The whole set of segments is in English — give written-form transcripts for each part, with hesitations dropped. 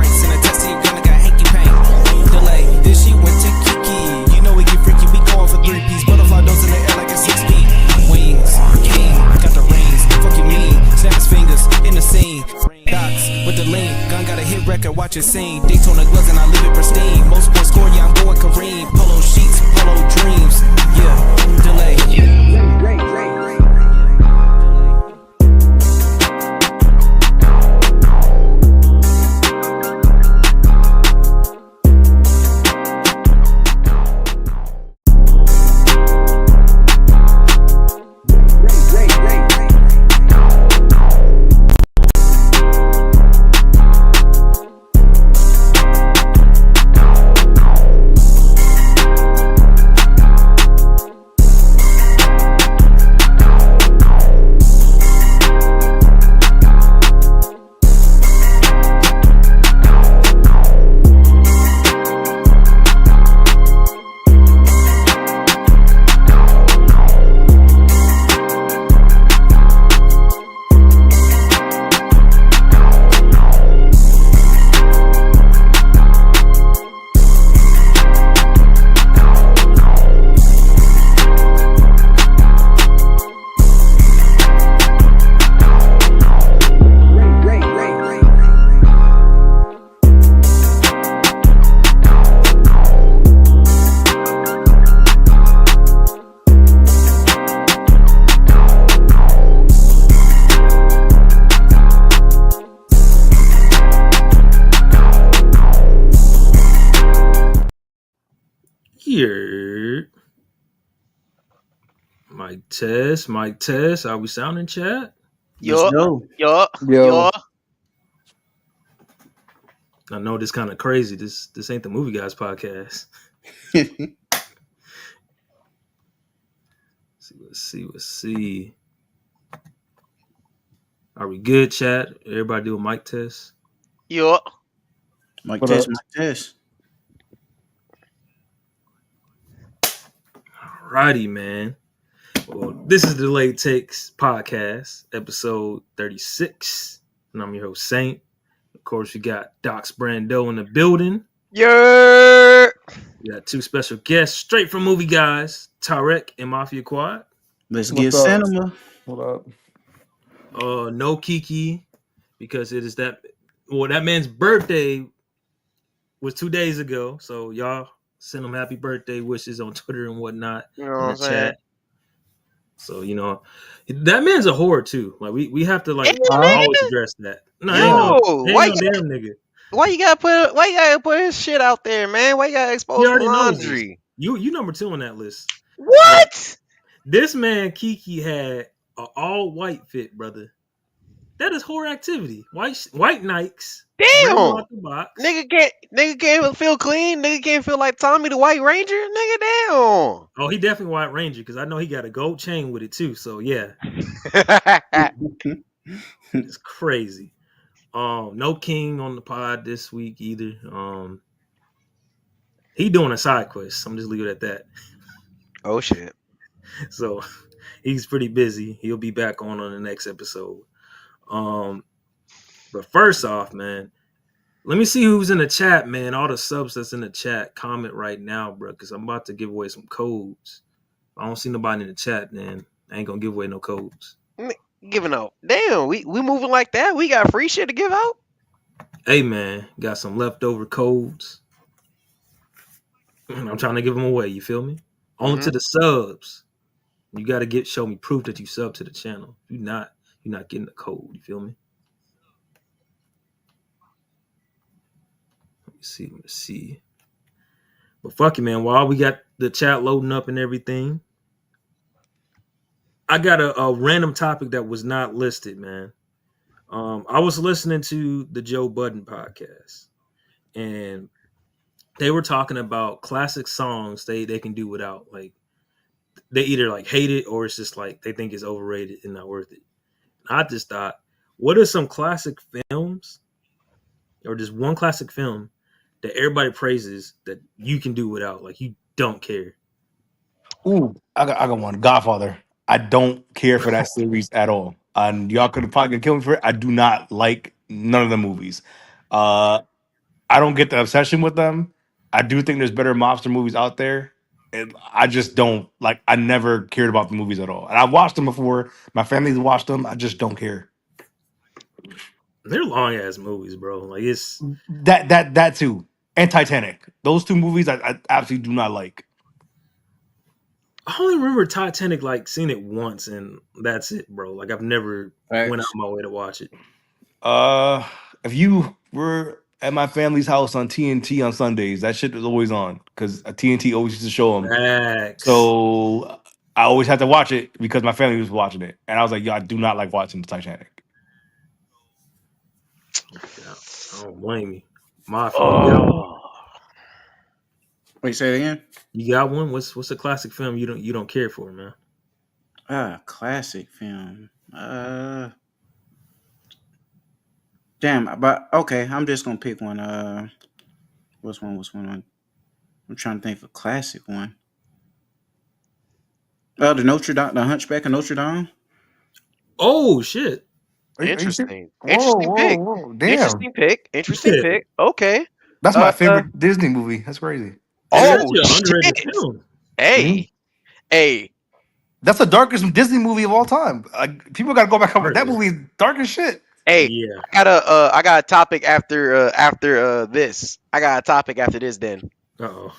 prints and a test to your gun like a hanky paint. Delay, then she went to Kiki. You know we get freaky, we going for 3-piece. Butterfly nose in the air like a 6-feet. Wings, king, got the rings. Fuck you mean, snap his fingers in the scene. Docs with the lean, gun got a hit record, watch it sing. Daytona gloves and I leave it pristine. Most sports score, yeah, I'm going Kareem. Polo sheets, polo dreams. Yeah, delay. Here. Mic test. Are we sounding, chat? Yo. I know this kind of crazy. This ain't the Movie Guys podcast. Let's see. Are we good, chat? Everybody do a mic test? Yo. Mic test. Alrighty, man. Well, this is the Late Takes podcast, episode 36. And I'm your host, Saint. Of course, we got Docs Brando in the building. Yeah. We got two special guests straight from Movie Guys, Tarek and Mafia Quad. Let's get cinema. What up? No Kiki, because it is that man's birthday was 2 days ago. So y'all send him happy birthday wishes on Twitter and whatnot. You know what I'm saying? Chat. So, you know, that man's a whore too. Like we have to like Ain't always address that. No, why ain't no damn nigga. Why you gotta put his shit out there, man? Why you gotta expose the laundry? You number 2 on that list. What? This man Kiki had an all white fit, brother. That is whore activity. White Nikes. Damn. Nigga can't feel clean. Nigga can't feel like Tommy the White Ranger. Nigga, damn. Oh, he definitely White Ranger because I know he got a gold chain with it too. So yeah, it's crazy. No King on the pod this week either. He doing a side quest. I'm just leave it at that. Oh shit. So he's pretty busy. He'll be back on the next episode. But first off, man, let me see who's in the chat, man. All the subs that's in the chat, comment right now, bro, because I'm about to give away some codes. I don't see nobody in the chat, man. I ain't gonna give away no codes. Giving out. Damn, we moving like that. We got free shit to give out. Hey, man, got some leftover codes. I'm trying to give them away. You feel me? Only to the subs. You got to show me proof that you sub to the channel. You're not getting the code. You feel me? Let me see. But fuck it, man. While we got the chat loading up and everything, I got a random topic that was not listed, man. I was listening to the Joe Budden podcast, and they were talking about classic songs they can do without. Like, they either like hate it or it's just like they think it's overrated and not worth it. I just thought, what are some classic films or just one classic film that everybody praises that you can do without? Like, you don't care. Ooh, I got one. Godfather. I don't care for that series at all. And y'all could probably kill me for it. I do not like none of the movies. I don't get the obsession with them. I do think there's better mobster movies out there. And I just don't like. I never cared about the movies at all. And I've watched them before. My family's watched them. I just don't care. They're long ass movies, bro. Like it's. That too. And Titanic. Those two movies I absolutely do not like. I only remember Titanic like seeing it once, and that's it, bro. Like I've never went out Facts. of my way to watch it. Uh, if you were at my family's house on TNT on Sundays, that shit was always on because TNT always used to show them. Facts. So I always had to watch it because my family was watching it, and I was like, "Yo, I do not like watching the Titanic." Yeah, I don't blame you. Mafia, you got one? Oh, Wait, say it again. You got one? What's a classic film you don't care for, man? Classic film. Damn, but okay, I'm just gonna pick one. What's one? I'm trying to think of a classic one. The Notre Dame, the Hunchback of Notre Dame. Oh shit! Are you serious? interesting. Whoa, Interesting whoa, pick. whoa! Damn, Interesting pick. Interesting pick. Okay. that's my Uh, favorite Disney movie. That's crazy. It's oh actually an underrated shit. film. Hey. Hey. That's the darkest Disney movie of all time. Like, people got to go back and that Really? movie is dark as shit. Hey. Yeah. I got a topic after this. I got a topic after this then. Oh.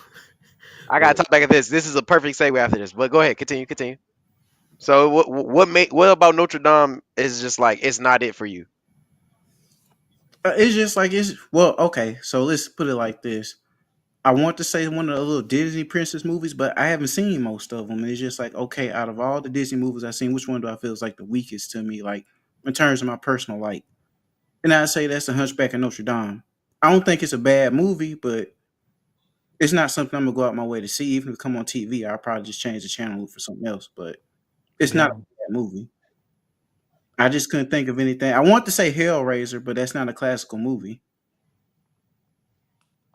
I got a topic after this. This is a perfect segue after this. But go ahead, continue. So what about Notre Dame is just like it's not it for you? It's just like okay. So let's put it like this. I want to say one of the little Disney princess movies, but I haven't seen most of them. And it's just like, okay, out of all the Disney movies I've seen, which one do I feel is like the weakest to me, like in terms of my personal like? And I say that's The Hunchback of Notre Dame. I don't think it's a bad movie, but it's not something I'm gonna go out my way to see. Even if it come on TV, I'll probably just change the channel for something else. But it's not a bad movie. I just couldn't think of anything. I want to say Hellraiser, but that's not a classical movie.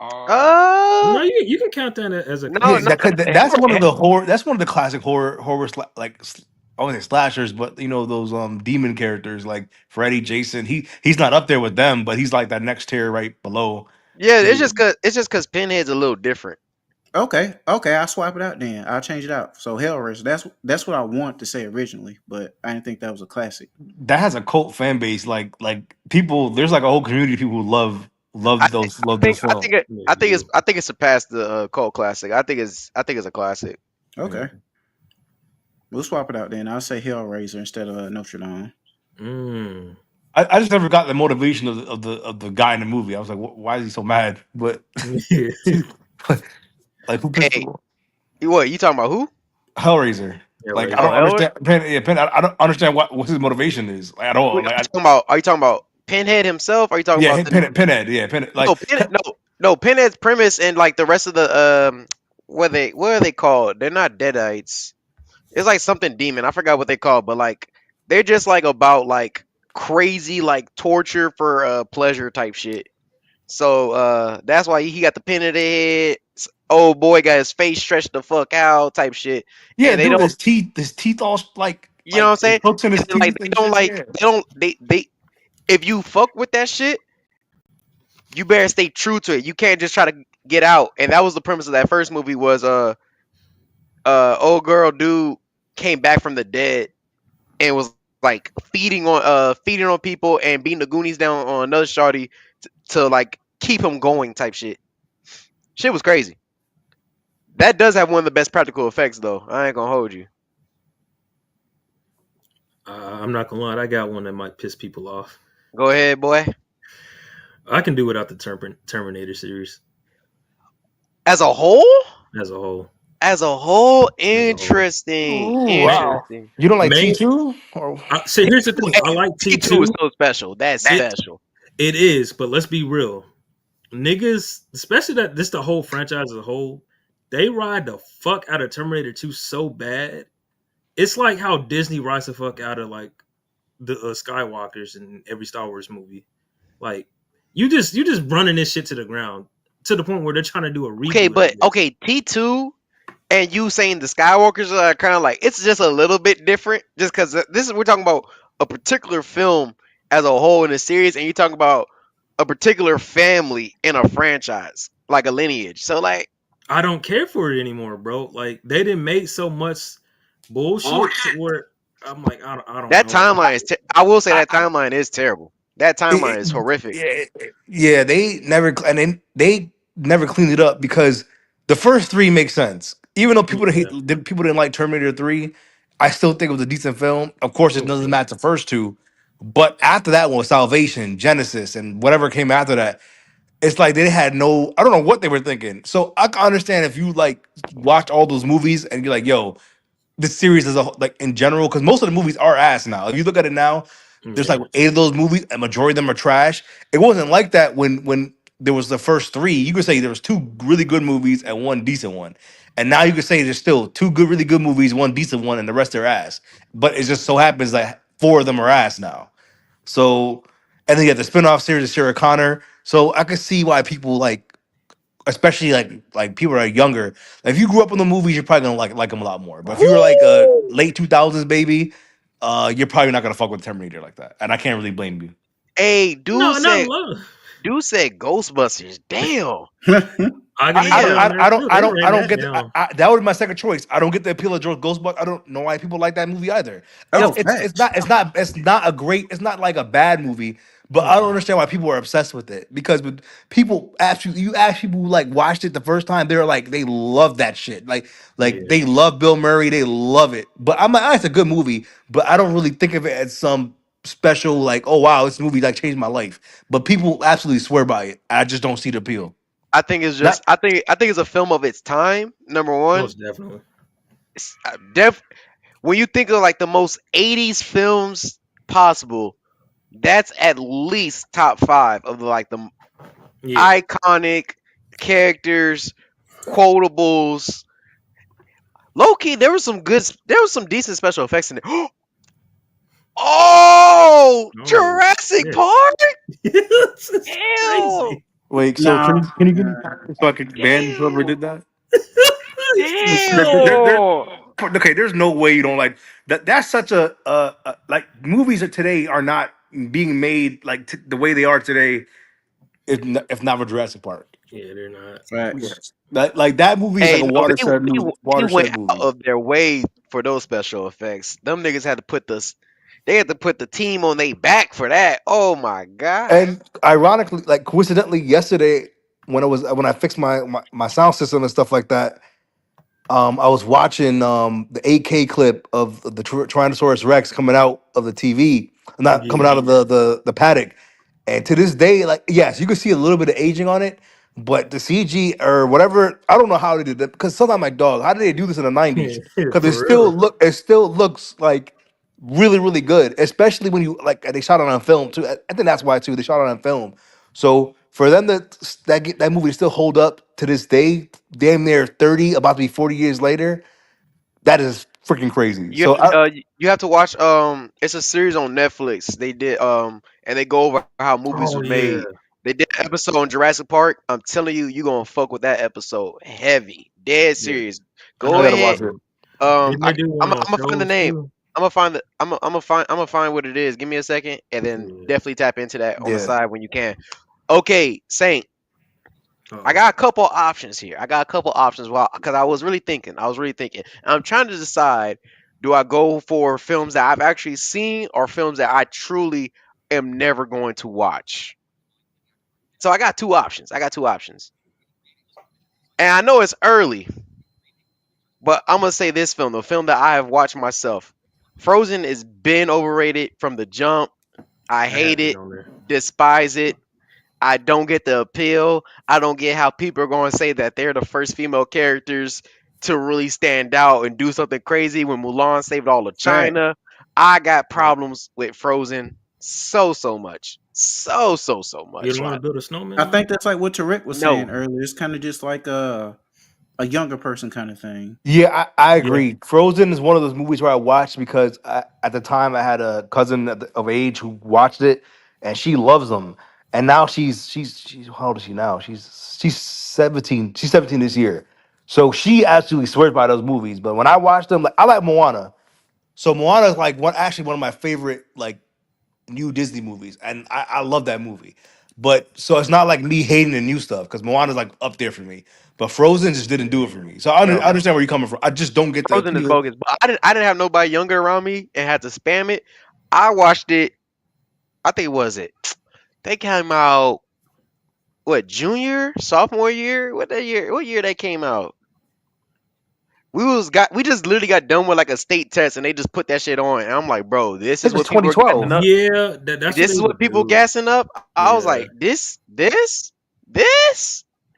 No, Uh you can count that as a no, Yeah, no, that's one of the horror. That's one of the classic horror I wouldn't say slashers, but you know those demon characters like Freddy, Jason. He's not up there with them, but he's like that next tier right below. yeah, Yeah. it's just cause Pinhead's a little different. Okay, I'll swap it out then. I'll change it out. So Hellraiser, that's what I want to say originally, but I didn't think that was a classic. That has a cult fan base. Like people, there's like a whole community of people who I love those think I films. think it Yeah, I think you it's I think it surpassed the cult classic. I think it's a classic. Okay, we'll swap it out then. I'll say Hellraiser instead of Notre Dame. Mm. I just never got the motivation of the guy in the movie. I was like, why is he so mad? But Yeah. like, who pissed Hey, him off? what you talking about? Who? Hellraiser. Like I Hellraiser. don't Oh, Elwood? understand. I don't understand what his motivation is like, at all. Are Like, you talking about? Are you talking about Pinhead himself? Or are you talking yeah, about the Pinhead. Yeah, Pinhead. Like, no Pinhead's premise and like the rest of the what are they called? They're not Deadites. It's like something demon. I forgot what they called, but like they're just like about like crazy like torture for pleasure type shit. So that's why he got the pin in the head. Old boy got his face stretched the fuck out type shit. yeah, And they dude, don't, his teeth all you know what I'm saying? hooks in his And then, like teeth and shit. Yeah. they if you fuck with that shit, you better stay true to it. You can't just try to get out. And that was the premise of that first movie was old girl dude came back from the dead and was like feeding on people and beating the Goonies down on another shawty to like keep him going type shit. Shit was crazy. That does have one of the best practical effects though. I ain't gonna hold you. I'm not gonna lie, I got one that might piss people off. Go ahead, boy. I can do without the Terminator series As a whole? as a whole. Interesting. Ooh, wow. Interesting. You don't like Man, T2? Or see, here's the thing. I like T2 is T2. so special. That's It- special. It is, but let's be real. Niggas, especially that this the whole franchise as a whole, they ride the fuck out of Terminator 2 so bad. It's like how Disney rides the fuck out of like the Skywalkers in every Star Wars movie. Like you just running this shit to the ground to the point where they're trying to do a reboot. Okay, but of it. okay, T2 and you saying the Skywalkers are kind of like it's just a little bit different, just because we're talking about a particular film as a whole in a series, and you're talking about a particular family in a franchise, like a lineage. So like I don't care for it anymore, bro. Like they didn't make so much bullshit to where I'm like, I don't that know, bro. timeline is. I will say I, that timeline is terrible. That timeline is horrific. yeah, yeah, they never and they never cleaned it up because the first three make sense. Even though Yeah, people didn't like Terminator 3, I still think it was a decent film. Of course, it it doesn't was. match the first two, but after that one, Salvation, Genesis, and whatever came after that, it's like they had no. I don't know what they were thinking. So I can understand if you like watch all those movies and you're like, yo, this series as a like in general, because most of the movies are ass now. If you look at it now, there's Yeah, like 8 of those movies, a majority of them are trash. It wasn't like that when there was the first three. You could say there was two really good movies and one decent one, and now you could say there's still two good, really good movies, one decent one, and the rest are ass. But it just so happens that 4 of them are ass now. So, and then you have the spin-off series of Sarah Connor. So I could see why people like, especially like people that are younger. Like if you grew up in the movies, you're probably gonna like them a lot more. But if you were like a Woo! late 2000s baby, you're probably not gonna fuck with Terminator like that. And I can't really blame you. Hey, no, not love. dude said Ghostbusters. Damn, I I don't yeah, on damn. there too. They I ran don't that get down. that would be my second choice. I don't get the appeal of George Ghostbusters. I don't know why people like that movie either. Oh, It's facts. not it's not a great, it's not like a bad movie, but I don't Mm-mm. understand why people are obsessed with it. Because with people actually, you ask people who like watched it the first time, they're like they love that shit. Like Yeah, they love Bill Murray, they love it. But I'm like, "Ah, it's a good movie," but I don't really think of it as some special like, oh wow, this movie like changed my life. But people absolutely swear by it. I just don't see the appeal. I think it's Not just. I think it's a film of its time. Number one, most definitely. when you think of like the most '80s films possible, that's at least top five of like the Yeah, iconic characters, quotables. Low key, there was some good. There was some decent special effects in there. Oh, oh Jurassic shit, Park! this is Ew! crazy. wait, so Nah, can you give me nah. so I can ban whoever did Ew! that? This There, is there, crazy. there- Ew! okay, there's no way you don't like that. That's such a like movies of today are not being made like the way they are today. If not for Jurassic Park, Yeah, they're not. yeah. Facts. That like that movie is like Hey, a no, they went watershed out movie. of their way for those special effects. Them niggas had to put this. They had to put the team on their back for that. Oh my god! And ironically, like coincidentally, yesterday when I fixed my sound system and stuff like that, I was watching the 8K clip of the Tyrannosaurus Rex coming out of the TV, not coming Yeah, out of the paddock. And to this day, like yes, you can see a little bit of aging on it, but the CG or whatever, I don't know how they did that. Because sometimes I'm like, dog, how did they do this in the '90s? Because for real. it still looks like really really good, especially when you like they shot it on film too. I think that's why too they shot it on film. So for them that movie to still hold up to this day, damn near 30, about to be 40 years later, that is freaking crazy. You So I, you have to watch. It's a series on Netflix. They did and they go over how movies Oh was yeah, made. They did an episode on Jurassic Park. I'm telling you, you gonna fuck with that episode heavy, dead yeah. serious. I Go I know gotta they ahead. watch it. didn't they do one I'm on gonna find the shows name. too. I'm gonna find what it is. Give me a second, and then Yeah. definitely tap into that on the Yeah. side when you can. Okay, Saint. I Uh-oh. got a couple options here. I got a couple options. Well, because I was really thinking. I was really thinking. And I'm trying to decide: do I go for films that I've actually seen or films that I truly am never going to watch? So I got two options. I got two options, and I know it's early, but I'm gonna say this film, the film that I have watched myself. Frozen is been overrated from the jump. I I had hate that it, on there. despise it. I don't get the appeal. I don't get how people are going to say that they're the first female characters to really stand out and do something crazy when Mulan saved all of Fact. China. I got Yeah. problems with Frozen so much. So You much. don't want to Like, build a I snowman? think that's like what Tarek was saying no. earlier. It's kind of just like a younger person kind of thing. Yeah, I Yeah, agree. Frozen is one of those movies where I watched because at the time I had a cousin of age who watched it, and she loves them. And now she's how old is she now? She's 17. She's 17 this year. So she absolutely swears by those movies. But when I watch them, like I like Moana. So Moana is like one of my favorite like new Disney movies, and I love that movie. But so it's not like me hating the new stuff because Moana's like up there for me. But Frozen just didn't do it for me. So I Yo, understand where you're coming from. I just don't get the Frozen is appeal. bogus. But I didn't have nobody younger around me and had to spam it. I watched it. I think was it. They came out what junior, sophomore year? What that year? What year they came out? We just literally got done with like a state test and they just put that shit on and I'm like, bro, this I is think it's what people are gassing 2012. up. Yeah, that's what This they is what would people do. gassing up. I was Yeah. like, this.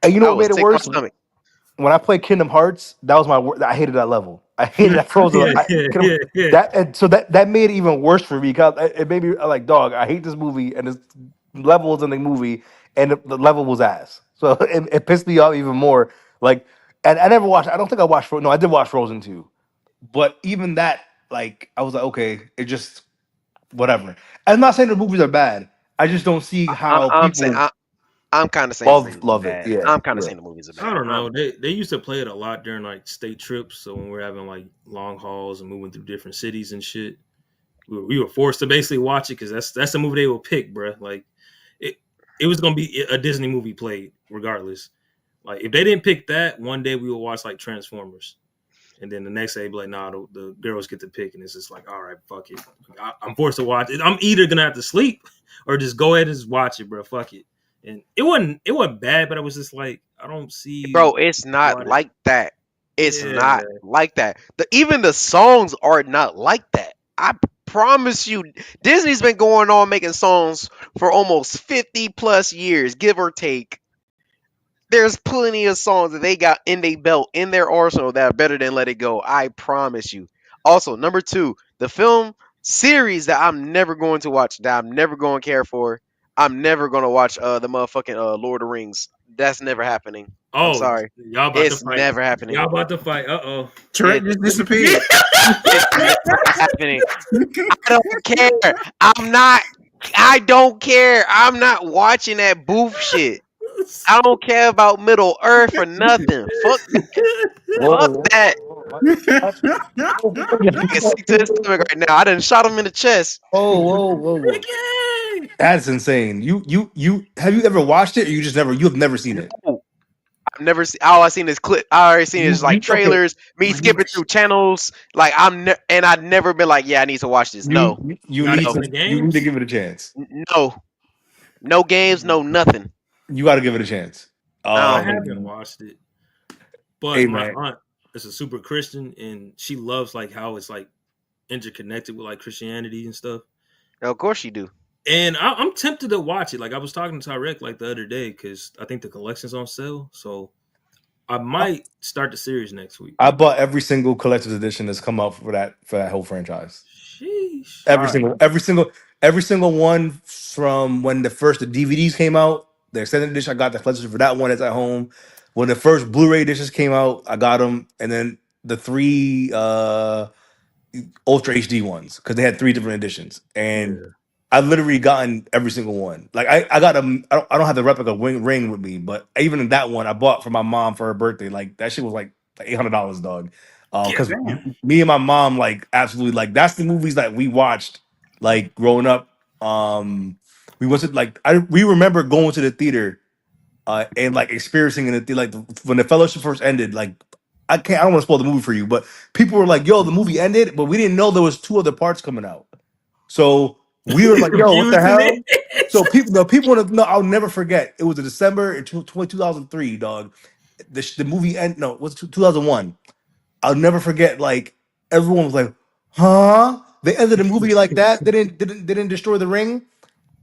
And you know I what was made it sick to my worse? stomach. When I played Kingdom Hearts, that was I hated that level. I hated that Frozen. Yeah, yeah, yeah, yeah. That and so that made it even worse for me because it made me like, dog, I hate this movie and this level was in the movie and the level was ass. So it pissed me off even more. Like, and I never watched. I don't think I watched. No, I did watch Frozen 2, but even that, like, I was like, okay, it just whatever. I'm not saying the movies are bad. I just don't see how I'm saying people I'm kind of saying the movies are love it. bad. Yeah, I'm kind of yeah. saying the movies are I bad. don't know. They used to play it a lot during like state trips. So when we're having like long hauls and moving through different cities and shit, we were forced to basically watch it because that's the movie they will pick, bruh. Like it it was gonna be a Disney movie played regardless. Like if they didn't pick that, one day we would watch like Transformers. And then the next day, be like, nah, the girls get to pick, and it's just like, all right, fuck it. I'm forced to watch it. I'm either gonna have to sleep or just go ahead and just watch it, bro. Fuck it. And it wasn't bad, but I was just like, I don't see Bro, it's not why. like that. It's Yeah, not like that. Even the songs are not like that. I promise you, Disney's been going on making songs for almost 50 plus years, give or take. There's plenty of songs that they got in their belt, in their arsenal that are better than Let It Go. I promise you. Also, number two, the film series that I'm never going to watch, that I'm never going to care for. I'm never going to watch the motherfucking Lord of the Rings. That's never happening. I'm oh, sorry. y'all about to It's fight. never happening. Y'all about to fight. Uh Trey It just disappeared. it's never happening. I don't care. I don't care. I'm not watching that boof shit. I don't care about Middle Earth or nothing. Fuck that. Whoa, Fuck whoa, that. I get sick to his whoa. stomach right now. I done shot him in the chest. Whoa, whoa, whoa, whoa. oh. That's insane. You have you ever watched it or you have never seen it? No, I've never seen. All I seen is clip. I already seen is like Okay. trailers. Me skipping through channels. Like and I've never been like, yeah, I need to watch this. No, Y'all no, seen the You need to games? give it a chance. no, no games, no nothing. You got to give it a chance. I I don't. haven't watched it, but Hey my man, aunt is a super Christian, and she loves like how it's like interconnected with like Christianity and stuff. Of course you do. And I'm tempted to watch it. Like I was talking to Tyrek like the other day because I think the collection's on sale, so I might start the series next week. I bought every single collector's edition that's come out for that whole franchise. Sheesh. All Every right. single, every single one from when the DVDs came out. The extended edition, I got the collection for that one. That's at home. When the first Blu-ray editions came out, I got them, and then the three Ultra HD ones because they had three different editions, and Yeah. I literally gotten every single one. Like I got them. I don't have the replica ring with me, but even in that one, I bought for my mom for her birthday. Like that shit was like $800, dog. Yeah. Because Damn. me and my mom like absolutely like that's the movies that we watched like growing up. We went to like we remember going to the theater and like experiencing it like when the fellowship first ended. Like I don't want to spoil the movie for you, but people were like, "Yo, the movie ended," but we didn't know there was two other parts coming out. So we were like, "Yo, what the Using hell?" it. So people, no, people want to know. I'll never forget. It was in December in 2003, dog. The movie end. No, it was 2001. I'll never forget. Like everyone was like, "Huh?" They ended the movie like that. They didn't destroy the ring,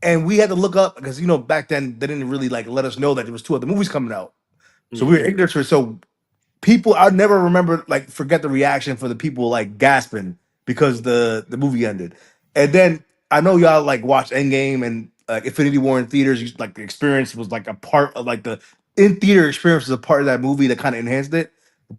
and we had to look up because back then they didn't really like let us know that there was two other movies coming out. So we were Yeah. ignorant to it. So people, I never remember like forget the reaction for the people like gasping because the movie ended. And then I know y'all like watched Endgame and Infinity War in theaters. Like the experience was like a part of like the in theater experience was a part of that movie that kind of enhanced it.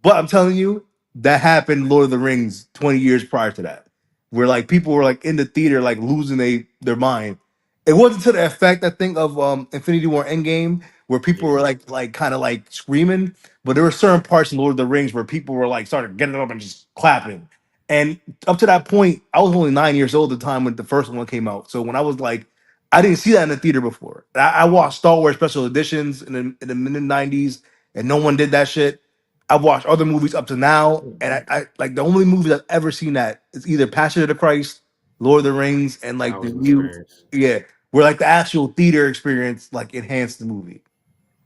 But I'm telling you, that happened Lord of the Rings 20 years prior to that, where like people were like in the theater like losing their mind. It wasn't to the effect I think of Infinity War Endgame where people Yeah. were like kind of like screaming, but there were certain parts in Lord of the Rings where people were like started getting up and just clapping. And up to that point, I was only 9 years old at the time when the first one came out. So when I was like, I didn't see that in the theater before. I watched Star Wars special editions in the mid '90s, and no one did that shit. I've watched other movies up to now, and I like the only movies I've ever seen that is either Passion of the Christ, Lord of the Rings, and like the House new, experience. yeah, where like the actual theater experience like enhanced the movie.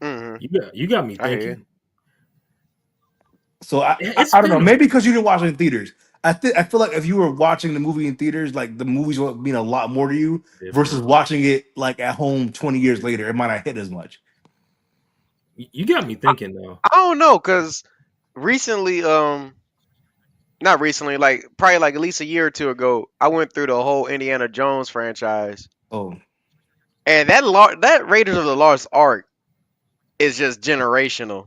Hmm. You got me I hear you. thinking. So It's I don't know. been Maybe because you didn't watch it in theaters. I feel like if you were watching the movie in theaters, like the movies would mean a lot more to you versus different. watching it like at home 20 years later. It might not hit as much. You got me thinking though. I don't know, cause recently, not recently, like probably like at least a year or two ago, I went through the whole Indiana Jones franchise, Oh, and that Raiders of the Lost Ark is just generational.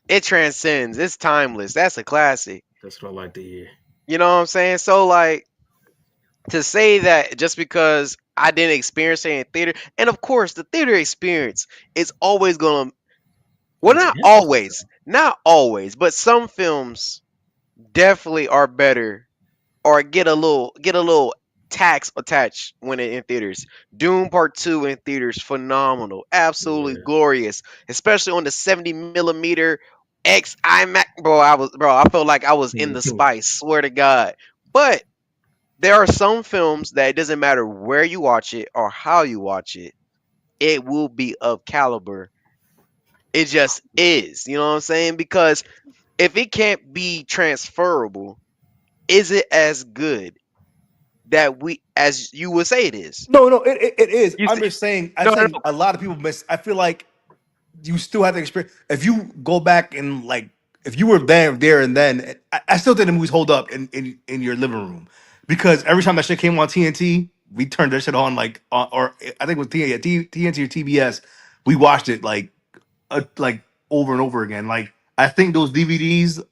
It transcends. It's timeless. That's a classic. That's what I like to hear. You know what I'm saying? So like to say that just because I didn't experience it in theater, and of course the theater experience is always gonna, well, not Enhance it. always, not always, but some films definitely are better or get a little tax attached when it in theaters. Doom Part 2 in theaters, phenomenal, absolutely Yeah. glorious, especially on the 70 millimeter X IMAX. I felt like I was in the spice, swear to God. But there are some films that it doesn't matter where you watch it or how you watch it, it will be of caliber. It just is. You know what I'm saying? Because if it can't be transferable, is it as good that we as you would say it is? no, it is. You I'm see, just saying. I no, no, think no. a lot of people miss. I feel like you still have to experience. If you go back and like, if you were there and then, I still think the movies hold up in your living room because every time that shit came on TNT, we turned that shit on like, or I think it was TNT or TBS. We watched it like over and over again. Like I think those DVDs.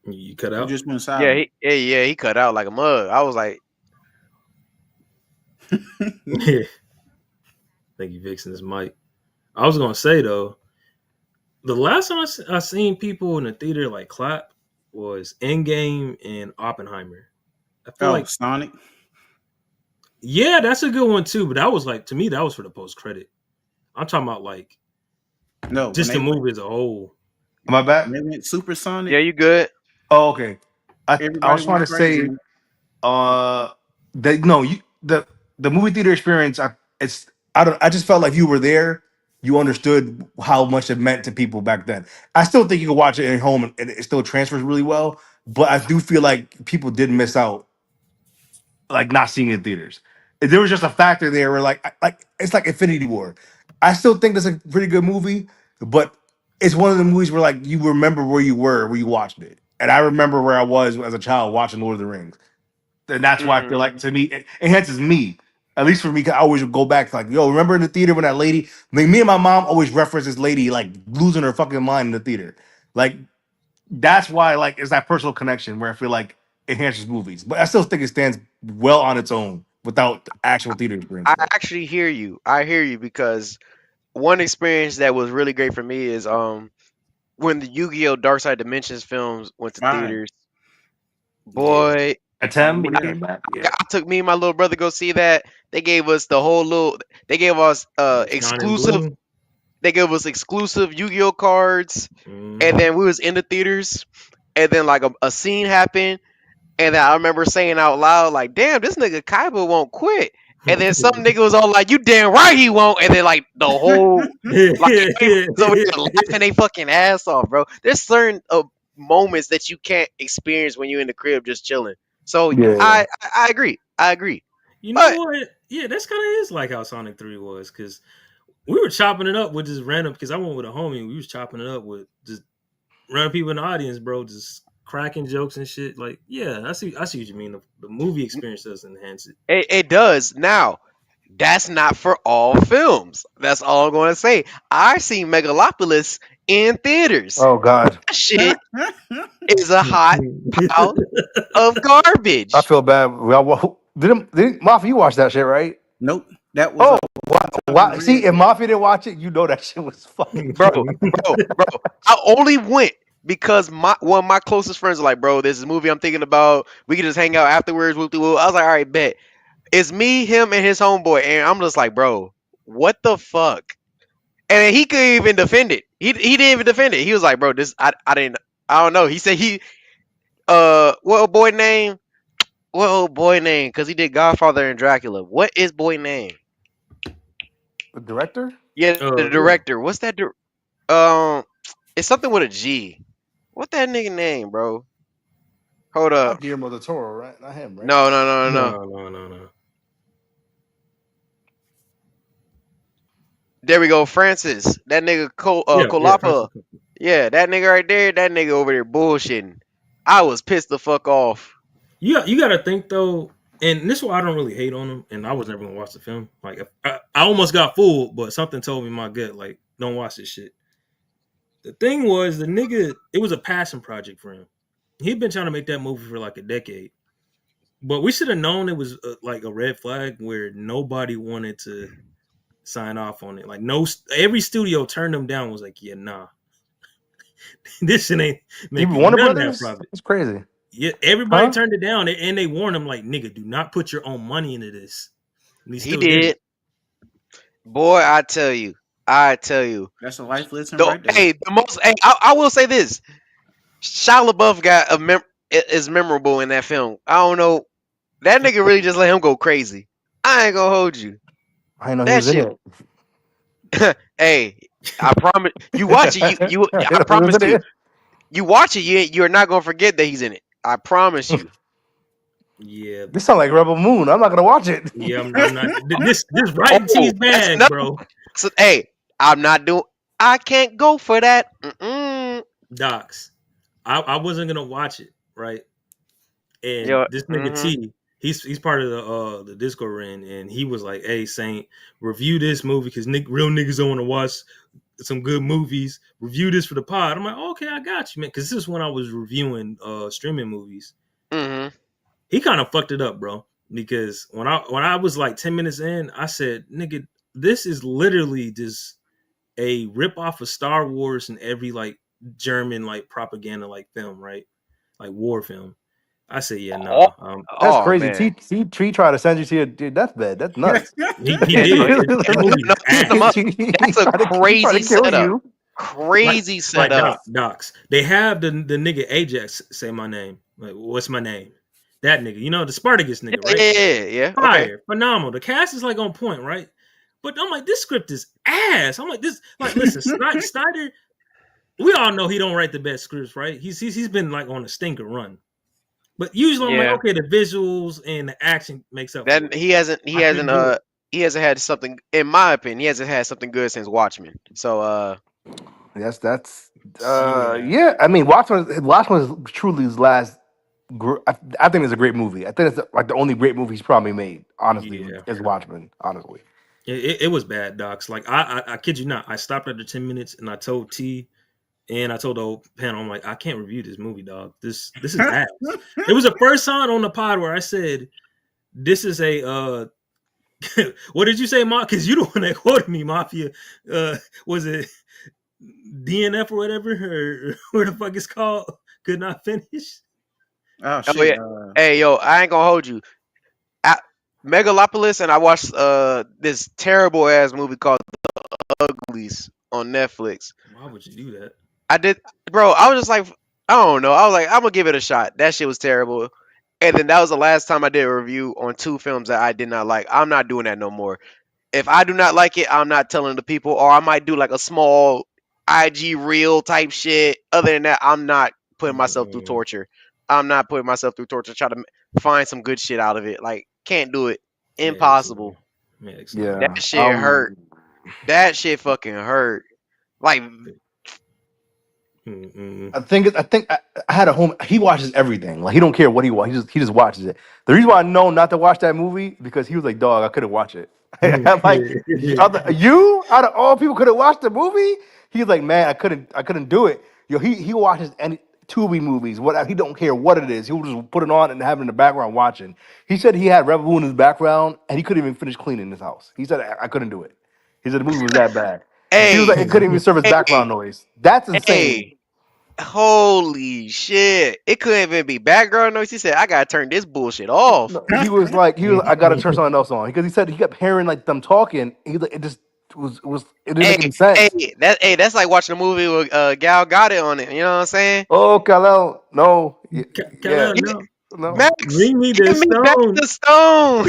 You cut You out. just went Yeah, silent. he cut out like a mug. I was like, Yeah. Think you fixing this mic. I was gonna say though, the last time I seen people in the theater like clap was Endgame and Oppenheimer. I feel Oh, like, Sonic. yeah, that's a good one too. But that was like, to me, that was for the post credit. I'm talking about like No, just the movie as a whole. Am I back? when they went Supersonic, yeah, you good? Oh, okay. I everybody was trying went to crazy. say that no you the movie theater experience I just felt like you were there, you understood how much it meant to people back then. I still think you can watch it at home and it still transfers really well, but I do feel like people did miss out like not seeing it in theaters. There was just a factor there where like it's like Infinity War. I still think that's a pretty good movie, but it's one of the movies where like you remember where you were where you watched it, and I remember where I was as a child watching Lord of the Rings, and that's why I Hmm. feel like to me it enhances me. At least for me, 'cause I always would go back to like, yo, remember in the theater when that lady, like me and my mom always reference this lady like losing her fucking mind in the theater. Like that's why like it's that personal connection where I feel like it enhances movies. But I still think it stands well on its own without the actual theater experience I though. actually hear you. I hear you because one experience that was really great for me is when the Yu-Gi-Oh! Dark Side Dimensions films went to Fire. theaters. Yeah, Boy, At 10 when it yeah. came back, yeah. I took me and my little brother go see that. They gave us the whole little. They gave us The Shining exclusive. Blue. They gave us exclusive Yu-Gi-Oh cards, and Hmm. then we was in the theaters, and then like a scene happened, and then I remember saying out loud like, "Damn, this nigga Kaiba won't quit." And then some nigga was all like, "You damn right he won't." And then like the whole like everybody was over there laughing they fucking ass off, bro. There's certain moments that you can't experience when you're in the crib just chilling. So Yeah. I agree. I agree. You know But what? Yeah, that's kind of is like how Sonic 3 was because we were chopping it up with just random. Because I went with a homie, we was chopping it up with just random people in the audience, bro, just cracking jokes and shit. Like, yeah, I see what you mean. The movie experience does enhance it. it does. Now, that's not for all films. That's all I'm going to say. I seen Megalopolis in theaters. Oh God. That shit is a hot pile of I garbage. feel bad. Didn't Mafia you watch that shit, right? Nope, that was Oh, a why? See, 2000 if Mafia didn't watch it, you know that shit was fucking Bro, trash. bro. I only went because one of my closest friends are like, bro, this is a movie I'm thinking about. We can just hang out afterwards. Whoop de whoop. I was like, all right, bet. It's me, him, and his homeboy, and I'm just like, bro, what the fuck? And he couldn't even defend it. He didn't even defend it. He was like, bro, this I don't know. He said what old boy name? What old boy name? Because he did Godfather and Dracula. What is boy name? The director? Yeah, the Yeah. director. What's that? Um, it's something with a G. What that nigga name, bro? Hold up. Not Guillermo del Toro, right? Not him, right? No, no, no, no, no. No. There we go, Francis. That nigga Yeah, Francis. Kolapa. Yeah, that nigga right there. That nigga over there bullshitting. I was pissed the fuck off. You got to think though, and this is why I don't really hate on him. And I was never gonna watch the film. Like I almost got fooled, but something told me in my gut, like, don't watch this shit. The thing was, the nigga, it was a passion project for him. He'd been trying to make that movie for like a decade, but we should have known it was like a red flag where nobody wanted to sign off on it. Like every studio turned him down. Was like, yeah, nah, this shit ain't Even making Warner none of that Brothers? profit. That's crazy. Yeah, everybody Huh? turned it down, and they warned him like, "Nigga, do not put your own money into this." And he He still did did. it. Boy, I tell you. That's a life lesson right there. Hey, the most. Hey, I will say this: Shia LaBeouf is memorable in that film. I don't know. That nigga really just let him go crazy. I ain't gonna hold you. I didn't know he That was in shit. it. Hey, I promise. You watch it. You. I I didn't know he was promise in you. it. You watch it. You're not gonna forget that he's in it. I promise you. Yeah, This sounds like Rebel Moon. I'm not gonna watch it. yeah. I'm not. This writing Oh, tease that's bag, another. bro. So, hey, I'm not doing. I can't go for that. Mm-mm. Docs. I wasn't gonna watch it, right? And Yo. this nigga Mm-hmm. T, he's part of the Discord ring, and he was like, "Hey, Saint, review this movie because real niggas don't want to watch some good movies. Review this for the pod." I'm like, "Okay, I got you, man." Because this is when I was reviewing streaming movies. Mm-hmm. He kind of fucked it up, bro. Because when I was like 10 minutes in, I said, "Nigga, this is literally just a rip off of Star Wars and every like German like propaganda like film, right? Like war film." I said, "Yeah, Oh, no." That's oh crazy. man. T tried to send you to your deathbed. That's nuts. He Yeah, no, did. That no, movie no, is set him up. ass. He That's a tried to crazy kill setup. you. Like, Crazy like setup. docs. They have the nigga Ajax say my name. Like, what's my name? That nigga. You know, the Spartacus nigga, right? Yeah. Okay. Fire. Phenomenal. The cast is like on point, right? But I'm like, this script is ass. I'm like, this, like, listen, Snyder, we all know he don't write the best scripts, right? He's been like on a stinker run. But usually I'm like, Yeah. okay, the visuals and the action makes up for That it. he I couldn't hasn't do it. he hasn't had something, in my opinion, he hasn't had something good since Watchmen. So That's Yeah. yeah. I mean, Watchmen is truly his last. I think it's a great movie. I think it's like the only great movie he's probably made. Honestly, Yeah. is Watchmen. Honestly, It was bad, docs. Like I kid you not. I stopped after 10 minutes and I told T and I told the whole panel, I'm like, I can't review this movie, dog. This is ass. It was the first time on the pod where I said, this is a what did you say, Ma? Because you the one that quoted me, Mafia. Was it DNF or whatever? Or where the fuck it's called? Could not finish. Oh oh yeah. shit. Hey yo, I ain't gonna hold you. Megalopolis, and I watched this terrible ass movie called Uglies on Netflix. Why would you do that? I did, bro. I was just like, I don't know. I was like, I'm gonna give it a shot. That shit was terrible. And then that was the last time I did a review on two films that I did not like. I'm not doing that no more. If I do not like it, I'm not telling the people, or I might do like a small IG reel type shit. Other than that, I'm not putting myself through Mm-mm. torture. I'm not putting myself through torture. Try to find some good shit out of it. Like, can't do it. Hex Impossible. no. Hex no. yeah. That shit hurt. That shit fucking hurt. Like, Mm-mm. I had a home. He watches everything. Like he don't care what he watches. He just watches it. The reason why I know not to watch that movie because he was like, "Dog, I couldn't watch it." I'm like, you out of all people could have watched the movie. He's like, "Man, I couldn't do it." Yo, he watches any Tubi movies. What he don't care what it is. He'll just put it on and have it in the background watching. He said he had Rebel Moon in his background and he couldn't even finish cleaning his house. He said I couldn't do it. He said the movie was that bad. He was like, hey, it couldn't even serve as background hey, noise. That's insane. hey. Holy shit! It couldn't even be background noise. He said, "I gotta turn this bullshit off." No, he was I gotta turn something else on because he said he kept hearing like them talking. He like, it just it didn't Hey, make any sense. that's like watching a movie with Gal Gadot on it. You know what I'm saying? Oh, Kalel, no, yeah, Kal-El, Yeah, no. no. Max, Bring me the give me back stone. the stone.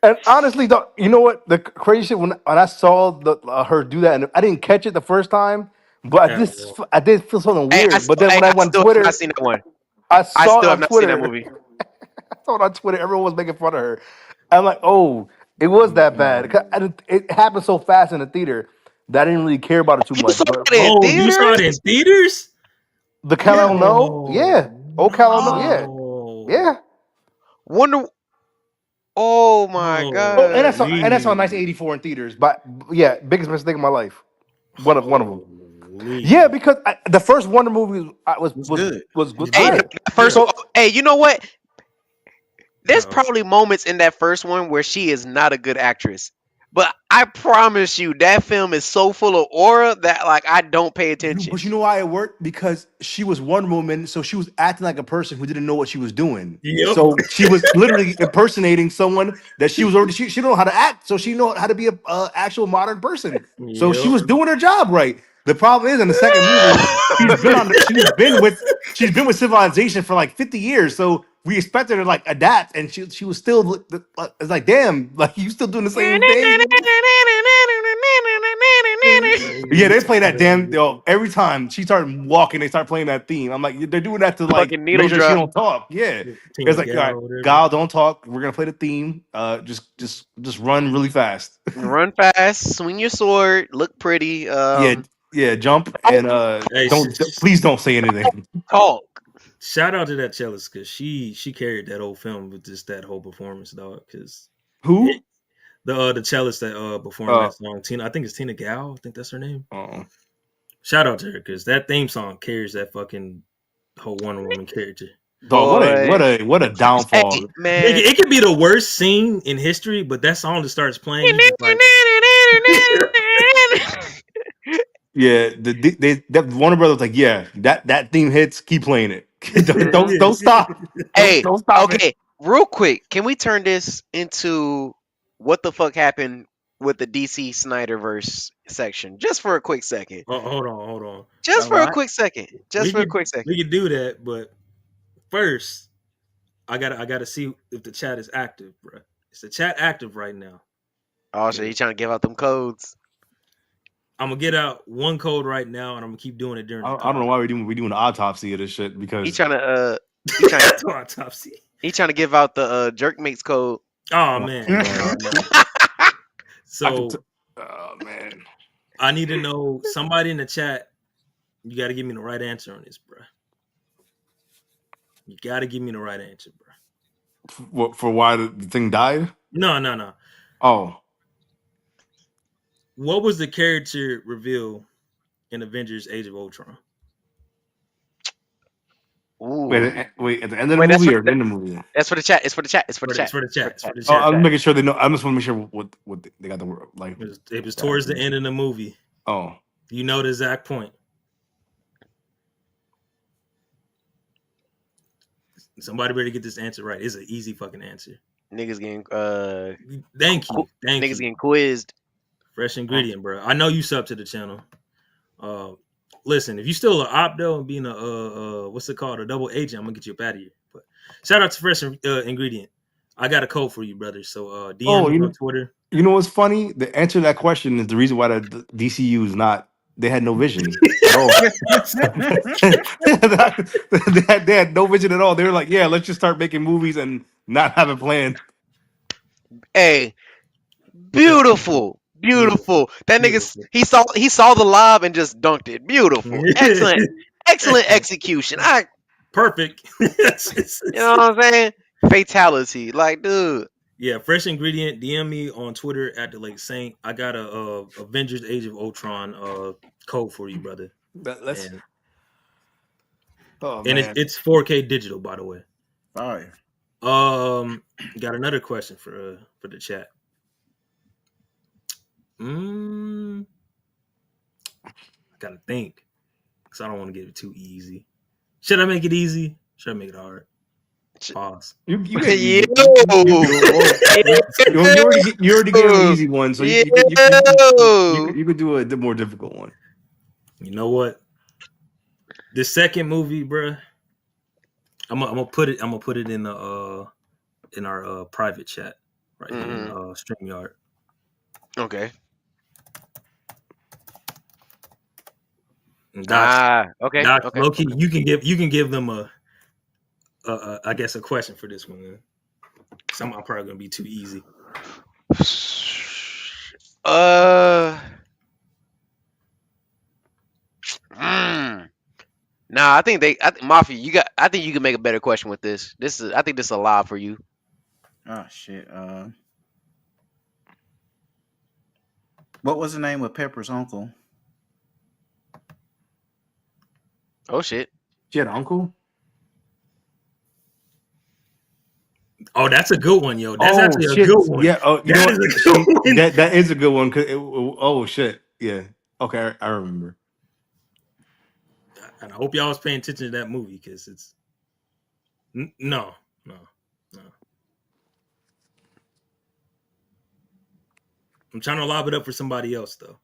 And honestly, though, you know what? The crazy shit when I saw her do that, and I didn't catch it the first time, but At all. I did feel something Hey, weird. But then when I I went on still have not Twitter, seen that one. I I saw it still have on not seen that Twitter. movie. I saw it on Twitter. Everyone was making fun of her. I'm like, oh, it was that bad. 'Cause it happened so fast in the theater that I didn't really care about it too You much. saw But it in Oh, you saw it in theaters? theaters? the Yeah. Kal no, Oh yeah, oh Kal no, yeah, no. yeah. Wonder. Oh my Oh, and god. I saw Holy. 1984 in theaters. But yeah, biggest mistake of my life. One of them. Yeah, Holy. because the first Wonder movie Was good. was Hey, no, Yeah. good. the first. Yeah. Oh, So hey, you know what? There's Uh-oh. probably moments in that first one where she is not a good actress. But I promise you, that film is so full of aura that like I don't pay attention. but you know why it worked? Because she was Wonder Woman, so she was acting like a person who didn't know what she was doing. Yep. So she was literally impersonating someone that she was already. She didn't know how to act, so she know how to be a actual modern person. So she Yep. was doing her job right. The problem is in the second movie, she's been with civilization for like 50 years. So we expected her to like adapt, and she was still it's like damn, like you still doing the same thing. Yeah, they play that damn every time she started walking, they start playing that theme. I'm like, they're doing that to like Fucking needle make sure she drop. don't talk. Yeah. It's Tina like, all Gal right, or whatever. Gal, don't talk. We're gonna play the theme. Just run really fast. Run fast, swing your sword, look pretty. Yeah, yeah, jump and Hey, don't please don't say anything. Talk. shout out to that cellist because she carried that whole film with just that whole performance, dog. Because Who? the cellist that performed Uh that song, Tina, I think it's Tina Gal. I think that's her name. uh Shout out to her because that theme song carries that fucking whole Wonder Woman character. dog, Boy. what a Hey, downfall. man. It could be the worst scene in history, but that song that starts playing, you just like, Yeah, that Warner Brothers like, yeah, that theme hits, keep playing it. Mhm. Don't stop. Hey, Don't stop it. okay, real quick, can we turn this into what the fuck happened with the DC Snyderverse section? Just for a quick second. oh, hold on. Just All for a right. quick second. Just We for a could quick second. we could do that, but first I gotta see if the chat is active, bro. Is the chat active right now? Oh shit, you trying to give out them codes? I'm gonna get out one code right now, and I'm gonna keep doing it during the I don't know pod. why we doing the autopsy of this shit He because trying to he trying That's autopsy. he trying to give out the jerk mates code. Oh oh, man, man, no. I can t- So oh man. I need to know somebody in the chat. You got to give me the right answer on this, bro. You got to give me the right answer, bro. For why the thing died? No. Oh, What was the character reveal in Avengers: Age of Ultron? Ooh. wait, at the end of the Wait, movie or in the movie? that's for the chat. It's for the chat. It's for the It's chat. for the It's for chat. the It's for chat. the It's for Oh, the chat. I'm chat. making sure they know. I just want to make sure what they got the like. It was towards the end of the movie. Oh, You know the exact point. Somebody better get this answer right. It's an easy fucking answer. Niggas getting Thank you. niggas getting quizzed. Fresh ingredient, bro. I know you sub to the channel. Uh, listen, if you still an op though and being a what's it called, a double agent, I'm gonna get you up out of here. But shout out to Fresh Ingredient. I got a code for you, brother. So DM oh, me on Twitter. you know what's funny? The answer to that question is the reason why the DCU is not. They had no vision at all. They had no vision at all. They were like, yeah, let's just start making movies and not have a plan. Hey, beautiful. Beautiful. That nigga Beautiful. he saw the lob and just dunked it. Beautiful. Excellent. Excellent execution. Perfect. You know what I'm saying? Fatality. Like, dude. Yeah, Fresh Ingredient. DM me on Twitter at the Lake Saint. I got a Avengers: Age of Ultron code for you, brother. Let's. And Oh and man. it's 4K digital, by the way. Fire. Got another question for the chat. gotta think because I don't want to get it too easy. Should I make it easy? Should I make it hard? Pause. You can Yo. you already gave him an easy one, so you could do a more difficult one. You know what? The second movie, bruh, I'm gonna put it in the in our private chat right here in StreamYard. Okay. And Doc, Okay. Doc, Okay. Loki, you can give them a I guess a question for this one. Man. Some are probably gonna be too easy. Nah, I think Mafia, I think you can make a better question with this. I think this is a live for you. Oh shit. What was the name of Pepper's uncle? Oh shit. She had an uncle? Oh, that's a good one, yo. That's actually a good one. Yeah. Oh, you know That what? is a good one. That is a good one. Oh shit. Yeah. Okay, I remember. And I hope y'all was paying attention to that movie because it's no. I'm trying to lob it up for somebody else though.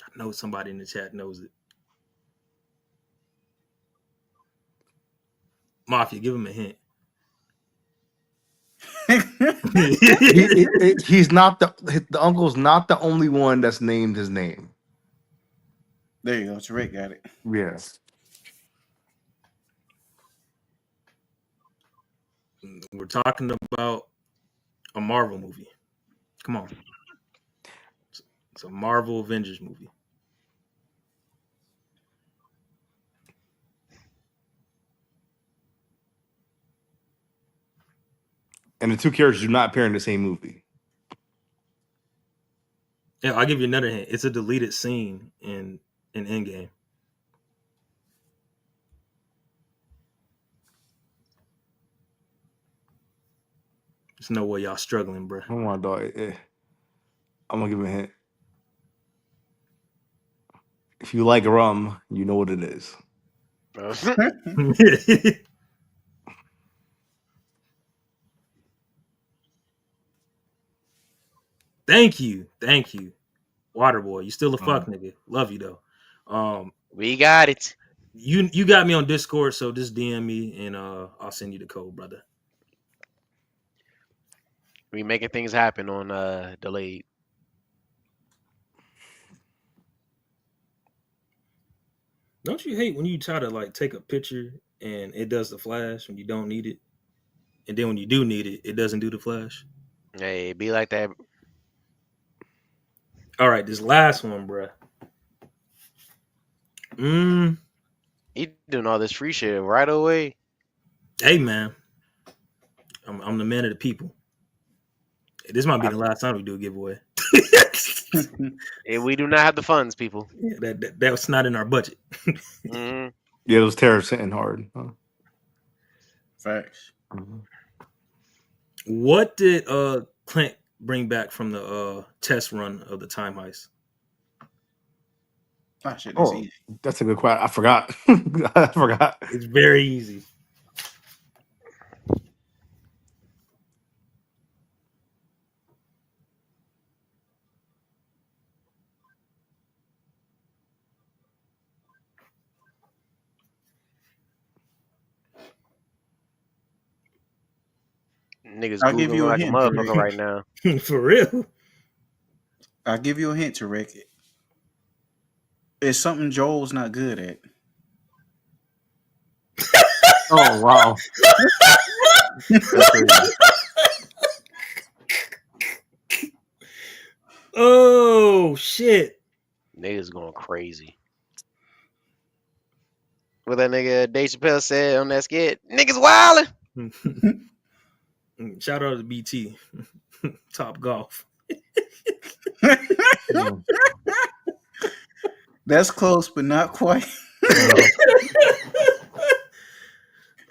I know somebody in the chat knows it. Mafia, give him a hint. He's not the uncle's not the only one that's named his name. There you go. Tarek got it. Yeah. We're talking about a Marvel movie. Come on. It's a Marvel Avengers movie. And the two characters do not appear in the same movie. Yeah, I'll give you another hint. It's a deleted scene in Endgame. There's no way y'all struggling, bro. Come on, dog. I'm gonna give him a hint. If you like rum, you know what it is. Thank you. Waterboy, you still a fuck nigga. Love you though. We got it. You got me on Discord, so just DM me and I'll send you the code, brother. We making things happen on Delayed. Don't you hate when you try to like take a picture and it does the flash when you don't need it, and then when you do need it, it doesn't do the flash? Hey, be like that. All right, this last one, bruh. He doing all this free shit right away. Hey, man. I'm the man of the people. This might be the last time we do a giveaway. Hey, we do not have the funds, people. Yeah, that's not in our budget. Mm-hmm. Yeah, those tariffs hitting hard. Huh? Facts. Mm-hmm. What did Clint bring back from the test run of the time heist? Oh shit, that's easy. That's a good question. I forgot. I forgot. It's very easy. Niggas I'll give you Googling a like a hint, motherfucker Tarek. right now. For real? I'll give you a hint, Tarek. It's something Joel's not good at. Oh wow. That's crazy. Oh shit. Niggas going crazy. What that nigga Dave Chappelle said on that skit, niggas wildin'. Shout out to BT. Top Golf. That's close, but not quite.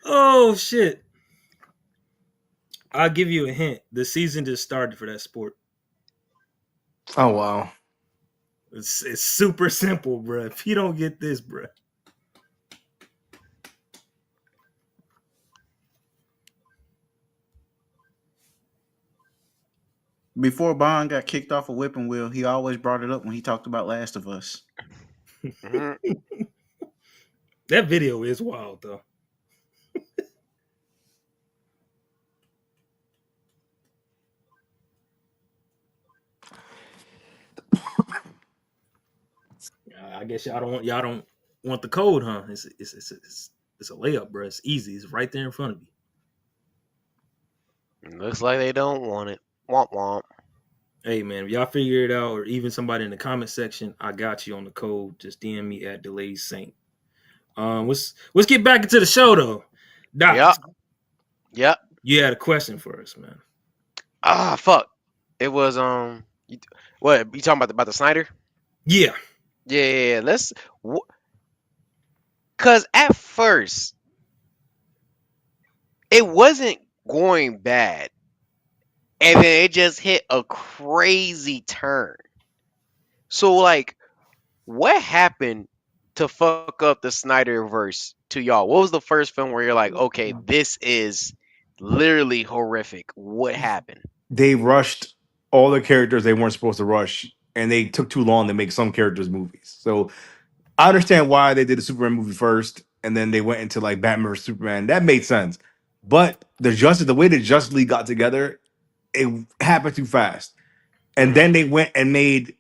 Oh shit. I'll give you a hint. The season just started for that sport. Oh wow. It's super simple, bro. If you don't get this, bro. Before Bond got kicked off a whipping wheel, he always brought it up when he talked about Last of Us. Mhm. That video is wild though. I guess y'all don't want the code, huh? It's a layup, bro. It's easy. It's right there in front of you. Looks like they don't want it. Womp womp. Hey man, if y'all figure it out, or even somebody in the comment section, I got you on the code. Just DM me at Delayed Saint. Let's get back into the show though. Doc, Yep. Yep. you had a question for us, man. Ah, fuck. It was what you talking about the Snyder? Yeah. Yeah. Let's. Cause at first it wasn't going bad, and then it just hit a crazy turn. So like, what happened to fuck up the Snyderverse to y'all? What was the first film where you're like, okay, this is literally horrific? What happened? They rushed all the characters they weren't supposed to rush, and they took too long to make some characters movies. So I understand why they did the Superman movie first, and then they went into like Batman vs Superman. That made sense. But the way the Justice League got together, it happened too fast. And Mhm. then they went and made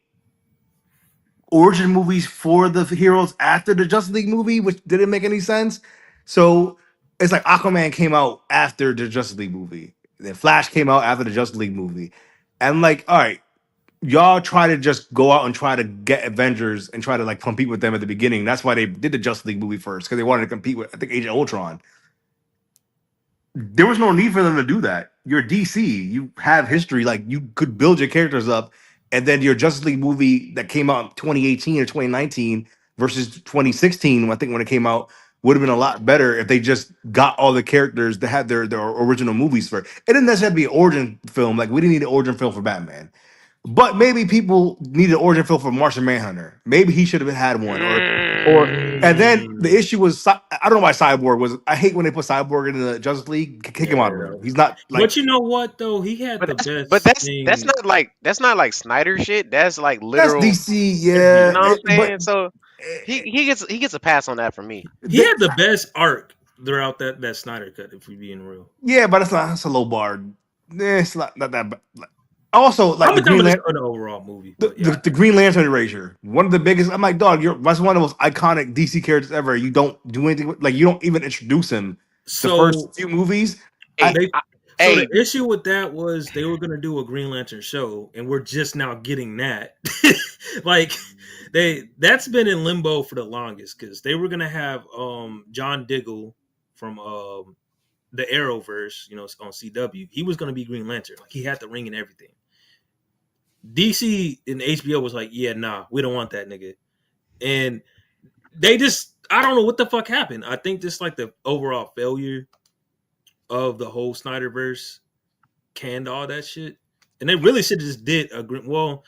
origin movies for the heroes after the Justice League movie, which didn't make any sense. So it's like Aquaman came out after the Justice League movie. Then Flash came out after the Justice League movie. And I'm like, all right, y'all try to just go out and try to get Avengers and try to like compete with them at the beginning. That's why they did the Justice League movie first, because they wanted to compete with, I think, Age of Ultron. There was no need for them to do that. You're DC. You have history. Like you could build your characters up, and then your Justice League movie that came out in 2018 or 2019 versus 2016, I think when it came out, would have been a lot better if they just got all the characters that had their original movies first. It didn't necessarily be an origin film. Like we didn't need an origin film for Batman. But maybe people needed an origin film for Martian Manhunter. Maybe he should have had one, or and then the Mm, issue was I don't know why Cyborg was. I hate when they put Cyborg in the Justice League. Kick him out yeah. of there. He's not like But you know what though? He had But the but best that's thing. not like Snyder shit. That's like that's literal. DC. You Yeah, know what I'm but saying? So he gets a pass on that from me. He they, had the best arc throughout that Snyder cut. If we being real, yeah, but that's a low bar. It's not that bad. Also, like I'm the talking Green about just Lantern. for the overall movie. The, But the, yeah, the Green Lantern erasure, one of the biggest. I'm like, dog, that's one of the most iconic DC characters ever. You don't do anything like you don't even introduce him. The first so few movies, Hey, I they so the hey, issue with that was they were gonna do a Green Lantern show, and we're just now getting that. Like that's been in limbo for the longest because they were gonna have John Diggle from the Arrowverse, on CW. He was gonna be Green Lantern. Like he had the ring and everything. DC and HBO was like, yeah, nah, we don't want that nigga. And they just I don't know what the fuck happened. I think just like the overall failure of the whole Snyderverse canned all that shit. And they really should have just did a well,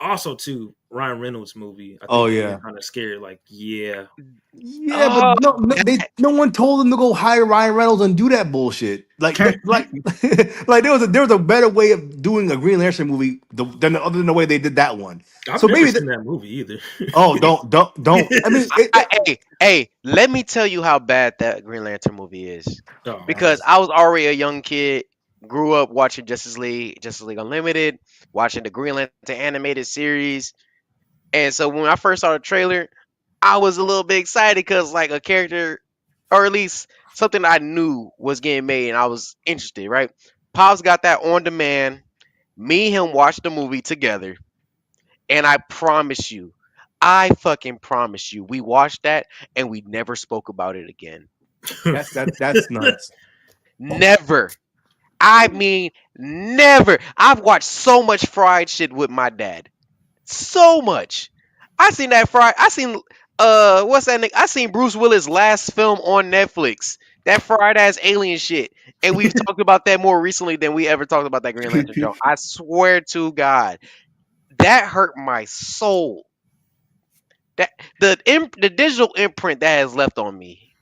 also too Ryan Reynolds movie. I oh think they were yeah, kind of scared, like, yeah. yeah, but oh, no one told them to go hire Ryan Reynolds and do that bullshit. Like there was a better way of doing a Green Lantern movie other than the way they did that one. I've So never maybe seen that movie either. oh don't. I mean, hey, let me tell you how bad that Green Lantern movie is. Oh man. Because I was already a young kid, grew up watching Justice League Unlimited, watching the Green Lantern animated series, and so when I first saw the trailer, I was a little bit excited because like a character, or at least something I knew was getting made, and I was interested. Right? Pops got that on demand. Me and him watched the movie together, and I fucking promise you, we watched that and we never spoke about it again. that's nuts. Never. I mean, never. I've watched so much fried shit with my dad. So much. I seen that fried. I seen what's that nigga? I seen Bruce Willis' last film on Netflix. That fried ass alien shit. And we've talked about that more recently than we ever talked about that Green Lantern show. I swear to God, that hurt my soul. That the digital imprint that has left on me.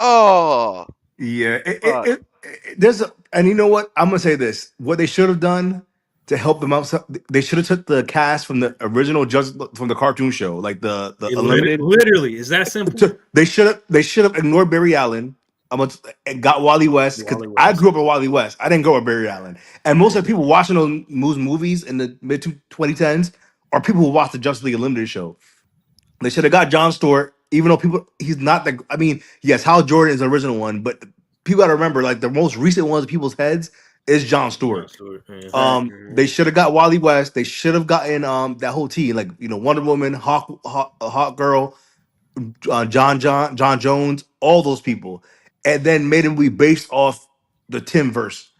Oh, Yeah, fuck. there's a, and you know what? I'm gonna say this: what they should have done to help them out, they should have took the cast from the original, just from the cartoon show, like the Unlimited. literally is that simple. They should have ignored Barry Allen. And got Wally West because Wally I West. grew up with Wally West. I didn't grow up with Barry Allen, and most of the people watching those movies in the mid 2010s are people who watched the Justice League Unlimited show. They should have got John Stewart, even though he's not the. I mean, yes, Hal Jordan is the original one, but people got to remember, like the most recent ones in people's heads is John John Stewart. Stewart. Yeah. Fact. They should have got Wally West. They should have gotten that whole team, like Wonder Woman, Hawk Girl, John Jones, all those people, and then made him be based off the Tim verse,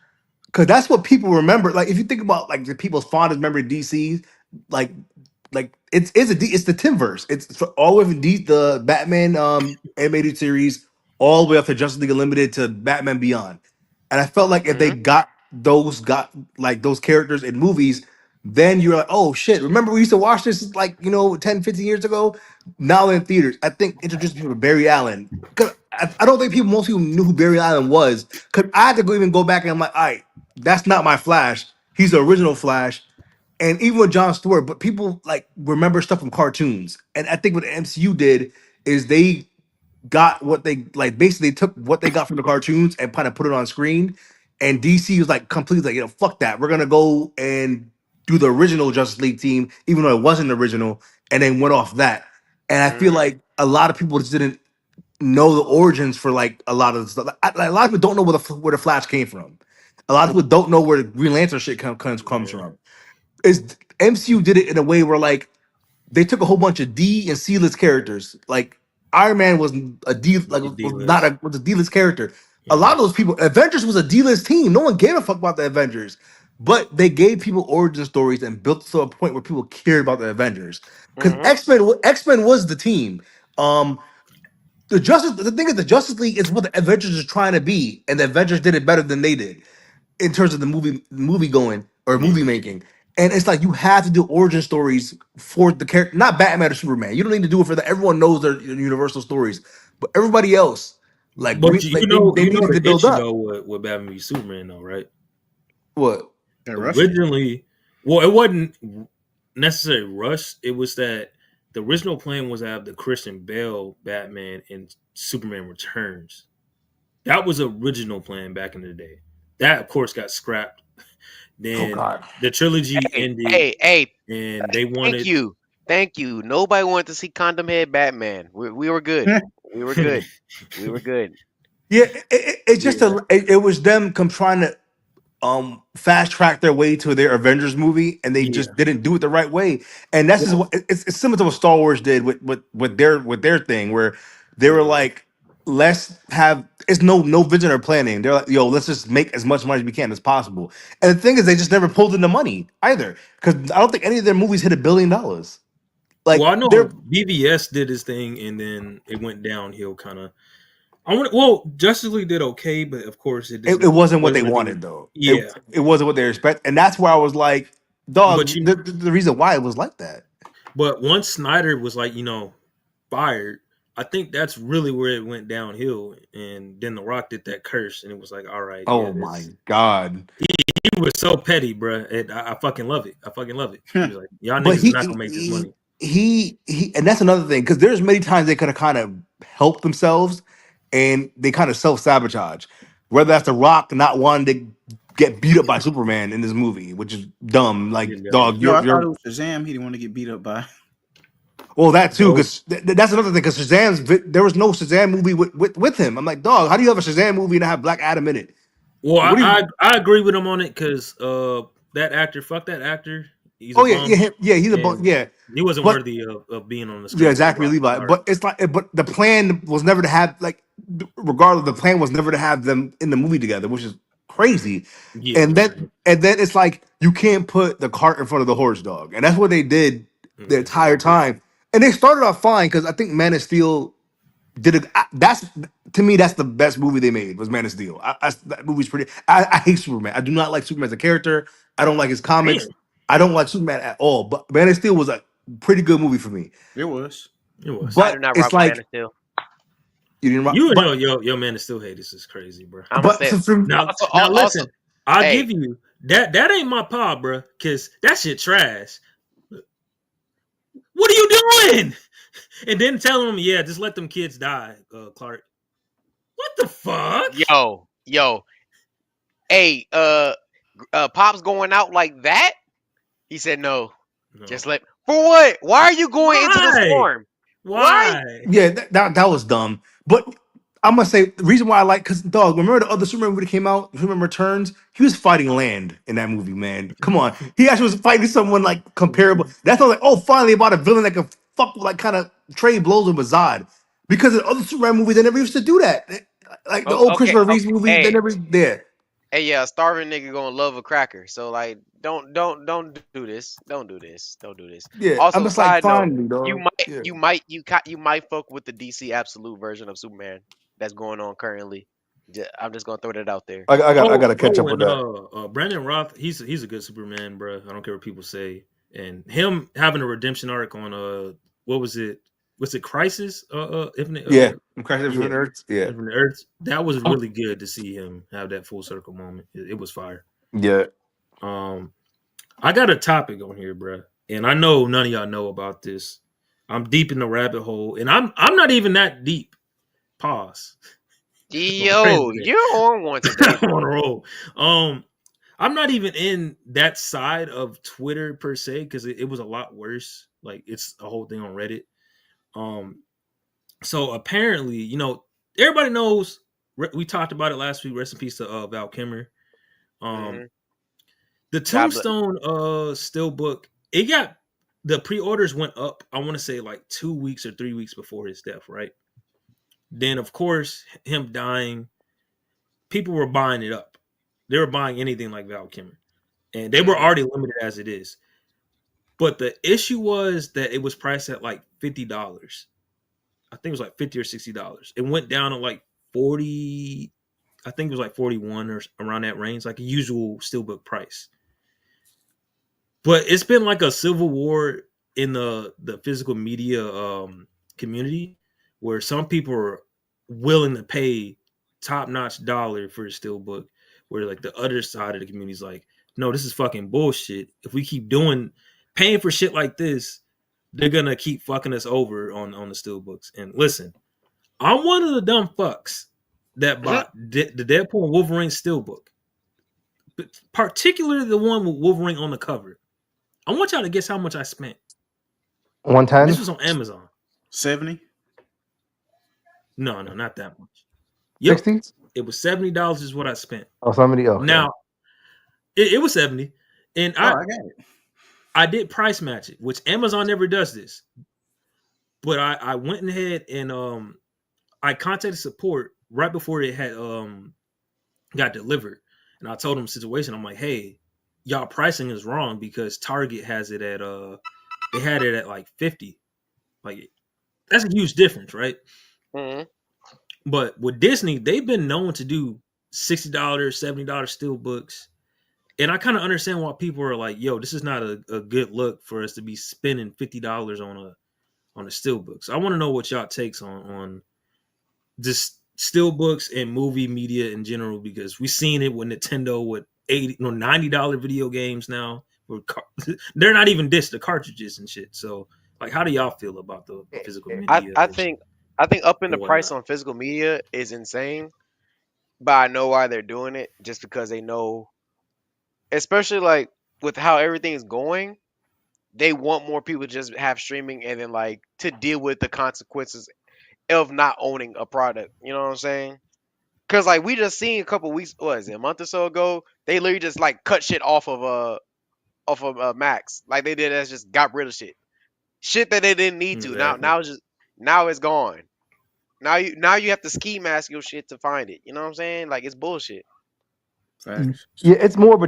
because that's what people remember. Like if you think about like the people's fondest memory of DC, like it's the Timverse. It's all the way from the Batman animated series all the way up to Justice League Unlimited to Batman Beyond. And I felt like if they Hmm. got like those characters in movies, then you're like, oh shit, remember we used to watch this like 10, 15 years ago? Now in theaters. I think introduced people to Barry Allen. Cause I don't think most people knew who Barry Allen was. Cause I had to even go back and I'm like, all right, that's not my Flash. He's the original Flash, and even with John Stewart, but people like remember stuff from cartoons. And I think what the MCU did is they got what they like, basically they took what they got from the cartoons and kind of put it on screen. And DC was like completely like, fuck that. We're gonna go and do the original Justice League team, even though it wasn't original, and then went off that. And I feel Hmm. like a lot of people just didn't know the origins for like a lot of the stuff. A lot of people don't know where the Flash came from. A lot of people don't know where the Green Lantern shit comes Yeah. from. Is MCU did it in a way where like they took a whole bunch of D and C list characters. Like Iron Man was a D, like D was not list. a D list character. A Yeah. lot of those people, Avengers was a D list team. No one gave a fuck about the Avengers, but they gave people origin stories and built to a point where people cared about the Avengers. Because Hmm. X Men was the team. Um, the thing is the Justice League is what the Avengers is trying to be, and the Avengers did it better than they did in terms of the movie going or Yeah. movie making. And it's like you have to do origin stories for the character, not Batman or Superman. You don't need to do it for that. Everyone knows their universal stories, but everybody else, But you know, they needed the to build issue up. though with Batman v Superman though, right? What? They're rushing. Originally, well, it wasn't necessarily rushed. It was that the original plan was to have the Christian Bale Batman and Superman Returns. That was the original plan back in the day. That of course got scrapped. Oh Then God. the trilogy Hey, ended, hey, hey! and they Thank wanted. you, thank you. Nobody wanted to see condom head Batman. We were good. We were good. We were good. Yeah, it's just Yeah, it was them trying to fast track their way to their Avengers movie, and they yeah. just didn't do it the right way. And that's just Well, what it's similar to what Star Wars did with their thing, where they were yeah. like, let's have it's no vision or planning. They're like, yo, let's just make as much money as we can as possible. And the thing is, they just never pulled in the money either, because I don't think any of their movies hit $1 billion. Well, Like I know they're BVS did his thing, and then it went downhill. Kind of. I want. Well, Justice League did okay, but of course, it it didn't. wasn't what they Wasn't gonna be. wanted though. Yeah, It wasn't what they expect, and that's where I was like, but dog, the reason why it was like that. but once Snyder was like, fired, I think that's really where it went downhill. And then The Rock did that curse, and it was like, all right, yeah, Oh my god. he was so petty, bro. I fucking love it. I fucking love it. He was like, y'all But niggas is not gonna make this money. and that's another thing, because there's many times they could have kind of helped themselves and they kind of self-sabotage. Whether that's The Rock not wanting to get beat up by Superman in this movie, which is dumb. Like, Yeah, dog, No, I thought you're it was Shazam. He didn't want to get beat up by. well, that too, Go. because that's another thing. Because there was no Shazam movie with him. I'm like, dog, how do you have a Shazam movie and have Black Adam in it? Well, What do you? I agree with him on it because that actor, fuck that actor. He's a Oh yeah, yeah, bum, yeah. He's a and yeah, he wasn't but worthy of being on the yeah, screen with The Zachary Rock. Levi. Sorry. But it's like, but the plan was never to have like, regardless, the plan was never to have them in the movie together, which is crazy. Yeah, And then it's like you can't put the cart in front of the horse, dog, and that's what they did the yeah, entire time. And they started off fine because I think Man of Steel. that's to me that's the best movie they made was Man of Steel. That movie's pretty. I hate Superman. I do not like Superman as a character. I don't like his Damn, comics. I don't like Superman at all. But Man of Steel was a pretty good movie for me. It was. it was. I do But not it's rock with Man like of Steel. you didn't. You and your man is still hate. This is crazy, bro. I'm gonna But say for, Now also, listen. I'll hey, give you that. That ain't my paw, bro. Cause that shit trash. What are you doing? And then tell him, yeah, just let them kids die, Clark. What the fuck? yo, hey, Pop's going out like that? He said no. No. Just let for what? Why are you going into the Why? storm? Why? Why? yeah, that was dumb. But I'm gonna say the reason why I like because dog, remember the other Superman movie that came out, Superman Returns? He was fighting land in that movie, man. Come on. He actually was fighting someone like comparable. That's not like, oh, finally about a villain that can fuck with like kind of trade blows with Bazad. Because in other Superman movies, they never used to do that. Like the Oh, old okay, Christopher Reeve okay. movies, they Hey, never did. hey, yeah, a starving nigga gonna love a cracker. So like, don't do this. Don't do this. Don't do this. Yeah, I'm Also, just like, side note, finally, dog. Yeah. you might fuck with the DC Absolute version of Superman that's going on currently. I'm just gonna throw that out there. I gotta catch up with And that. Brandon Roth, he's a good Superman, bro. I don't care what people say. And him having a redemption arc on what was it? Was it Crisis? Infinite Yeah, I'm crashing yeah, Infinite Earths. Yeah. Infinite Earth. That was really good to see him have that full circle moment. It was fire. Yeah. Um, I got a topic on here, bro, and I know none of y'all know about this. I'm deep in the rabbit hole, and I'm not even that deep. Pause. Yo, you're on one today, I'm on bro. a roll. Um, I'm not even in that side of Twitter per se because it was a lot worse. Like it's a whole thing on Reddit. Um, so apparently, everybody knows. We talked about it last week. Rest in peace to Val Kimmer. Hmm. Um, the God bless. Tombstone Steelbook. It got the pre-orders went up. I want to say like 2 weeks or 3 weeks before his death, right? Then of course him dying, people were buying it up. They were buying anything like Val Kimmer, and they were Hmm. already limited as it is. But the issue was that it was priced at like $50. I think it was like $50 or $60. It went down to like 40. I think it was like 41 or around that range, like a usual steelbook price. But it's been like a civil war in the physical media community where some people are willing to pay top notch dollar for a steelbook, where like the other side of the community is like, no, this is fucking bullshit. If we keep paying for shit like this, they're gonna keep fucking us over on the steelbooks. And listen, I'm one of the dumb fucks that bought the Deadpool and Wolverine steelbook, but particularly the one with Wolverine on the cover. I want y'all to guess how much I spent. This 110, was on Amazon. 70. No, not that much. Yep, 60. it was $70 is what I spent. Oh, somebody. Okay. Now it was 70, and Oh, I got it. I did price match it, which Amazon never does this. But I went ahead and I contacted support right before it had got delivered, and I told them the situation. I'm like, hey, y'all pricing is wrong because Target has it at they had it at like 50. Like that's a huge difference, right? Hmm. But with Disney, they've been known to do $60, $70 steel books. And I kind of understand why people are like, yo, this is not a good look for us to be spending $50 on a steel book. So I want to know what y'all takes on just steel books and movie media in general, because we've seen it with Nintendo with $90 video games now. They're not even disc, the cartridges and shit. So like, how do y'all feel about the physical I media I think I think upping the and price whatnot? on physical media is insane, but I know why they're doing it. Just because they know, especially like with how everything is going, they want more people to just have streaming and then like to deal with the consequences of not owning a product. You know what I'm saying? Cause like we just seen a couple weeks, what is it, a month or so ago, they literally just like cut shit off of Max, like they did. That's just got rid of shit that they didn't need to. Now Exactly. now it's just now it's gone. Now you have to ski mask your shit to find it. You know what I'm saying? Like it's bullshit. Facts. Yeah, it's more of a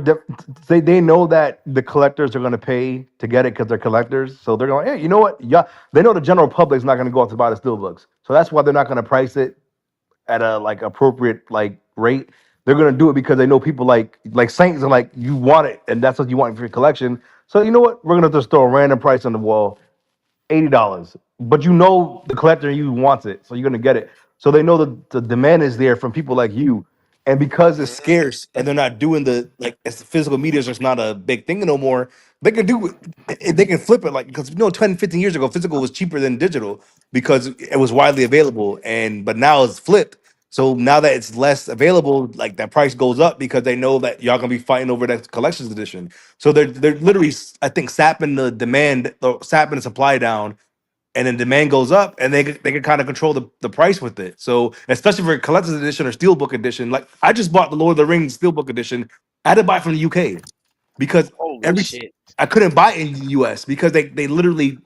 they know that the collectors are going to pay to get it because they're collectors, so they're going, hey, you know what? Yeah, they know the general public's not going to go out to buy the steelbooks, so that's why they're not going to price it at a like appropriate like rate. They're going to do it because they know people like Saints are like, you want it, and that's what you want for your collection. So you know what? We're going to just throw a random price on the wall, $80. But you know the collector you wants it, so you're gonna get it. So they know the demand is there from people like you. And because it's Mhm. scarce and they're not doing the like as the physical media is just not a big thing no more, they can do they can flip it like because 10, 15 years ago, physical was cheaper than digital because it was widely available. And but now it's flipped. So now that it's less available, like that price goes up because they know that y'all gonna be fighting over that collector's edition. So they're literally, I think, sapping the demand, sapping the supply down, and then demand goes up, and they can kind of control the price with it. So especially for a collector's edition or steelbook edition, like I just bought the Lord of the Rings steelbook edition. I had to buy it from the UK because Holy every shit. I couldn't buy it in the US because they literally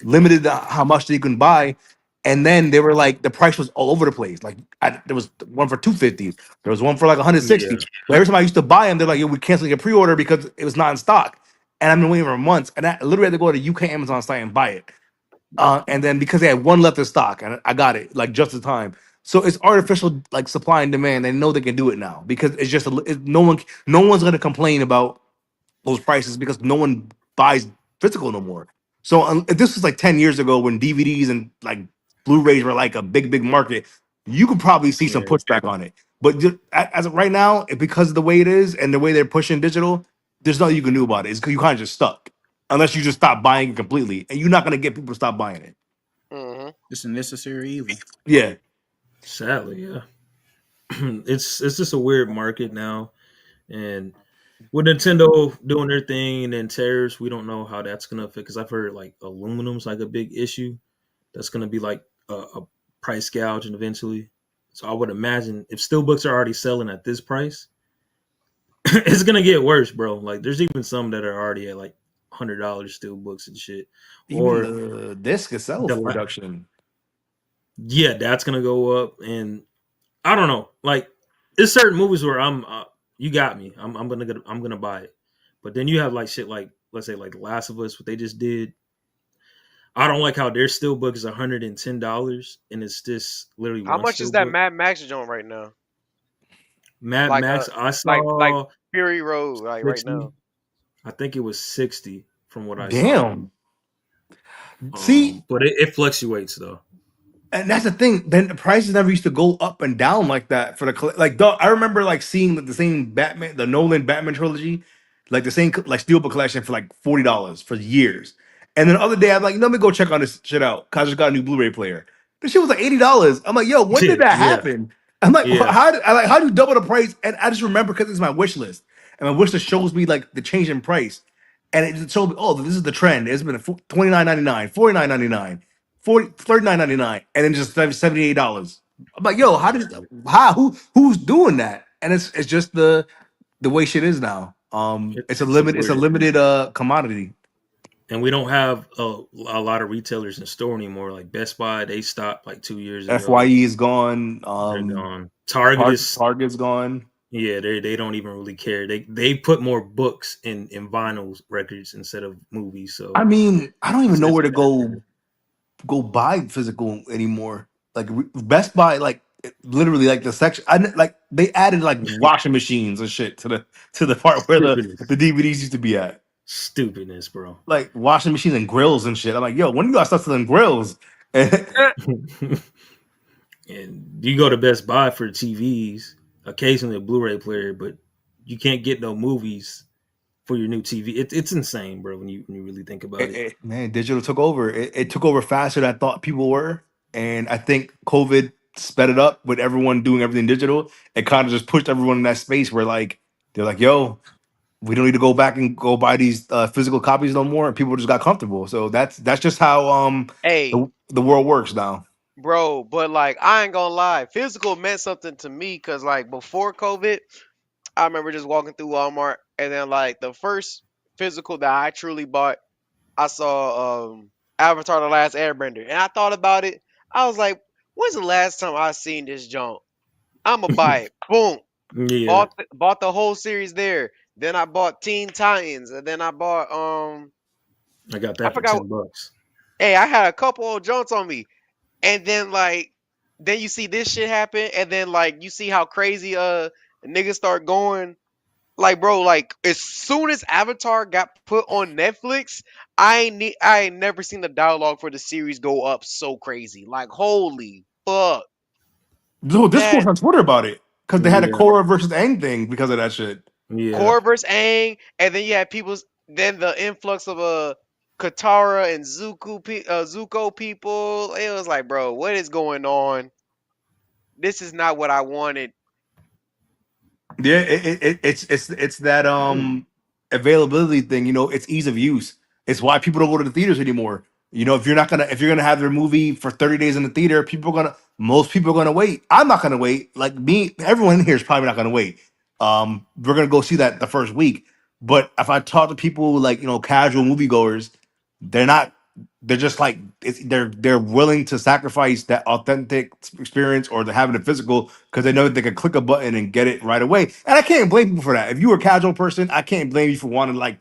limited how much they can buy, and then they were like the price was all over the place. Like there was one for 250, there was one for like 160. Yeah. But every time I used to buy them, they're like, "Yo, we canceling your pre-order because it was not in stock." And I've been waiting for months, and I literally had to go to the UK Amazon site and buy it. And then because they had one left in stock, and I got it like just in time. So it's artificial like supply and demand. They know they can do it now because it's just no one's gonna complain about those prices because no one buys physical no more. So if this was like 10 years ago when DVDs and like Blu-rays were like a big market, you could probably see some Yeah. pushback on it. But as of right now, because of the way it is and the way they're pushing digital, there's nothing you can do about it. It's because you kind of just stuck unless you just stop buying it completely, and you're not gonna get people to stop buying it. Mhm. It's a necessary evil. Yeah, Sadly, yeah. It's just a weird market now, and with Nintendo doing their thing and then tariffs, we don't know how that's gonna affect. Because I've heard like aluminum's like a big issue. That's gonna be like a price gouge, and eventually. So I would imagine if steelbooks are already selling at this price, it's gonna get worse, bro. Like there's even some that are already at like $100 steelbooks and shit. even Or the disc the itself reduction. yeah, that's gonna go up, and I don't know. Like, there's certain movies where you got me. I'm gonna buy it. But then you have like shit like let's say like Last of Us, what they just did. I don't like how their steelbook is $110, and it's just literally How one much is that steelbook. Mad Max joint right now? Mad Like Max, I like saw Fury Road, like right 60. now. I think it was 60 from what I saw. Damn. See, But it fluctuates though. and that's the thing. Then the prices never used to go up and down like that for the like. I remember like seeing the same Batman, the Nolan Batman trilogy, like the same like Steelbook collection for like $40 for years. And then the other day I'm like, let me go check on this shit out. Cause I just got a new Blu-ray player. This shit was like $80. I'm like, yo, when did that Yeah, happen? I'm like, yeah. how do you double the price? And I just remember because it's my wish list, and my wish list shows me like the change in price, and it just showed me, oh, this is the trend. It's been 29.99, 49.99. 39.99, and then just $78. I'm like, yo, who's doing that? And it's just the way shit is now. It's It's a weird. limited commodity. And we don't have a lot of retailers in store anymore. Like Best Buy, they stopped like 2 years ago. FYE is gone. They're gone. Target is Target's gone. yeah. They don't even really care. They put more books in vinyl records instead of movies. I So mean, I don't even know it's where to bad. go buy physical anymore. Like Best Buy, like literally, like the section, like they added like washing machines and shit to the part where the Stupidness, DVDs used to be at. stupidness, bro. Like washing machines and grills and shit. I'm like, yo, when do you guys start selling grills? And you go to Best Buy for TVs, occasionally a Blu-ray player, but you can't get no movies for your new TV. It's insane, bro. When you really think about it. Man, digital took over. It took over faster than I thought people were, and I think COVID sped it up with everyone doing everything digital. It kind of just pushed everyone in that space where like they're like, yo, we don't need to go back and go buy these physical copies no more, and people just got comfortable. So that's just how Hey, the world works now. bro, but like I ain't gonna lie, physical meant something to me because like before COVID, I remember just walking through Walmart and then like the first physical that I truly bought, I saw Avatar: The Last Airbender, and I thought about it. I was like, when's the last time I seen this junk? I'ma buy it. Boom. Yeah, Bought the whole series there. Then I bought Teen Titans, and then I bought I got I that for forgot. $10. Hey, I had a couple of joints on me, and then like then you see this shit happen, and then like you see how crazy niggas start going. Like bro, like as soon as Avatar got put on Netflix, I ain't never seen the dialogue for the series go up so crazy. Like holy fuck, No discourse that on Twitter about it because they had a Yeah, Korra versus Aang thing because of that shit. yeah. Korra versus Aang, and then you had people's then the influx of Katara and Zuko people. It was like, bro, what is going on? This is not what I wanted. Yeah, it's that availability thing. You know, it's ease of use. It's why people don't go to the theaters anymore. You know, if you're gonna have their movie for 30 days in the theater, most people are gonna wait. I'm not gonna wait. Like me, everyone in here is probably not gonna wait. We're gonna go see that the first week. But if I talk to people like casual moviegoers, they're not. They're just like they're willing to sacrifice that authentic experience or the having a physical because they know that they can click a button and get it right away. And I can't blame people for that. If you were a casual person, I can't blame you for wanting to like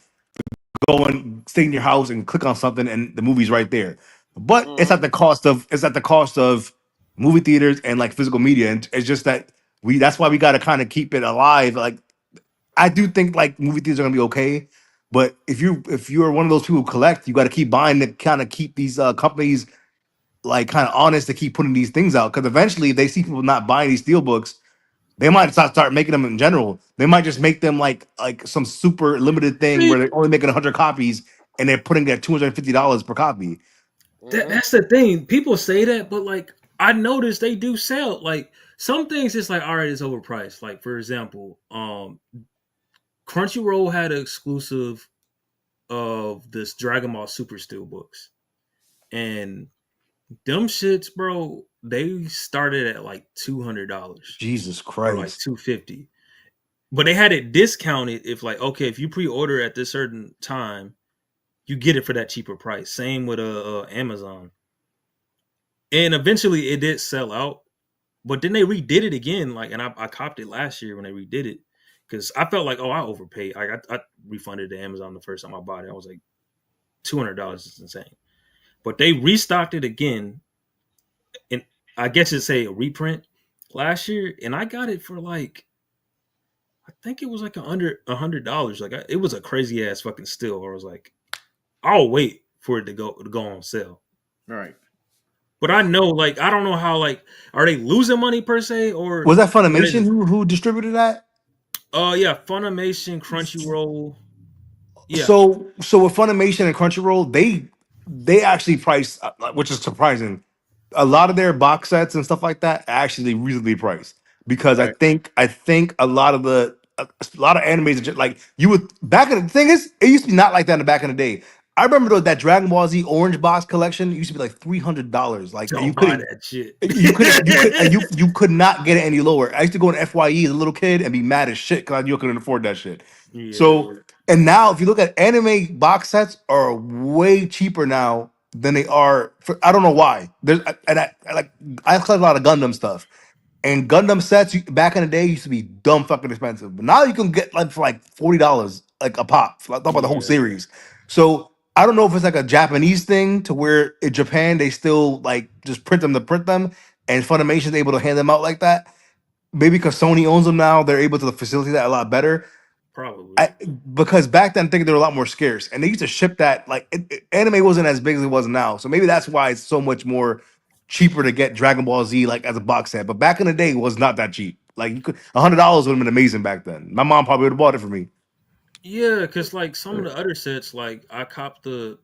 go and stay in your house and click on something and the movie's right there. But Hmm. it's at the cost of movie theaters and like physical media. And it's just that we that's why we got to kind of keep it alive. Like I do think like movie theaters are gonna be okay. But if you're one of those people who collect, you got to keep buying to kind of keep these companies like kind of honest to keep putting these things out. Because eventually, if they see people not buying these steel books, they might start making them in general. They might just make them like some super limited thing where See, they're only making 100 copies and they're putting that $250 per copy. Hmm. that's the thing. People say that, but like I noticed they do sell. Like some things, it's like all right, it's overpriced. Like for example, Crunchyroll had an exclusive of this Dragon Ball Super Steel books, and them shits, bro, they started at like $200 Jesus or like Christ. 250. But they had it discounted if like okay, if you pre-order at this certain time, you get it for that cheaper price. Same with Amazon. And eventually it did sell out, but then they redid it again. Like, and I copped it last year when they redid it because I felt like, oh, I overpaid. I refunded to Amazon the first time I bought it. I was like, $200 is insane. But they restocked it again, and I guess it's a reprint last year, and I got it for like I think it was like under $100. Like it was a crazy ass fucking steal. I was like, I'll wait for it to go on sale. Right. But I know, like, I don't know how, like, are they losing money per se, or Was that are they Funimation just, who distributed that? yeah, Funimation, Crunchyroll, yeah, So with Funimation and Crunchyroll, they actually price, which is surprising. A lot of their box sets and stuff like that are actually reasonably priced because Right. I think a lot of animes are just like you would back in the thing is it used to be not like that in the back in the day. I remember though that Dragon Ball Z Orange box collection used to be like $300. Like and don't buy that shit. you could not get it any lower. I used to go in FYE as a little kid and be mad as shit because you couldn't afford that shit. Yeah, So and now if you look at anime box sets are way cheaper now than they are for I don't know why. There's and I collect a lot of Gundam stuff. And Gundam sets back in the day used to be dumb fucking expensive. But now you can get like for like $40 like a pop. Like talk about the whole yeah, series. So I don't know if it's like a Japanese thing to where in Japan they still like just print them to print them and Funimation's able to hand them out like that. Maybe because Sony owns them now, they're able to facilitate that a lot better. probably. Because back then, I think they were a lot more scarce, and they used to ship that like anime wasn't as big as it was now, so maybe that's why it's so much more cheaper to get Dragon Ball Z like as a box set. But back in the day, it was not that cheap. Like you could $100 would have been amazing back then. My mom probably would have bought it for me. Yeah, because like some of the other sets, like I copped the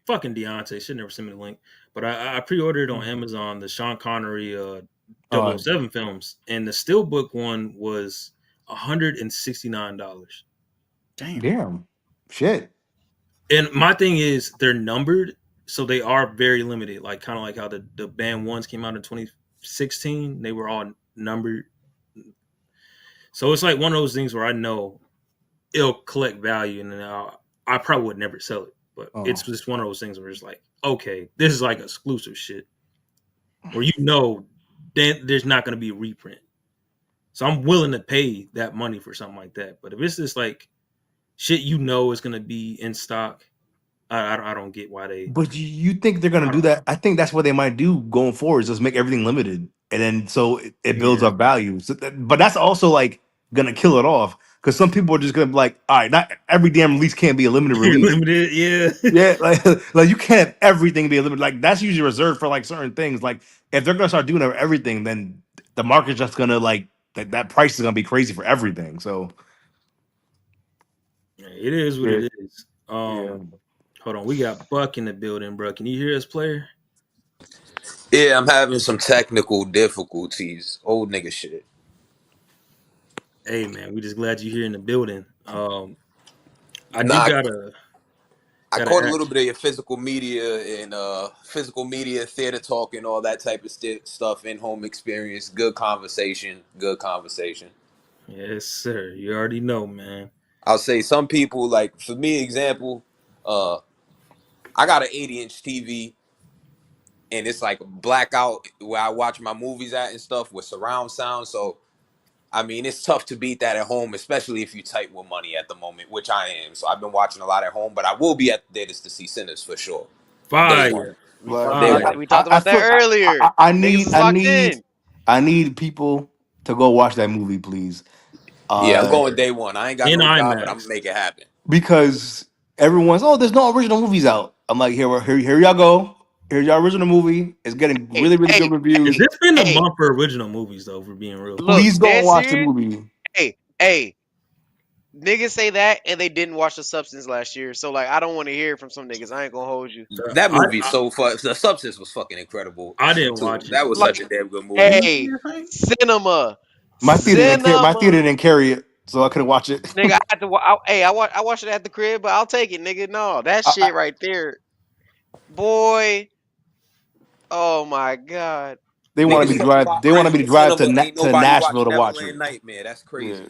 fucking Deontay. Should never send me the link, but I pre-ordered on Amazon the Sean Connery Double O Uh, Seven films, and the Steelbook one was $169. Damn. damn, shit. And my thing is they're numbered, so they are very limited. Like kind of like how the band ones came out in 2016, they were all numbered. So it's like one of those things where I know it'll collect value, and then I probably would never sell it. But it's Oh, just one of those things where it's like, okay, this is like exclusive shit, where you know then there's not going to be a reprint. So I'm willing to pay that money for something like that. But if it's just like shit, is gonna be in stock, I don't get why they. But you think they're gonna I do don't. that? I think that's what they might do going forward. Is just make everything limited, and then so it builds Yeah, up value. So but that's also like gonna kill it off because some people are just gonna be like, all right, not every damn release can't be a limited release. limited. Yeah, Yeah, like you can't have everything be a limited. Like that's usually reserved for like certain things. Like if they're gonna start doing everything, then the market's just gonna like that price is gonna be crazy for everything. So it is what yeah, it is. yeah. Hold on, we got Buck in the building, bro. Can you hear us, player? Yeah, I'm having some technical difficulties. Old nigga shit. Hey, man, we just glad you're here in the building. I do Nah, I gotta caught a little ask. bit of your physical media, theater talk, and all that type of stuff. In home experience, good conversation, good conversation. Yes, sir. You already know, man. I'll say some people like for me, example, uh, I got an 80-inch TV, and it's like blackout where I watch my movies at and stuff with surround sound. So I mean, it's tough to beat that at home, especially if you tight with money at the moment, which I am. So I've been watching a lot at home, but I will be at the theaters to see Sinners for sure. Day one. Fire, We Like fucked Day with fire. that. one. We talked I about that feel earlier. Niggas is locked in. I need people to go watch that movie, please. Yeah, I'm Uh, going day one. I ain't got In no job, but I'm IMAX. gonna make it happen. because everyone's there's no original movies out. I'm like, here y'all go. Here's your original movie. It's getting Hey, really, really hey, good reviews. Has hey, this been the hey. month for original movies, though? For being real. Look, Please go dead and watch the serious. movie. Hey. Niggas say that and they didn't watch The Substance last year. So like I don't want to hear it from some niggas. I ain't gonna hold you. That I, movie is I so fun. The Substance was fucking incredible I didn't too. watch it. That was Like, such a damn good Did movie. you see hey, it, Hank? cinema. My theater Cinema. didn't carry it, so I couldn't watch it. Nigga, I had to I watched it at the crib, but I'll take it, nigga. No, that I, shit right there. Boy, oh my god. they wanted me Niggas to talk drive. about They wanted me to original drive cinema. Ain't to nobody Nashville watched to watch Neverland it. Nightmare. That's Yeah. crazy.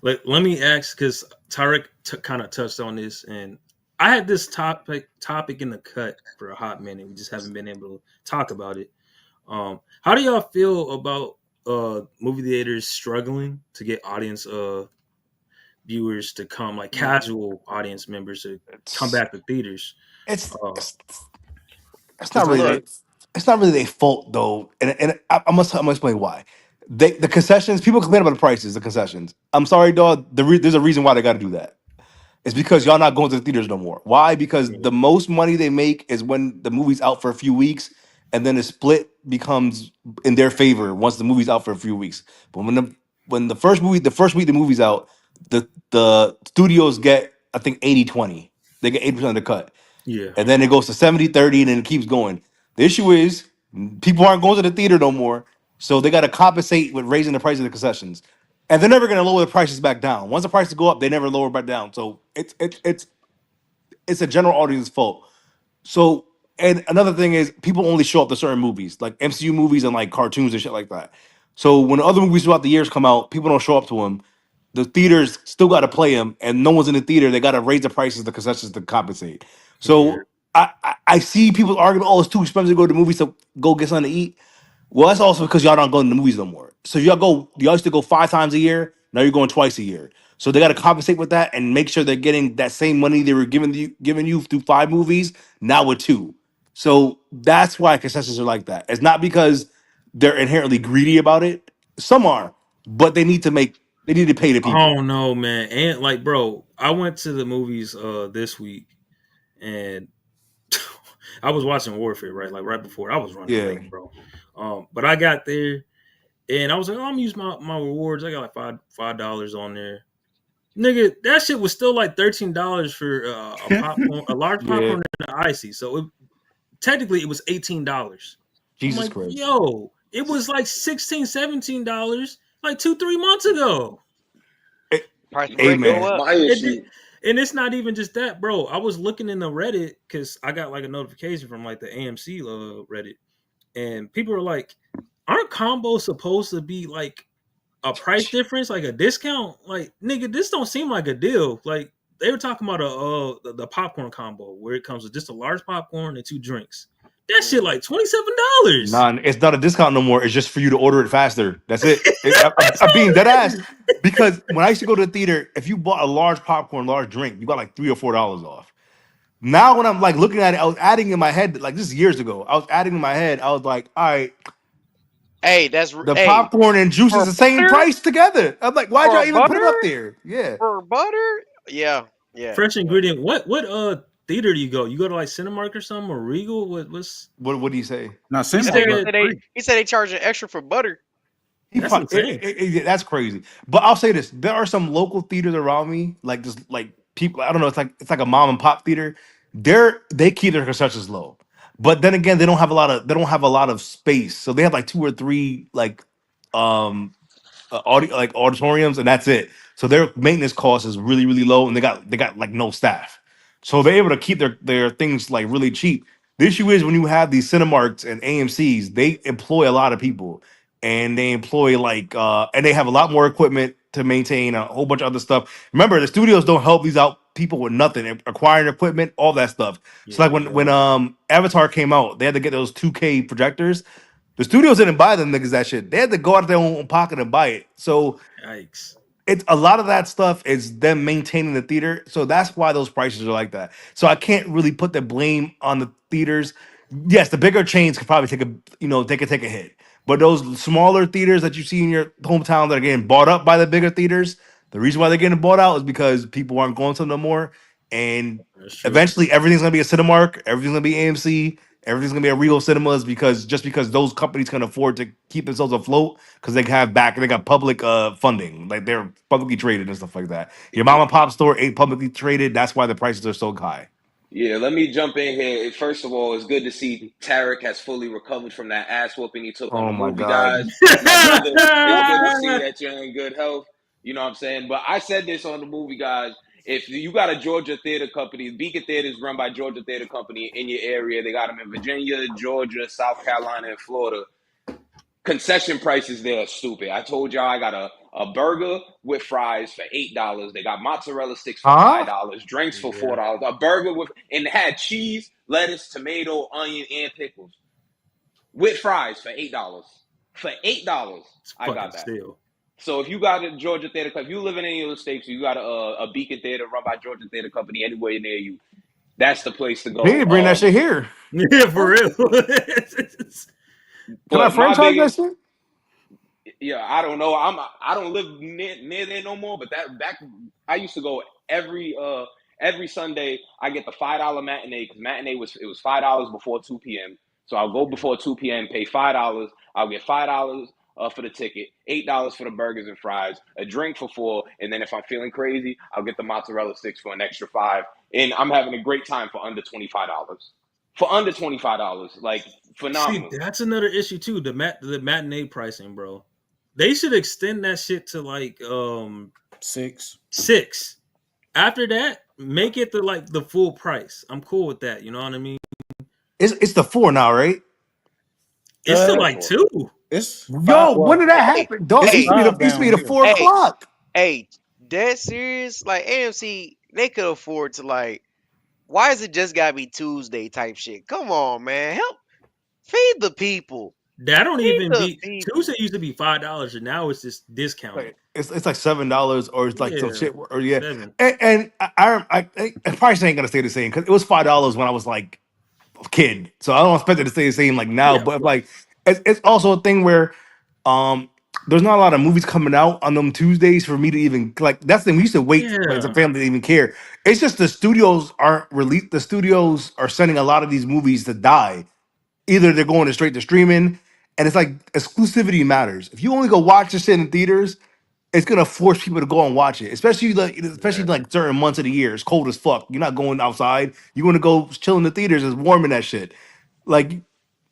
Let me ask, because Tarek kind of touched on this, and I had this topic in the cut for a hot minute. We just haven't been able to talk about it. How do y'all feel about movie theaters struggling to get audience viewers to come, like casual audience members to come It's back to theaters? it's Uh, it's, it's not because really Look, it's not really their fault though, and I'm gonna explain why. The concessions people complain about the prices, the concessions. I'm sorry, dog. There's a reason why they got to do that. It's because y'all not going to the theaters no more. Why? Because the most money they make is when the movie's out for a few weeks, and then the split becomes in their favor once the movie's out for a few weeks. But when the first week the movie's out, the studios get I think 80-20. They get 80% of the cut, yeah, and then it goes to 70-30, and then it keeps going. The issue is people aren't going to the theater no more, so they got to compensate with raising the price of the concessions, and they're never going to lower the prices back down. Once the prices go up, they never lower back down. So it's a general audience fault. So, and another thing is people only show up to certain movies, like MCU movies and like cartoons and shit like that. So when other movies throughout the years come out, people don't show up to them. The theaters still got to play them, and no one's in the theater. They got to raise the prices, the concessions to compensate. yeah. So I see people arguing, oh, it's too expensive to go to the movies to go get something to eat. Well, that's also because y'all don't go to the movies no more. So y'all used to go 5 times a year. Now you're going twice a year. So they got to compensate with that and make sure they're getting that same money they were giving you through 5 movies now with two. So that's why concessions are like that. It's not because they're inherently greedy about it. Some are, but they need to pay the I people. don't know, man. And like, bro, I went to the movies this week, and I was watching Warfare, right? Like right before I was running Yeah. late, bro. But I got there and I was like, oh, I'm gonna use my rewards. I got like $5 on there. Nigga, that shit was still like $13 for a popcorn, a large Yeah. popcorn and an icy. So technically it was $18. I'm Jesus like, Christ. yo, it was like $16, $17 like 2-3 months ago. A- price of bread go Amen. That's up. my And, issue. and it's not even just that, bro. I was looking in the Reddit because I got like a notification from like the AMC Reddit, and people are like, aren't combos supposed to be like a price difference, like a discount? Like, nigga, this don't seem like a deal. Like they were talking about the popcorn combo where it comes with just a large popcorn and two drinks. That shit Mhm. like $27. Nah, it's not a discount no more. It's just for you to order it faster. That's it. I'm being dead ass because when I used to go to the theater, if you bought a large popcorn, large drink, you got like $3 or $4 off. Now when I'm like looking at it, I was adding in my head like this is years ago. I was adding in my head. I was like, all right, Hey, the hey, popcorn and juice is for the same butter, price together. I'm like, why'd y'all for even put it up butter, there? Yeah. for butter. Yeah, yeah, Fresh yeah. ingredient. What theater do you go? You go to like Cinemark or something or Regal? What's What do you say? Now he That Cinemark nigga got said said they free. he said they charging extra for butter. He that's probably insane. that's crazy. But I'll say this: there are some local theaters around me, like just like people. I don't know. It's like a mom and pop theater. They keep their concessions low, but then again, they don't have a lot of space, so they have like two or three um auditoriums, and that's it. So their maintenance cost is really low, and they got like no staff, so they're able to keep their things like really cheap. The issue is when you have these Cinemarks and AMC's, they employ a lot of people, and they employ and they have a lot more equipment to maintain a whole bunch of other stuff. Remember, the studios don't help these out people with nothing, acquiring equipment, all that stuff. So like Yeah, when Avatar came out, they had to get those 2K projectors. The studios didn't buy them niggas that shit. They had to go out of their own pocket and buy it. So yikes. it's a lot of that stuff is them maintaining the theater. So that's why those prices are like that. So I can't really put the blame on the theaters. Yes, the bigger chains could probably they could take a hit. But those smaller theaters that you see in your hometown that are getting bought up by the bigger theaters, the reason why they're getting bought out is because people aren't going to them no more. And That's true. eventually everything's gonna be a Cinemark, everything's gonna be AMC, everything's gonna be a Regal Cinemas because those companies can afford to keep themselves afloat because they got public funding, like they're publicly traded and stuff like that. Your mom and pop store ain't publicly traded. That's why the prices are so high. Yeah, let me jump in here. First of all, it's good to see Tarek has fully recovered from that ass whooping he took on Oh the my movie, god. guys. My brother, it's good to see that you're in good health. You know what I'm saying? But I said this on the movie, guys. If you got a Georgia theater company, Beacon Theater is run by Georgia Theater Company in your area. They got them in Virginia, Georgia, South Carolina, and Florida. Concession prices there are stupid. I told y'all I got a burger with fries for $8. They got mozzarella sticks for Huh? $5, drinks for Yeah, $4. A burger with and it had cheese, lettuce, tomato, onion, and pickles with fries for $8. For $8, it's I fucking got that. steal. So if you got a Georgia Theater Company, if you live in any of those states, you got a Beacon Theater run by Georgia Theater Company anywhere near you. That's the place to They need go. to bring that shit here. Yeah, for real. Can I But my franchise that biggest shit? yeah, I don't know. I don't live near there no more. But that back, I used to go every Sunday. I get the $5 matinee because matinee was $5 before 2 p.m. So I'll go before 2 p.m. Pay $5. I'll get $5 for the ticket, $8 for the burgers and fries, a drink for $4, and then if I'm feeling crazy, I'll get the mozzarella sticks for an extra $5. And I'm having a great time for under $25. For under $25, like See, phenomenal. that's another issue too. The matinee pricing, bro. They should extend that shit to like 6. six. After that, make it the full price. I'm cool with that. You know what I mean? It's the four now, right? It's Yeah, still Uh, it's like for. two. it's 5. Yo, when Well, did that Hey, happen? Dog, it it's used hey, to be the 5 it used to be down the here. four hey, o'clock. hey, dead serious? Like AMC, they could afford to like. Why is it just gotta be Tuesday type shit? Come on, man, help feed the people. That don't Feed even the be people. Tuesday used to be $5, and now it's just discounted. It's like $7 or it's like some Yeah, shit or yeah. 7. And the price ain't gonna stay the same because it was $5 when I was like a kid. So I don't expect it to stay the same like now. Yeah, of But course. like it's also a thing where um there's not a lot of movies coming out on them Tuesdays for me to even like that's the thing. We used to wait like, as a Yeah, family to even care. It's just the studios aren't released, the studios are sending a lot of these movies to die. Either they're going straight to streaming, and it's like exclusivity matters. If you only go watch this shit in theaters, it's gonna force people to go and watch it, especially exactly. like certain months of the year. It's cold as fuck. You're not going outside. You want to go chill in the theaters. It's warm in that shit. Like,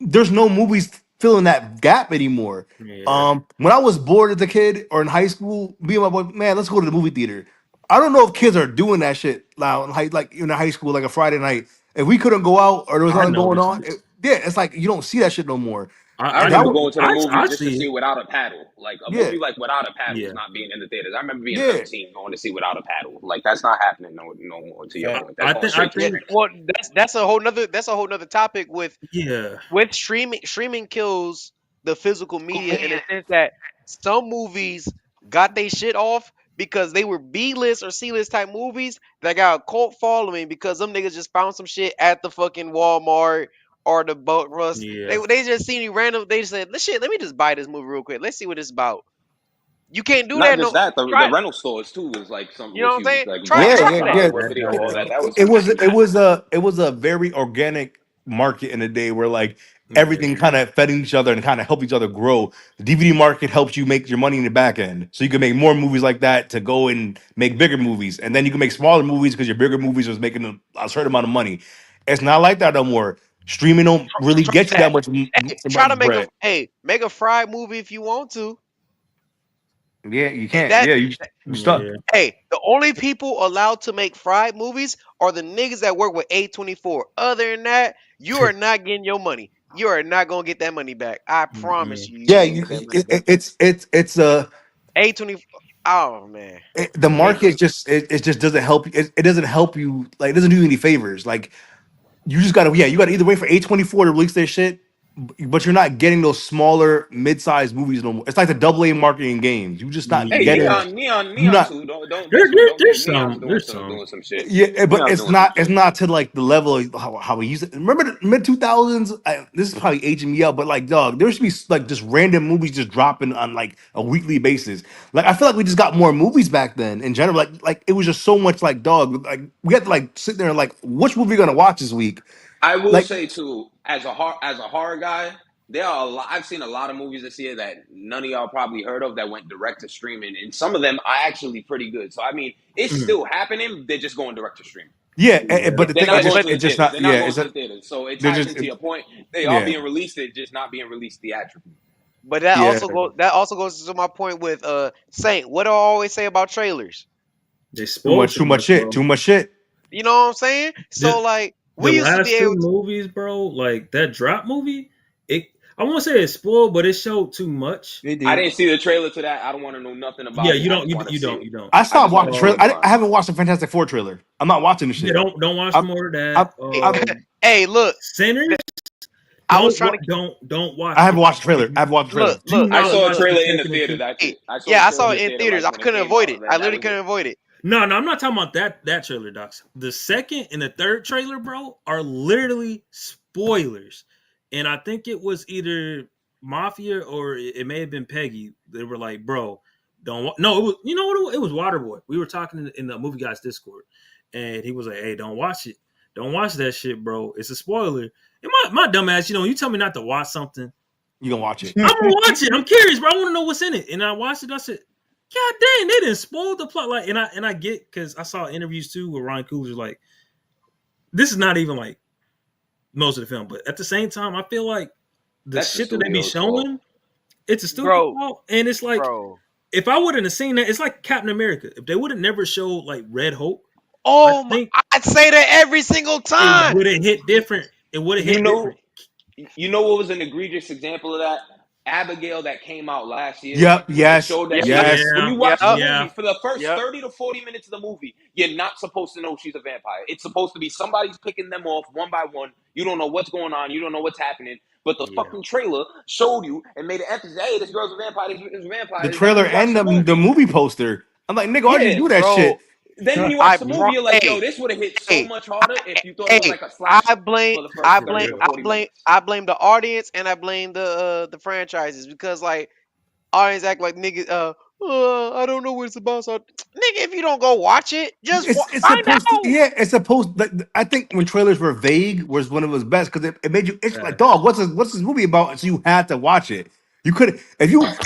there's no movies filling that gap anymore. Yeah, When I was bored as a kid or in high school, me and my boy, man, let's go to the movie theater. I don't know if kids are doing that shit now, like in high school, like a Friday night. If we couldn't go out or there was I nothing going noticed on, it. yeah, it's like you don't see that shit no more. I I That remember was going to the I movies just to see see it. it without a paddle. Like a yeah, movie like without a paddle is Yeah, not being in the theaters. I remember being yeah. 13 going to see without a paddle. Like that's not happening no more. To your I, Fact. point, that's I going think I straight to Yeah, think streaming. well, that's a whole nother topic yeah, with streaming. Streaming kills the physical media in the sense that some movies got they shit off because they were B list or C list type movies that got a cult following because them niggas just found some shit at the fucking Walmart or the boat rust. yeah. They just seen it random. They just said, "Let's shit. Let me just buy this movie real quick. Let's see what it's about." You can't do Not that. just No, that, the try. rental stores too is like something You know which what I'm you saying? like Try Yeah, watching try yeah, that. online yeah. with That video, that all helps. that was It something was too. a very organic market in a day where like Yeah, everything kind of fed each other and kind of helped each other grow. The DVD market helps you make your money in the back end, so you can make more movies like that to go and make bigger movies, and then you can make smaller movies because your bigger movies was making a certain amount of money. It's not like that no more. Streaming don't really Try get you that. that much Hey, try to much make a bread. make a fried movie if you want to. Yeah, you Eh, can't. That Yeah, you stuck. yeah. Hey, the only people allowed to make fried movies are the niggas that work with A24. Other than that, you are not getting your money. You are not gonna get that money back. I promise Mm-mm. you, you Yeah, ain't get that money back. it's A24. Oh man, the A market just it just doesn't help you. It doesn't help you. Like it doesn't do you any favors. Like you just gotta you gotta either wait for A24 to release their shit, but you're not getting those smaller mid-sized movies no more. It's like the double A market in games. You just not Hey, Yeah, getting Neon you not too. Don't mess with. Don't get Neon's doing there's some some. doing some shit. yeah, but Neon's doing some it's shit. not to like the level of how we used it. Remember the mid 2000s? This is probably aging me out, but like dog, there should be like just random movies just dropping on like a weekly basis. Like I feel like we just got more movies back then in general. Like it was just so much like dog. Like we had to like sit there and like which movie we gonna watch this week? I will Like say too, as a horror guy, there are a lot. I've seen a lot of movies this year that none of y'all probably heard of that went direct to streaming, and some of them are actually pretty good. So I mean, it's Mhm. still happening. They're just going direct to streaming. yeah, Yeah, but the They're thing not going but to the it's just theaters. not They're not yeah, going it's to a, the theaters. So it they're ties just into your point. They are yeah, being released. They're just not being released theatrically. but yeah. that also goes to my point with Saint. What do I always say about trailers? they spoil too much, bro. Too much shit. You know what I'm saying? So The like the we used to be last two able to. movies, bro, like that drop movie, it I won't say it spoiled, but it showed too much. It I did. didn't see the trailer to that. I don't want to know nothing Yeah, about it. you I don't just want to see it. you don't. I I stopped just want watching to see trailer. it blind. I haven't watched the Fantastic Four trailer. I'm not watching the Yeah, shit. don't watch I'm, more of I'm, that. I'm, Hey, look, Sinners, I was trying to don't I watch it. haven't watched the trailer. I haven't watched the trailer. Do I not saw a watch the trailer in the second and theater. third. That's Hey, it. I saw yeah, the I trailer saw in it the in theater theaters. like I when it couldn't came avoid out. it. I That literally was couldn't it. avoid it. No, I'm not talking about that trailer, docs. The second and the third trailer, bro, are literally spoilers. And I think it was either Mafia or it may have been Peggy. They were like, bro, don't no, it was you know what it was Waterboy. We were talking in the movie guys Discord, and he was like, hey, don't watch it. Don't watch that shit, bro. It's a spoiler. And my dumb ass, you tell me not to watch something. You gonna watch it? I'm gonna watch it. I'm curious, bro. I want to know what's in it. And I watched it. I said, God dang, they didn't spoil the plot. Like, and I get because I saw interviews too where Ryan Coogler's like, this is not even like most of the film, but at the same time, I feel like the That's the shit that they be studio's fault. showing, it's a studio Bro, fault. And it's like, bro. if I wouldn't have seen that, it's like Captain America. If they would have never showed like Red Hope, I Oh my, think I'd say that every single it time. would have hit different. It would have You hit know, different. you know what was an egregious example of that? Abigail that came out last year Yep. when they Yes. showed Yeah, that shit. Yes. When Yeah, you watch the yeah, movie yeah, for the first yeah. 30 to 40 minutes of the movie, you're not supposed to know she's a vampire. It's supposed to be somebody's picking them off one by one. You don't know what's going on. You don't know what's happening. But the yeah. fucking trailer showed you and made an emphasis. Hey, this girl's a vampire. This is a The vampire. Then when trailer you watch and the the movie, movie poster. I'm like, nigga, why'd you yeah. do that Bro, shit? Then when you watch I the pro movie, you're like, yo, hey, this would have hit so hey, much harder if you thought it was hey, like a slasher for the first I For blame, 30 to real. 40 minutes. I blame the audience and I blame the franchises because like audience act like niggas. I don't know what it's about. So, nigga, if you don't go watch it, just It's find supposed to out. yeah. It's supposed. Like, I think when trailers were vague was when it was best because it made you. It's like Facts. dog. What's this movie about? So you had to watch it. You could if you.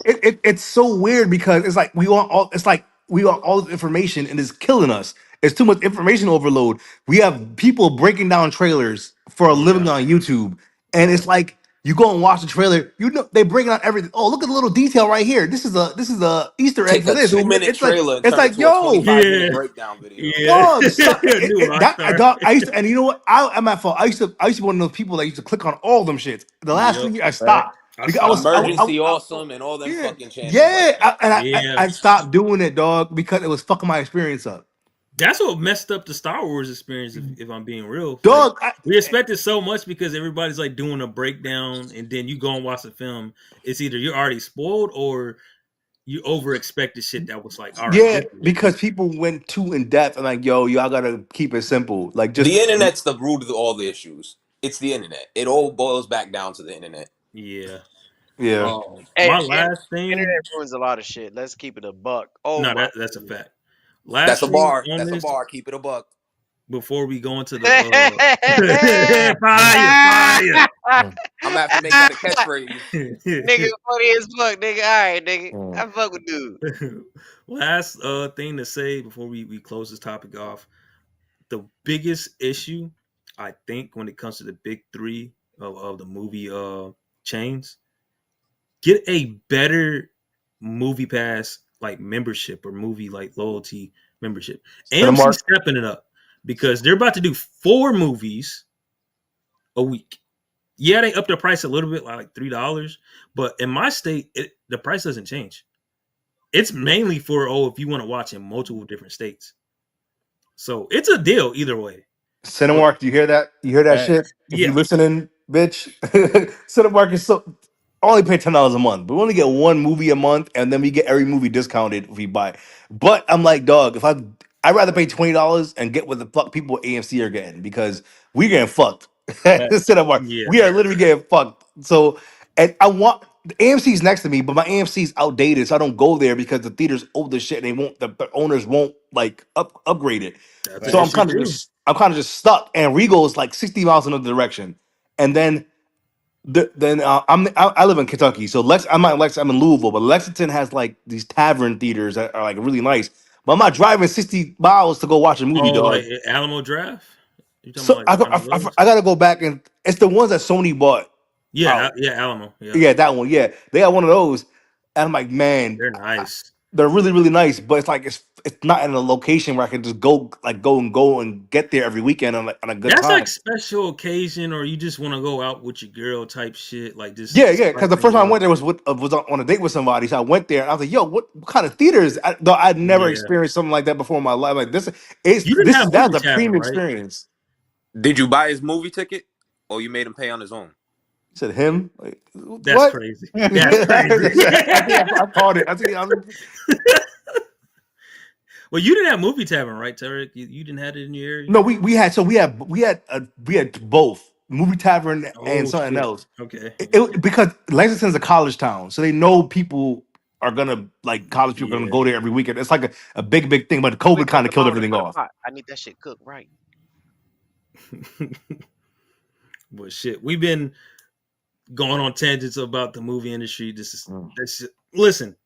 It's so weird because it's like we want all. It's like we want all this information and it's killing us. It's too much information overload. We have people breaking down trailers for a Yeah, living on YouTube, and yeah. it's like You go and watch the trailer. You know they bring out everything. Oh, look at the little detail right here. This is a Easter egg Take for a this. And 2-minute trailer and it's turn it like to a yo, 25-minute Yeah, breakdown video. yeah. dog. New Rockstar. Dog, I used to, and you know what? I'm at fault. I used to be one of those people that used to click on all them shits. The last Yep. 3 years, I Fact. stopped I because stopped too. Emergency Awesome and all them yeah, fucking channels like yeah, that. Yeah. I stopped doing it, dog, because it was fucking my experience up, That's what messed up the Star Wars experience, if I'm being real. Like, dog. we expected so much because everybody's like doing a breakdown, and then you go and watch the film. It's either you're already spoiled or you over expected shit that was like, all right, Yeah, this is it. because people went too in depth and like, yo, y'all gotta keep it simple. Like, just The internet's the root of all the issues. It's the internet. It all boils back down to the internet. Yeah. yeah. Hey, My yeah, last thing. internet ruins a lot of shit. Let's keep it a buck. Oh No, my that's a goodness. fact. Last thing on That's a this bar. Keep it a buck. before we go into the Nigga fire. I'm gonna have to make that a catchphrase. funny as fuck, nigga. Alright, nigga. Mm. I fuck with dude. Last thing to say before we close this topic off. The biggest issue, I think, when it comes to the big three of the movie chains, get a better movie pass like membership or movie like loyalty membership. AMC Cinemark. stepping it up because they're about to do 4 movies a week. Yeah, they upped their price a little bit, like $3, but in my state, the price doesn't change. It's mainly for if you want to watch in multiple different states. So it's a deal either way. But Cinemark, do you hear that? You hear that Fact. shit? If you yeah, listening, bitch, Cinemark is so. I only pay $10 a month, but we only get one movie a month, and then we get every movie discounted if we buy. But I'm like, dog, I'd rather pay $20 and get what the fuck people at AMC are getting because we getting fucked. Fact. Cinemark, yeah, we are literally getting fucked. So, and I want the AMC's next to me, but my AMC's outdated, so I don't go there because the theater's old as shit. And they won't, the owners won't like upgrade it. that's So an Fact. issue too. I'm kind of just stuck. And Regal is like 60 miles in another direction. And then I live in Kentucky, so I'm not in I'm in Louisville, but Lexington has like these tavern theaters that are like really nice. But I'm not driving 60 miles to go watch a movie, Oh, like dog. Alamo Draft? You talking So about like one of those? I gotta go back, and it's the ones that Sony bought Yeah, out. yeah, Alamo. Yeah, Yeah, that one. Yeah, they got one of those, and I'm like, man, they're nice. they're really really nice. But it's like it's not in a location where I can just go and get there every weekend on a good That's like time. special occasion, or you just want to go out with your girl type shit, like Yeah, just yeah. Because spice the first things time I up. went there was on a date with somebody. So I went there and I was like, "Yo, what kind of theater is?" Though I'd never Yeah, experienced something like that before in my life. Like you didn't have that's movie a tavern, premium right? experience. Did you buy his movie ticket, or you made him pay on his own? I said him. Like, That's what? crazy. That's crazy. I think I called it. Well, you didn't have movie tavern, right, Tarek? You didn't have it in your area. No, we had both movie tavern and Oh something shit. else. Okay. Because Lexington's a college town, so they know people are gonna like college people are gonna Yeah. go there every weekend. It's like a big thing, but COVID Wait, put kind of some killed out in everything the off. pot. I need that shit cooked right. But shit, we've been going on tangents about the movie industry. Listen.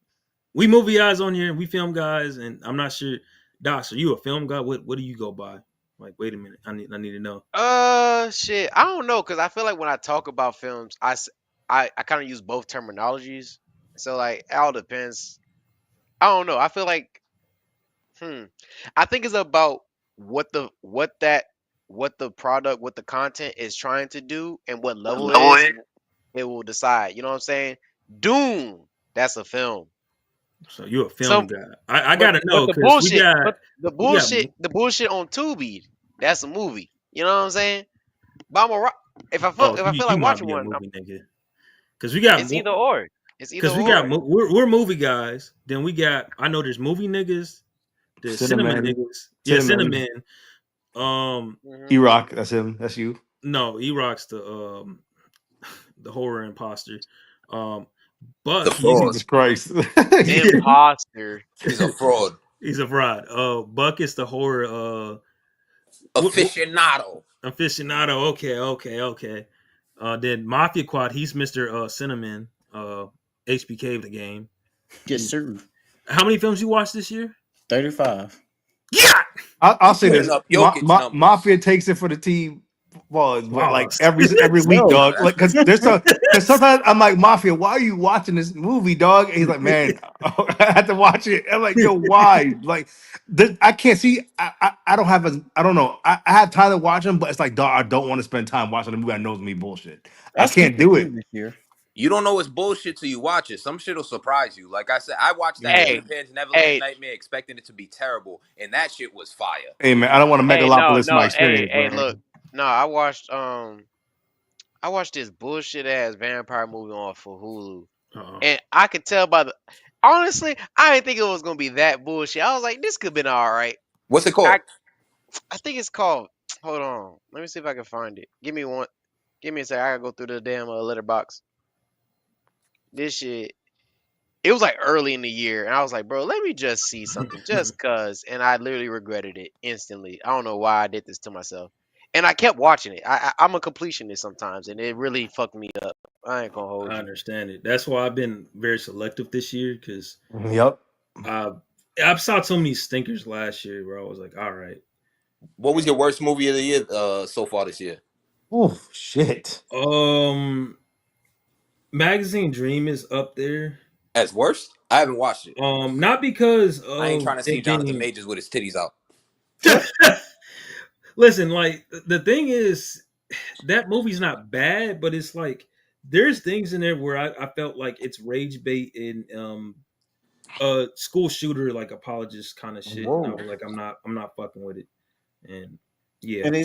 We movie guys on here, we film guys, and I'm not sure. Docs, are you a film guy? What do you go by? Like, wait a minute, I need to know. Shit. I don't know, cause I feel like when I talk about films, I kind of use both terminologies. So like, it all depends. I don't know. I feel like, hmm. I think it's about what the product, what the content is trying to do, and what level it is. It will decide. You know what I'm saying? Doom. That's a film. So you're a film Some guy. I gotta but know because we got the bullshit on Tubi, that's a movie. You know what I'm saying? But if I feel you like might watching be a one, movie nigga because we got it's either or. It's either because we got or. we're movie guys. Then we got I know there's movie niggas, there's cinema Cinnamon, niggas. Yeah, cinnamon, cinnamon. Um, Mhm. E-Rock, that's him. That's you. no, E-Rock's the horror imposter. Um, The Buck, fraud. Jesus Christ. Imposter. He's a fraud. he's a fraud. Buck is the horror. What Aficionado. aficionado? Okay. Then Mafia Quad. He's Mister Cinnamon. HBK of the game. Yes, sir. How many films you watched this year? 35. Yeah. I'll say Putting this: up Jokic numbers. Mafia takes it for the team. Well, but like Pause. every week, No. dog. Like, cause sometimes I'm like, Mafia, why are you watching this movie, dog? And he's like, man, I had to watch it. I'm like, yo, why? Like, I can't see. I don't have a. I don't know. I have time to watch them, but it's like, dog, I don't want to spend time watching a movie I know is gonna be bullshit. I I can't skipped a do few it. this year. You don't know it's bullshit till you watch it. Some shit will surprise you. Like I said, I watched that Yeah. Hey, Peter Pan's Neverland hey, Nightmare expecting it to be terrible, and that shit was fire. Hey, man, I don't want to hey, no, megalopolis my no, hey, experience, hey, man. look, no, I watched this bullshit ass vampire movie on for Hulu, Uh-oh. and I could tell by the. Honestly, I didn't think it was gonna be that bullshit. I was like, this could have been all right. What's it I called? I think it's called. Hold on, let me see if I can find it. Give me one. Give me a sec. I gotta go through the damn letterbox. This shit. It was like early in the year, and I was like, bro, let me just see something, just cause. And I literally regretted it instantly. I don't know why I did this to myself. And I kept watching it. I'm a completionist sometimes, and it really fucked me up. I ain't gonna hold I you. understand it. That's why I've been very selective this year because Yep. I I saw so many stinkers last year where I was like, all right. What was your worst movie of the year so far this year? Oh shit. Magazine Dream is up there. As worst? I haven't watched it. Not because I ain't of trying to see it Jonathan being Majors with his titties out. listen, like the thing is that movie's not bad, but it's like there's things in there where I felt like it's rage bait and school shooter like apologist kind of shit. And I Whoa. was like, I'm not fucking with it. And yeah. And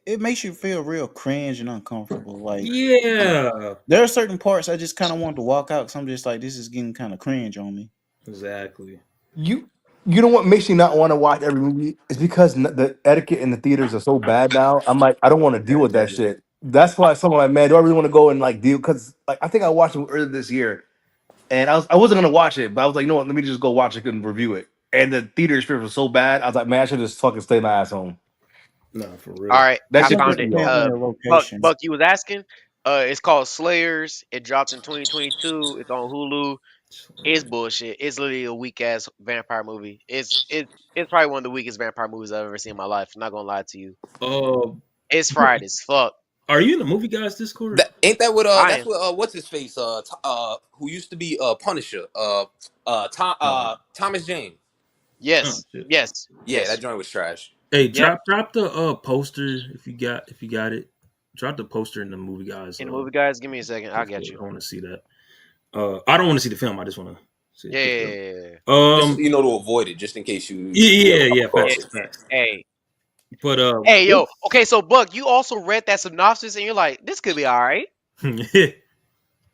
it makes you feel real cringe and uncomfortable. Like Yeah. there are certain parts I just kind of wanted to walk out because I'm just like, this is getting kind of cringe on me. Exactly. You you know what makes you not want to watch every movie? It's because the etiquette in the theaters are so bad now. I'm like, I don't want to deal with that shit. That's why someone like, man, do I really want to go and like deal? Because like I think I watched it earlier this year, and I wasn't gonna watch it, but I was like, you know what? Let me just go watch it and review it. And the theater experience was so bad, I was like, man, I should just fucking stay my ass home. No, for All real. right, That I I shit think found it pissed it. me depends off. on your Buck, location. Buck, you was asking. It's called Slayers. It dropped in 2022. It's on Hulu. It's bullshit. It's literally a weak ass vampire movie. It's probably one of the weakest vampire movies I've ever seen in my life. I'm not gonna lie to you. Uh, It's fried as fuck. are you in the movie guys Discord? That ain't that what I that's am. what what's his face who used to be Punisher Oh, Thomas Jane. oh Yes, shit. yes, Yeah, that yes. joint was trash. Hey, Yep. drop the poster if you got it. Drop the poster in the movie guys. In the movie, guys, give me a second. I'll get Discord. you. I want to see that. I don't want to see the film. I just want to see a Yeah, yeah, picture of yeah, yeah, yeah. it. Just to avoid it, just in case you ever come Yeah. across Yeah. it. Facts. Hey, But hey, yo. Okay, so Buck, you also read that synopsis, and you're like, this could be all right.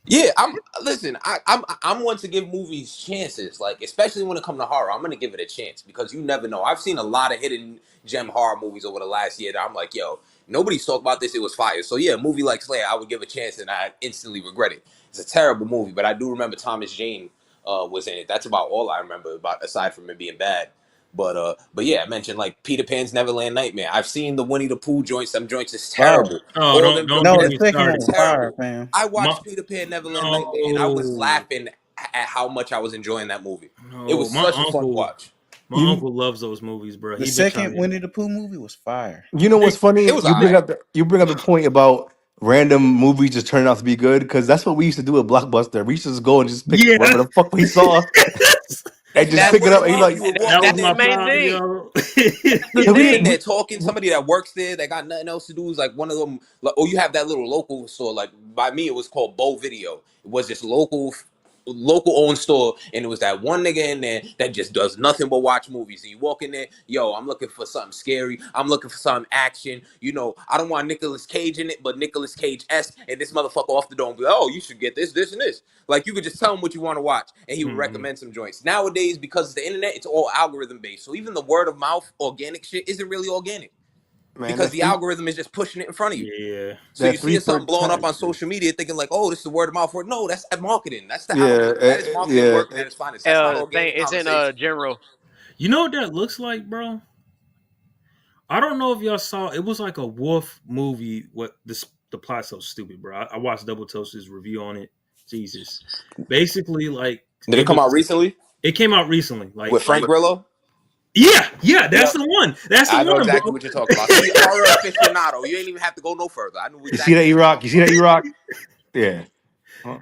Yeah, I'm one to give movies chances, like especially when it comes to horror. I'm gonna give it a chance because you never know. I've seen a lot of hidden gem horror movies over the last year that I'm like, yo, nobody's talked about this. It was fire. So yeah, a movie like Slayer, I would give a chance, and I instantly regret it. It's a terrible movie, but I do remember Thomas Jane was in it. That's about all I remember about aside from it being bad. But yeah, I mentioned like Peter Pan's Neverland Nightmare. I've seen the Winnie the Pooh joints. Some joints is Fire. terrible. Oh, All them don't joints get No, the me second one started. was fire, terrible. fam. I My, watched Peter Pan Neverland Nightmare and I was no, laughing at how much I was enjoying that movie. It no, was such a fun watch. my You uncle loves those movies, bro. The He been trying second to. Winnie the Pooh movie was fire. you know what's It funny? was alright. You bring up the point about random movies just turning out to be good because that's what we used to do at Blockbuster. We used to just go and just pick Yeah, whatever the fuck we saw and just That pick it word up. of And you mouth, like, you would that walk was in That's there. the my main prime, thing. yo. That's the You just sitting thing. there talking. Somebody that works there that got nothing else to do is like one of them. Like, or you have that little local store. Like by me, it was called Bow Video. It was this local owned store, and it was that one nigga in there that just does nothing but watch movies. And you walk in there, yo, I'm looking for something scary. I'm looking for some action. You know, I don't want Nicolas Cage in it, but Nicolas Cage s and this motherfucker off the door and be like, oh, you should get this, this, and this. Like you could just tell him what you want to watch, and he would Mhm. recommend some joints. Nowadays, because it's the internet, it's all algorithm based. So even the word of mouth organic shit isn't really organic man, because the algorithm is just pushing it in front of you. Yeah, So you that see three something for blowing up ten. on social media, thinking like, "Oh, this is the word of mouth word." No, that's marketing. That's the Yeah, algorithm. That is marketing yeah. working at its finest. That's not Thing. organic It's in conversation. general. you know what that looks like, bro? I don't know if y'all saw. It was like a wolf movie. What the plot's so stupid, bro. I watched Double Toast's review on it. Jesus, basically, like Did it come out recently it came out recently. with Frank Like Grillo? Yeah, that's Yep. the one. That's the I know one, exactly bro. what you're talking about. See, horror aficionado. You ain't even have to go no further. I knew You see that, exactly what you're E-Rock? talking You see that, about. E-Rock? Yeah. Huh?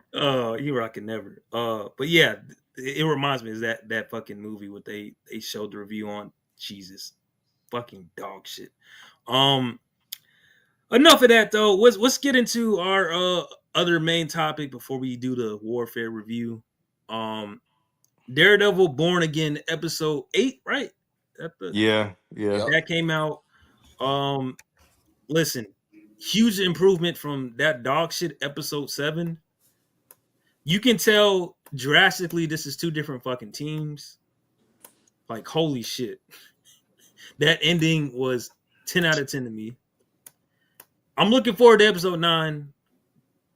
You rockin' never. But yeah, it reminds me of that fucking movie what they showed the review on. Jesus, fucking dog shit. Um, enough of that though. Let's get into our other main topic before we do the warfare review. Um, Daredevil Born Again episode 8, right? Yeah. Yeah. Yep. That came out. Um, listen, huge improvement from that dog shit episode 7. You can tell drastically this is two different fucking teams. Like holy shit. That ending was 10 out of 10 to me. I'm looking forward to episode 9,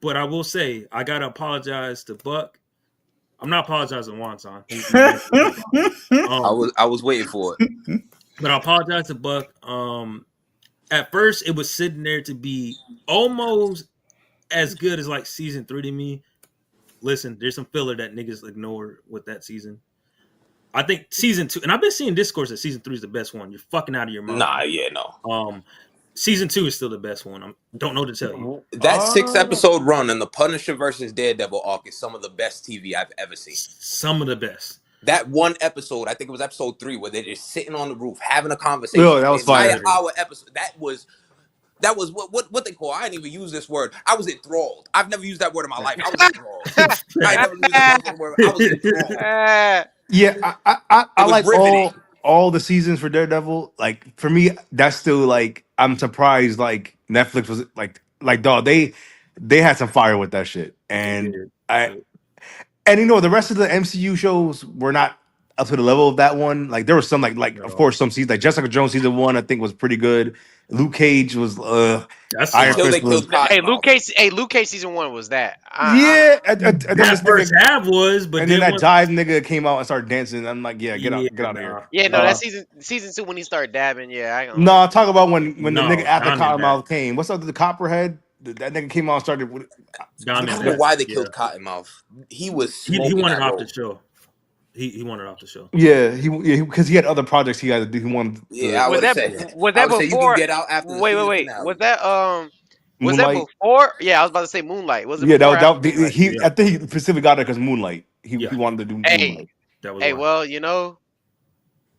but I will say I gotta apologize to Buck. I'm not apologizing to Wonton. He's mentally unbothered. I was waiting for it. But I apologize to Buck. At first it was sitting there to be almost as good as like season 3 to me. Listen, there's some filler that niggas ignore with that season. I think season 2, and I've been seeing discourse that season 3 is the best one. You're fucking out of your mind. Nah, yeah, no. Season 2 is still the best one. I don't know what to tell you. That 6 episode run in the Punisher versus Daredevil arc is some of the best TV I've ever seen. Some of the best. That one episode, I think it was episode 3, where they're just sitting on the roof having a conversation. Yo, that was entire fire. hour episode. That was what they call. I didn't even use this word. I was enthralled. I've never used that word in my life. I was enthralled. I never used that motherfucking word. I was enthralled. Yeah, I It was like riveting. all the seasons for Daredevil. Like for me, that's still like I'm surprised. Like Netflix was like dog. They had some fire with that shit, and I and you know the rest of the MCU shows were not up to the level of that one. Like there was some like of No. course some seasons like Jessica Jones season 1 I think was pretty good. Luke Cage was That's Iron Until like they Fist was killed Hey, Cottonmouth. Luke Cage season 1 was that. yeah. And then that this first nigga half was, but and then then that once jive nigga came out and started dancing. I'm like, yeah, yeah, get out of here. nah. Yeah, no, Uh, that season 2 when he started dabbing. Yeah, I don't No, know. talk about when the nigga No, after Diamondback. Cottonmouth came. What's up with the Copperhead? That nigga came out and started with. I don't know Diamondback. why they Yeah. killed Cottonmouth. He was He smoking wanted that off the role. show. He wanted off the show. Yeah, he because he had other projects he had to do. He wanted Yeah, to I Was would have that said. Yeah. was I that would say you can before? get out after the season Wait. finale. Was that Moonlight. before? Yeah, I was about to say Moonlight. Was it Yeah, before or after that Moonlight? he. Yeah. I think he specifically got it because Moonlight. He Yeah. wanted to do Hey, Moonlight. That was hey, why. well,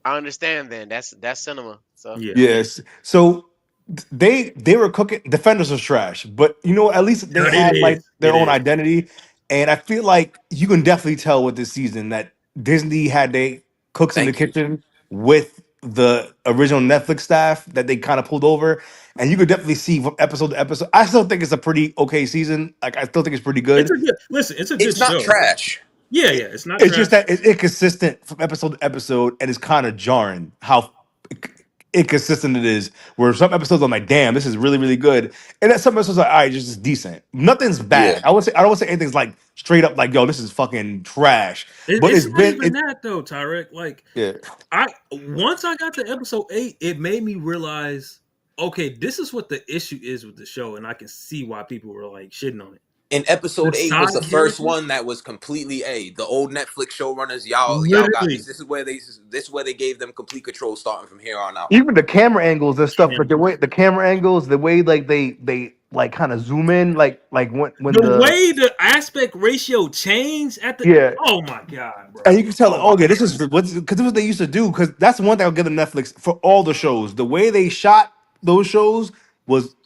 I understand then. That's cinema. So Yeah. Yes. So they were cooking. Defenders was trash, but you know at least they But it had like is. their It own is. identity, and I feel like you can definitely tell with this season that Disney had they cooks in the Thank you. kitchen with the original Netflix staff that they kind of pulled over, and you could definitely see from episode to episode. I still think it's a pretty okay season. Like I still think it's pretty It's good. a good listen, it's a good It's not show. trash. Yeah, yeah. It's not It's trash. just that it's inconsistent from episode to episode, and it's kind of jarring how inconsistent it is. Where some episodes I'm like, damn, this is really, really good. And then some episodes are like, all right, just decent. Nothing's Yeah. bad. I don't want to say anything's like straight up like, yo, this is fucking trash. But It's it's not been even that though, Tyrek. Like yeah. I once I got to episode 8, it made me realize, okay, this is what the issue is with the show, and I can see why people were like shitting on it. And The episode 8 was side the first characters, one that was completely the old Netflix showrunners. Y'all got literally. this. This is where they gave them complete control starting from here on out. Even the camera angles and stuff, but Camera. the camera angles, the way like they like kind of zoom in, like when The the way the aspect ratio changed at the yeah. oh my god, bro. And you can tell, like, Oh oh my yeah, this is what's because this is what they used to do. Because that's one thing I'll give them Netflix for all the shows. The way they shot those shows was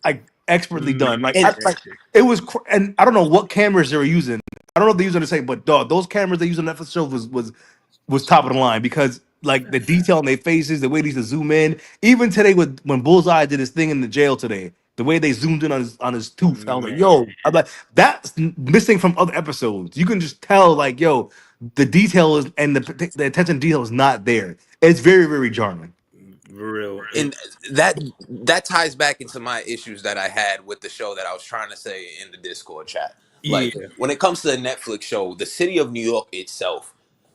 like expertly done. Like, And majestic. it was, and I don't know what cameras they were using. I don't know if they used them to say, but dog, those cameras they used on Netflix shows was top of the line because like the detail on their faces, the way they used to zoom in. Even today, with when Bullseye did his thing in the jail today, the way they zoomed in on his tooth, I was like, Man. yo, I'm like, that's missing from other episodes. You can just tell, like, yo, the detail is and the attention to detail is not there. It's very, very jarring. For real. and that ties back into my issues that I had with the show that I was trying to say in the Discord chat. Like Yeah. when it comes to the Netflix show, the city of New York itself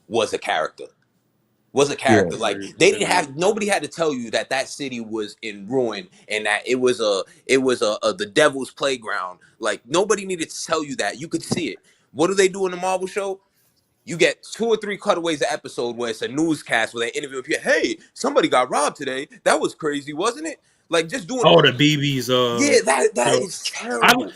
was a character. Was a Yeah. character. Like they didn't have nobody had to tell you that that city was in ruin and that it was a the devil's playground. Like nobody needed to tell you that. You could see it. What do they do in the Marvel show? You get 2 or 3 cutaways an episode where it's a newscast where they interview people. Hey, somebody got robbed today. That was crazy, wasn't it? Like just doing. Oh, the BB's Yeah, that show. is I terrible.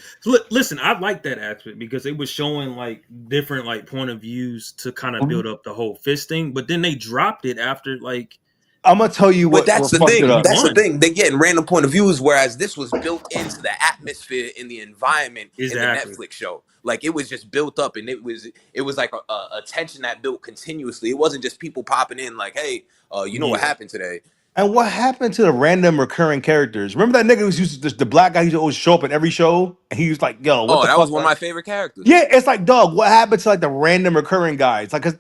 listen. I like that aspect because it was showing like different like point of views to kind of build up the whole fist thing. But then they dropped it after like I'm gonna tell you But what fucked it thing. up. That's the season 1. thing. They getting random point of views, whereas this was built into the atmosphere in the environment in the Exactly. Netflix show. Like it was just built up, and it was like a tension that built continuously. It wasn't just people popping in like, "Hey, you know what Yeah. happened today?" And what happened to the random recurring characters? Remember that nigga who used to, the black guy who used to always show up in every show, and he was like, "Yo, what Oh, the that was fuck?" one of my favorite characters. Yeah, it's like, dog, what happened to like the random recurring guys? Like, cause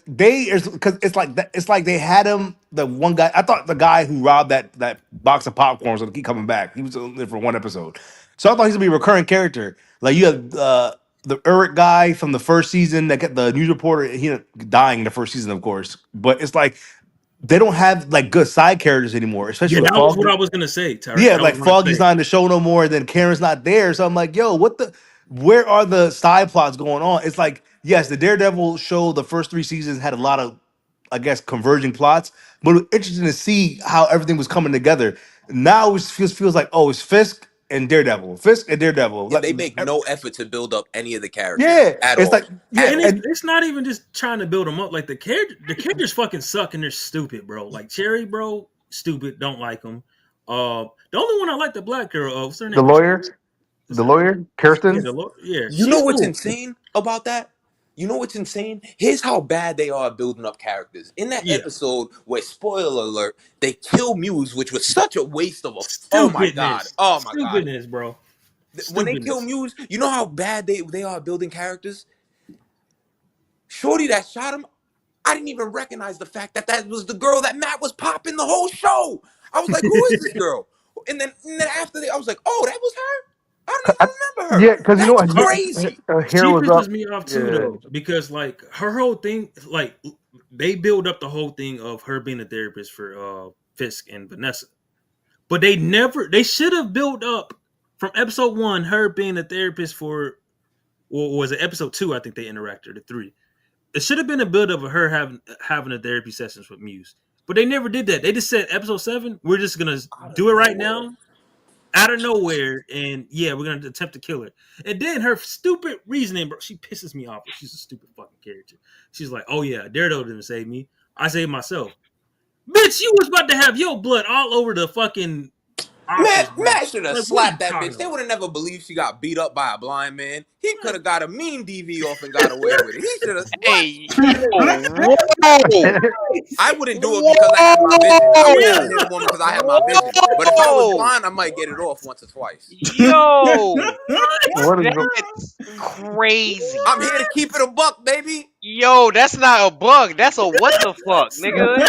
it's like that. It's like they had him. The one guy, I thought the guy who robbed that box of popcorn was gonna keep coming back. He was only there for one episode, so I thought he was gonna be a recurring character. Like you have the Eric guy from the first season that got the news reporter. He ended up dying in the first season, of course. But it's like they don't have like good side characters anymore, especially Yeah, with that was Foggy. what I was gonna say, Tarek. Yeah, I was like gonna Foggy's say. not in the show no more. Then Karen's not there, so I'm like, yo, what the? Where are the side plots going on? It's like, yes, the Daredevil show, the first 3 seasons had a lot of, I guess, converging plots, but it was interesting to see how everything was coming together. Now it feels like, oh, it's Fisk and Daredevil. And Like, they make no effort to build up any of the characters yeah, at it's all. like, yeah, At And all. it's not even just trying to build them up. Like the characters fucking suck and they're stupid, bro. Like Cherry, bro, stupid. Don't like them. The only one I like the black girl. What's her the name? lawyer, Is the her name? lawyer, Yeah, Kirsten. yeah. You know She's what's cool. insane about that? You know what's insane? Here's how bad they are at building up characters. In that Yeah, episode where, spoiler alert, they kill Muse, which was such a waste of a. Oh my god! stupidness, Oh my god! stupidness, bro. When they kill Stupidness. Muse, you know how bad they are at building characters. Shorty that shot him, I didn't even recognize the fact that that was the girl that Matt was popping the whole show. I was like, "Who is this girl?" And then after that, I was like, "Oh, that was her. I don't even remember her. Yeah, because you know That's what, crazy." her hair She was pisses up. me off too, Yeah, though, because like her whole thing, like they build up the whole thing of her being a therapist for Fisk and Vanessa, but they should have built up from episode 1 her being a therapist for, or was it episode 2? I think they interacted, or 3. It should have been a build up of her having a therapy sessions with Muse, but they never did that. They just said episode 7, we're just gonna Out of do it right nowhere. now, out of nowhere, and yeah, we're gonna attempt to kill her. And then her stupid reasoning, bro, she pisses me off. She's a stupid fucking character. She's like, "Oh yeah, Daredevil didn't save me. I saved myself." Bitch, you was about to have your blood all over the fucking office, bro. Matt should have Like, what are you slapped that talking bitch. They about? would have never believed she got beat up by a blind man. He could have got a mean DV off and got away with it. He should have. What? Hey, yo, whoa, I wouldn't do it because I have my vision. I would never whoa, hit a woman because I have my vision. But if I was whoa, blind, I might get it off once or twice. yo, what is that's crazy. I'm here to keep it a buck, baby. Yo, that's not a bug. That's a what the fuck, nigga.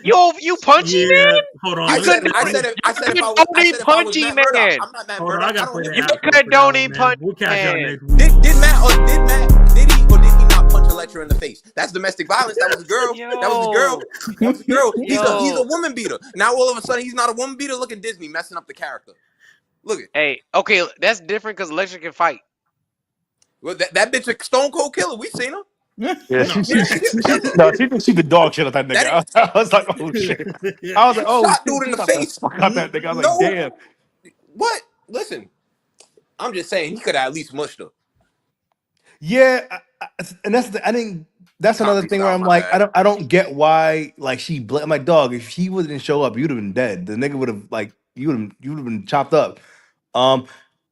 Yo, you punchy man? Yeah, hold on. I You Let me said, could play I that. said, if, I said if I was, I condone said if I was punchy Matt Murdock. man. I'm not Matt Hold on, Murdock. I I gotta don't play give that a You fuck. outro for that condone one, man. punch We'll catch y'all man. next week. Did he not punch a lecturer in the face? That's domestic violence. That was a girl. That was a girl. Yo, That was a girl. He's a yo. woman beater. Now all of a sudden he's not a woman beater. Look at Disney messing up the character. Look at Hey, okay, that's different because Lecture can fight. well, that bitch a stone cold killer. We seen her. Yeah, No. no, she thinks she the dog shit at that That nigga. I was like, oh shit. I was like, oh shot shit, dude she in the shot the face. fuck out that nigga. I was like, No, damn. what? Listen, I'm just saying he could have at least mushed her. Yeah, and I think that's another Comedy thing where style, I'm my like, bad. I don't get why like I'm like, dog, if he wouldn't show up, you'd have been dead. The nigga would have like you would have been chopped up. Um,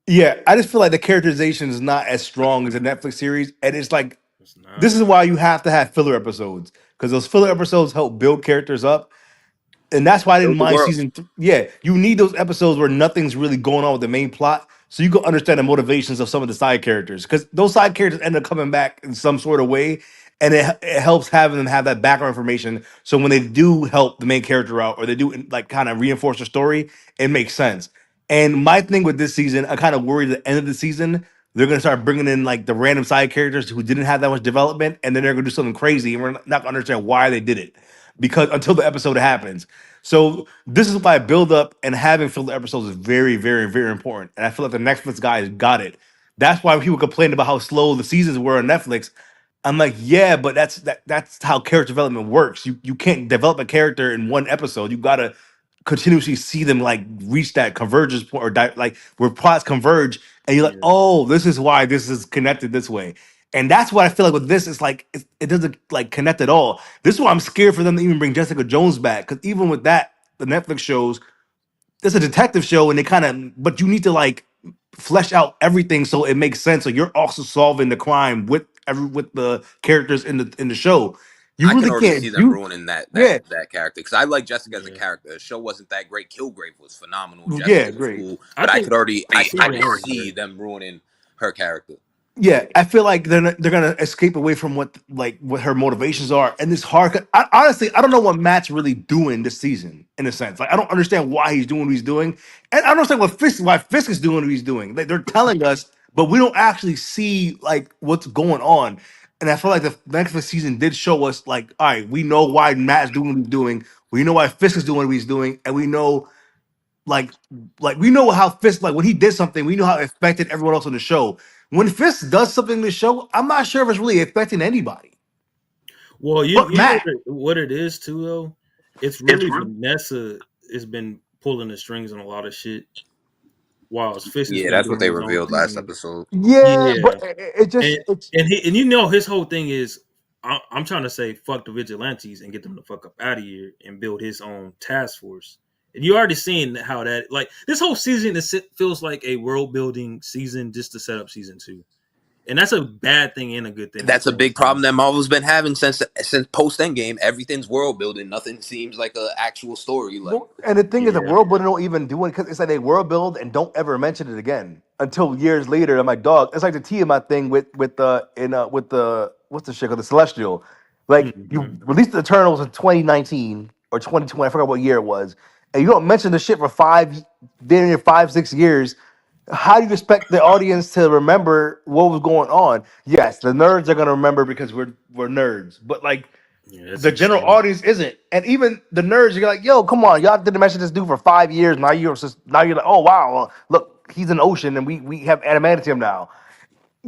yeah, I just feel like the characterization is not as strong as a Netflix series, and it's like It's not. this is why you have to have filler episodes because those filler episodes help build characters up, and that's why I didn't Build the mind world. season. Yeah, you need those episodes where nothing's really going on with the main plot, so you can understand the motivations of some of the side characters. Because those side characters end up coming back in some sort of way, and it helps having them have that background information. So when they do help the main character out, or they do like kind of reinforce the story, it makes sense. And my thing with this season, I kind of worried at the end of the season they're gonna start bringing in like the random side characters who didn't have that much development, and then they're gonna do something crazy, and we're not gonna understand why they did it because until the episode happens. So this is why build up and having filler episodes is very, very, very important. And I feel like the Netflix guys got it That's why people complained about how slow the seasons were on Netflix. I'm like, yeah, but that's how character development works. You can't develop a character in one episode. You gotta continuously see them like reach that convergence point or like where plots converge, and you're like, Yeah. oh, this is why this is connected this way. And that's what I feel like with this. It's like it doesn't like connect at all. This is why I'm scared for them to even bring Jessica Jones back, because even with that, the Netflix shows it's a detective show, and they kind of but you need to like flesh out everything so it makes sense. So you're also solving the crime with the characters in the show. You I can really already see can't them do ruining that yeah, character because I like Jessica as a Yeah. character. The show wasn't that great. Kilgrave was phenomenal. yeah, Jessica was great. cool, I but I think could already I Susan could was see great. them ruining her character. Yeah, I feel like they're gonna escape away from what her motivations are, and it's hard. Honestly, I don't know what Matt's really doing this season. In a sense, like I don't understand why he's doing what he's doing, and I don't understand why Fisk is doing what he's doing. Like they're telling us, but we don't actually see like what's going on. And I feel like the next season did show us like, all right, we know why Matt's doing what he's doing. We know why Fisk is doing what he's doing, and we know like we know how Fisk like when he did something, we know how it affected everyone else on the show. When Fisk does something in the show, I'm not sure if it's really affecting anybody Well, but you know Matt. what it is too though. It's really Vanessa has been pulling the strings on a lot of shit, while Fish has Yeah, been that's what doing they his own revealed last thing. episode. Yeah, Yeah, but it just and it's and you know his whole thing is I'm trying to say fuck the vigilantes and get them the fuck up out of here and build his own task force. And you already seen how that like this whole season feels like a world building season just to set up season two, and that's a bad thing and a good thing at the That's a same big time. problem that Marvel's been having since post Endgame. Everything's world building. Nothing seems like an actual story. Like well, and the thing is, the Yeah. world building don't even do it because it's like they world build and don't ever mention it again until years later. I'm like, dog, it's like the Tiamat thing with the in with the what's the shit called the Celestial. Like Hmm. you released the Eternals in 2019 or 2020, I forgot what year it was, and you don't mention the shit for then in 5 6 years. How do you expect the audience to remember what was going on? Yes, the nerds are gonna remember because we're nerds, but like Yeah, that's the general insane. audience isn't, and even the nerds, you're like, yo, come on, y'all didn't mention this dude for 5 years. Now you're like, oh wow, look, he's in the ocean, and we have adamantium now.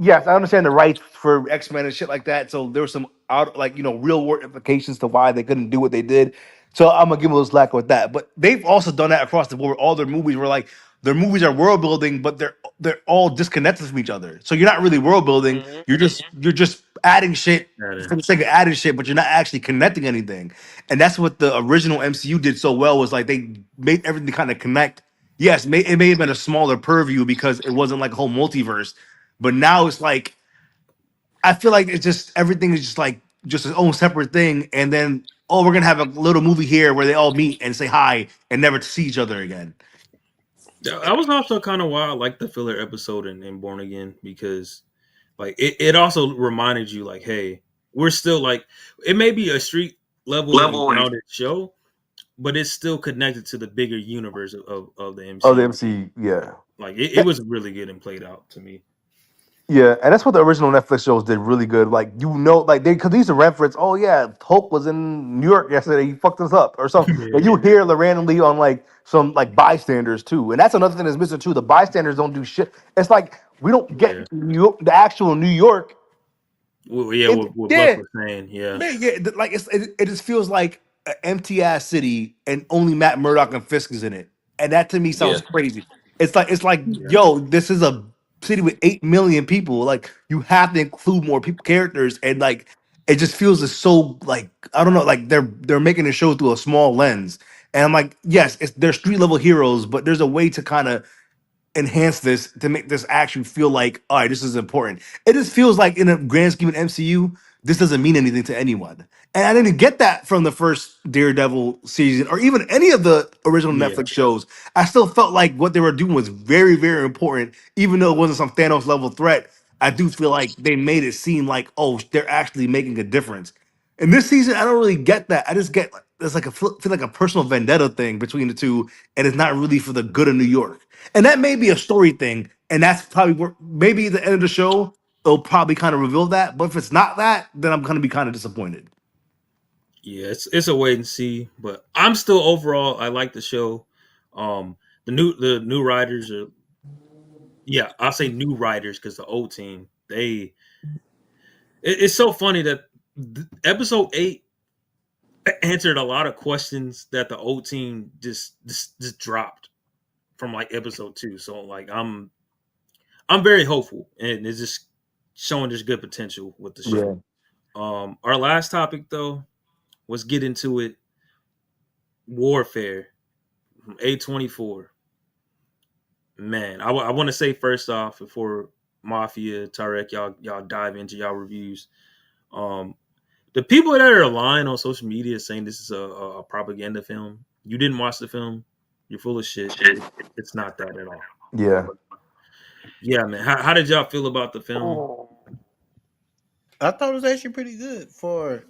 Yes, I understand the rights for X-Men and shit like that. So there were some out like real world implications to why they couldn't do what they did. So I'm gonna give them a little slack with that. But they've also done that across the board. All their movies were like their movies are world building, but they're all disconnected from each other. So you're not really world building. Hmm. You're just adding shit Got for the sake of adding shit, but you're not actually connecting anything. And that's what the original MCU did so well was like they made everything kind of connect. Yes, it may have been a smaller purview because it wasn't like a whole multiverse, but now it's like I feel like it's just everything is just like just its own separate thing, and then oh, we're gonna have a little movie here where they all meet and say hi and never see each other again. Yeah, I was also kind of why I like the filler episode in Born Again because like it also reminded you like, hey, we're still like it may be a street level and grounded show, but it's still connected to the bigger universe of the Oh, the MCU. MC, yeah. Like it was really good and played out to me. Yeah, and that's what the original Netflix shows did really good. Like like they because they used to reference, oh yeah, Hulk was in New York yesterday, he fucked us up or something. And you Yeah, hear it randomly on like some like bystanders too, and that's another thing that's missing too. The bystanders don't do shit. It's like we don't yeah, get the actual New York. well, yeah. It What Buck yeah, was saying, yeah, man, yeah, like it just feels like an empty ass city, and only Matt Murdock and Fisk is in it, and that to me yeah, sounds crazy. It's like yeah, yo, this is a city with 8 million people. Like you have to include more people, characters, and like it just feels as so like I don't know, like they're making the show through a small lens, and I'm like, yes, they're street level heroes, but there's a way to kind of enhance this to make this actually feel like, all right, this is important. It just feels like in a grand scheme of MCU, this doesn't mean anything to anyone. And I didn't get that from the first Daredevil season or even any of the original yeah, Netflix shows. I still felt like what they were doing was very, very important, even though it wasn't some Thanos level threat. I do feel like they made it seem like, oh, they're actually making a difference. And this season, I don't really get that. I just get there's like feel like a personal vendetta thing between the two, and it's not really for the good of New York. And that may be a story thing, and that's probably where maybe at the end of the show it'll probably kind of reveal that. But if it's not that, then I'm gonna be kind of disappointed. yeah. It's a wait and see, but I'm still overall I like the show. The new writers are Yeah, I'll say new writers because the old team, it's so funny that episode 8 answered a lot of questions that the old team just dropped from like episode 2. So like I'm very hopeful, and it's just showing there's good potential with the Yeah. show. Our last topic though was get into it. Warfare from A24. Man, I want to say first off before Mafia, Tarek, y'all dive into y'all reviews. Um, the people that are lying on social media saying this is a propaganda film. You didn't watch the film. You're full of shit. It's not that at all. Yeah. Yeah, man. How did y'all feel about the film? I thought it was actually pretty good for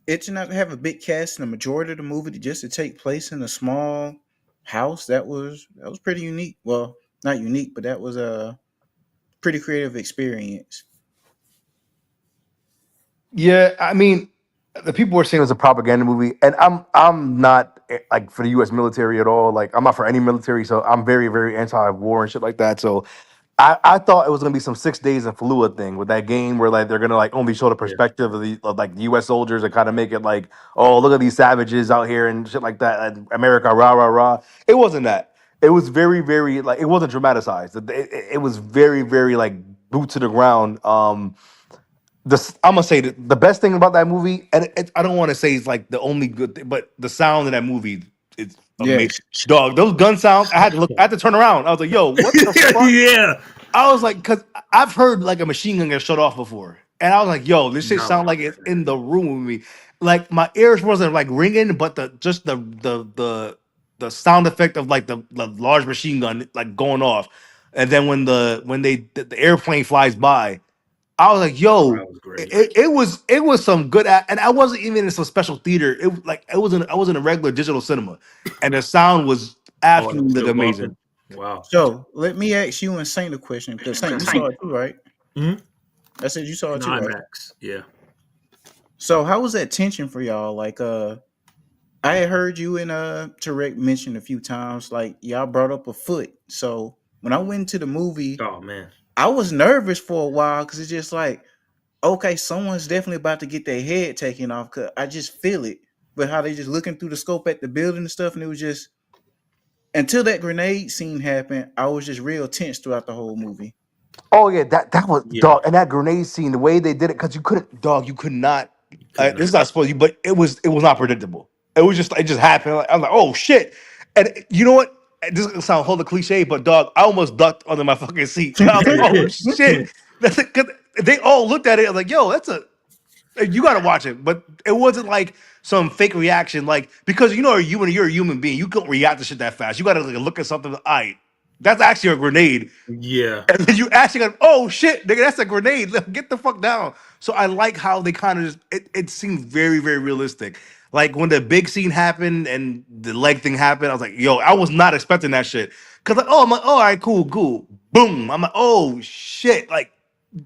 it to not have a big cast in the majority of the movie, just to take place in a small house. That was pretty unique. Well, not unique, but that was a pretty creative experience. Yeah, I mean, the people were saying it was a propaganda movie, and I'm not like for the U.S. military at all. Like I'm not for any military, so I'm very very anti-war and shit like that. So I thought it was gonna be some 6 days in Fallujah thing with that game where like they're gonna like only show the Yeah, perspective of like the U.S. soldiers and kind of make it like, oh, look at these savages out here and shit like that, and America rah rah rah. It wasn't that. It was very very like it wasn't dramatized. It was very very like boot to the ground. I'm gonna say the best thing about that movie, and I don't want to say it's like the only good thing, but the sound in that movie is amazing. Yes. Dog, those gun sounds, I had to turn around. I was like, yo, what the fuck? yeah. I was like, because I've heard like a machine gun get shut off before, and I was like, yo, this shit Not sound like like it's in the room with me. Like my ears wasn't like ringing, but the sound effect of like the large machine gun like going off, and then the airplane flies by. I was like, yo, that was great. it was some good and I wasn't even in some special theater. It was like I was in a regular digital cinema, and the sound was Oh, it was absolutely like, still amazing. bumping. Wow. So let me ask you and Saint a question, because Saint, you saw it too, right? Hmm. I said you saw In it too, right? IMAX. Yeah. So how was that tension for y'all? Like, I had heard you and Tarek mention a few times, like y'all brought up a foot. So when I went to the movie, Oh man. I was nervous for a while because it's just like, okay, someone's definitely about to get their head taken off. Cause I just feel it. But how they just looking through the scope at the building and stuff, and it was just until that grenade scene happened, I was just real tense throughout the whole movie. Oh yeah, that was Yeah. dog, and that grenade scene, the way they did it, because you could not. Could This not. is not supposed to, but it was not predictable. It just happened. Like, I'm like, oh shit, and you know what? This is gonna sound whole cliche, but dog, I almost ducked under my fucking seat. I was like, oh shit, that's because they all looked at it and like, yo, that's a you got to watch it, but it wasn't like some fake reaction, like because you're a human being, you can't react to shit that fast. You got to like, look at something. I that's actually a grenade, Yeah. and then you actually go, oh shit, nigga, that's a grenade. Get the fuck down. So I like how they kind of just it seemed very very realistic. Like when the big scene happened and the leg thing happened, I was like, yo, I was not expecting that shit. Cause like, oh, I'm like, oh, all right, cool, cool. Boom. I'm like, oh shit, like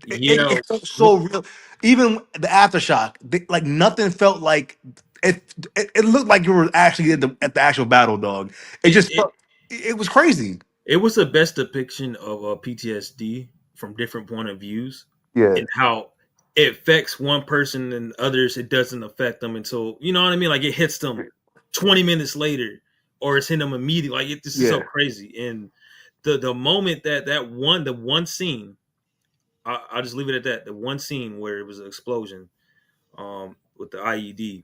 Yeah. it felt so real. Even the aftershock, like nothing felt like it looked like you were actually at the actual battle, dog. It It, just it felt it was crazy. it was the best depiction of PTSD from different point of views, Yeah, and how it affects one person and others. It doesn't affect them until you know what I mean. Like it hits them 20 minutes later, or it's hitting them immediately. Like this is so yeah. crazy. And the moment the one scene, I'll just leave it at that. The one scene where it was an explosion, with the IED.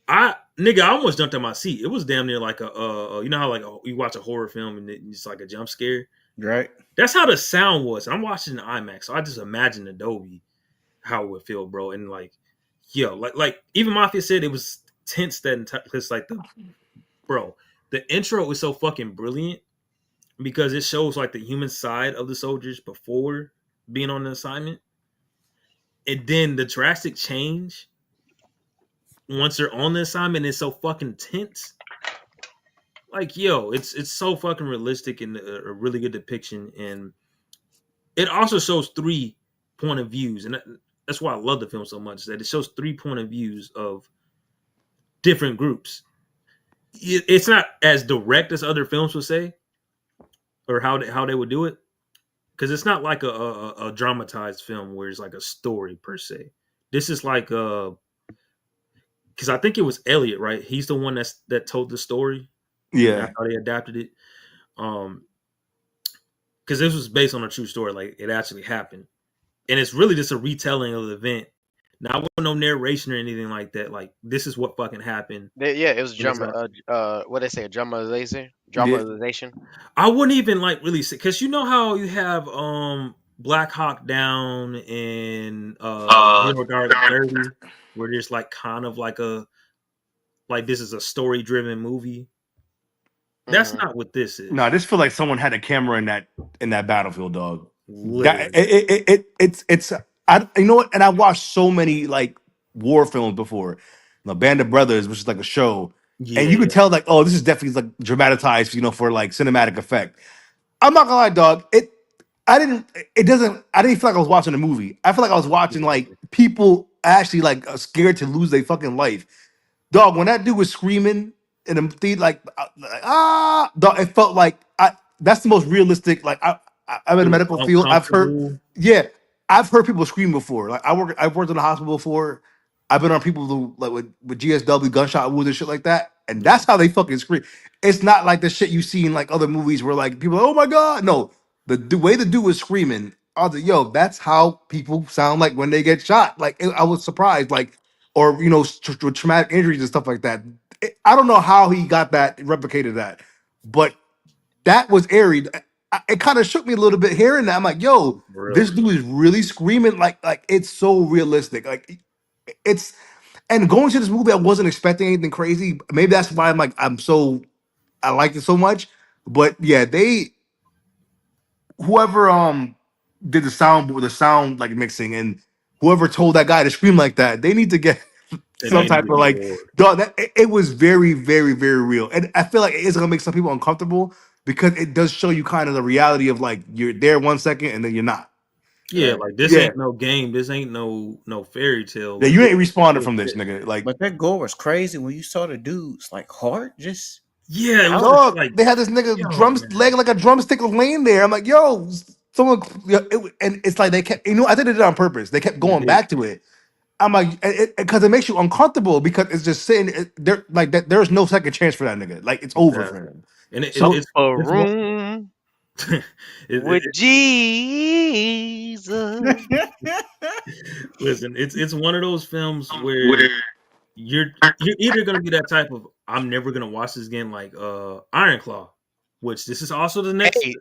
I almost jumped on my seat. It was damn near like you know how like you watch a horror film and it's like a jump scare. Right? That's how the sound was. I'm watching the IMAX, so I just imagine Adobe how it would feel, bro. And like, yo, like even Mafia said it was tense that entire. It's like the intro is so fucking brilliant because it shows like the human side of the soldiers before being on the assignment, and then the drastic change once they're on the assignment is so fucking tense. Like, yo, it's so fucking realistic and a really good depiction, and it also shows three point of views, and that's why I love the film so much. That it shows three point of views of different groups. It's not as direct as other films would say, or how they would do it, because it's not like a dramatized film where it's like a story per se. This is like because I think it was Elliot, right? He's the one that told the story, and Yeah. that's how they adapted it. Because this was based on a true story, like it actually happened, and it's really just a retelling of the event. Not with no narration or anything like that. Like this is what fucking happened. Yeah, it was And it's drama. like, What they say, dramatization, Yeah. dramatization. I wouldn't even like really say, because you know how you have Black Hawk Down and Zero Dark 30, where there's like kind of like a like this is a story driven movie. That's Hmm. not what this No, is. this feel like someone had a camera in that battlefield, dog. That Literally. it's I you know what? And I watched so many like war films before. The Band of Brothers, which is like a show, and you Yeah. could tell like, oh, this is definitely like dramatized, for like cinematic effect. I'm not gonna lie, dog. I didn't. It doesn't. I didn't feel like I was watching a movie. I feel like I was watching like people actually like scared to lose their fucking life. Dog, when that dude was screaming in the theater, dog, it felt like that's the most realistic. Like I'm in It the was medical field. uncomfortable. Yeah, I've heard people scream before. Like I've worked in the hospital before. I've been on people who like with GSW gunshot wounds and shit like that, and Yeah. that's how they fucking scream. It's not like the shit you see in like other movies where like people, are, oh my god, no, the way the dude was screaming, I was like, yo, that's how people sound like when they get shot. Like I was surprised, like or with traumatic injuries and stuff like that. I don't know how he got that replicated that, but that was airy. It kind of shook me a little bit hearing that. I'm like, yo, For this real. dude is really screaming like it's so realistic. Like it's and going to this movie, I wasn't expecting anything crazy. Maybe that's why I liked it so much. But yeah, whoever did the sound like mixing and whoever told that guy to scream like that, they need to get And some they need type to of get like bored. dog. It was very, very, very real, and I feel like it is gonna make some people uncomfortable because it does show you kind of the reality of like you're there 1 second and then you're not. Yeah, Right. like this Yeah, ain't no game. This ain't no fairy tale. yeah, Like you this ain't is responding real from this, shit. nigga. Like, But that gore was crazy when you saw the dude's like heart just Yeah, it was out. just dog, like, they had this nigga yo, drums man. leg like a drumstick was laying there. I'm like, yo, someone, yeah, and it's like they kept, I think they did it on purpose. They kept They going did. back to it. I'm like, because it makes you uncomfortable because it's just sitting there like that. There's no second chance for that nigga. Like it's over for Exactly. him. And So A it's one room it, with it, Jesus. listen, it's one of those films where you're you're either gonna be that type of I'm never gonna watch this again, like Iron Claw, which this is also the next. Hey,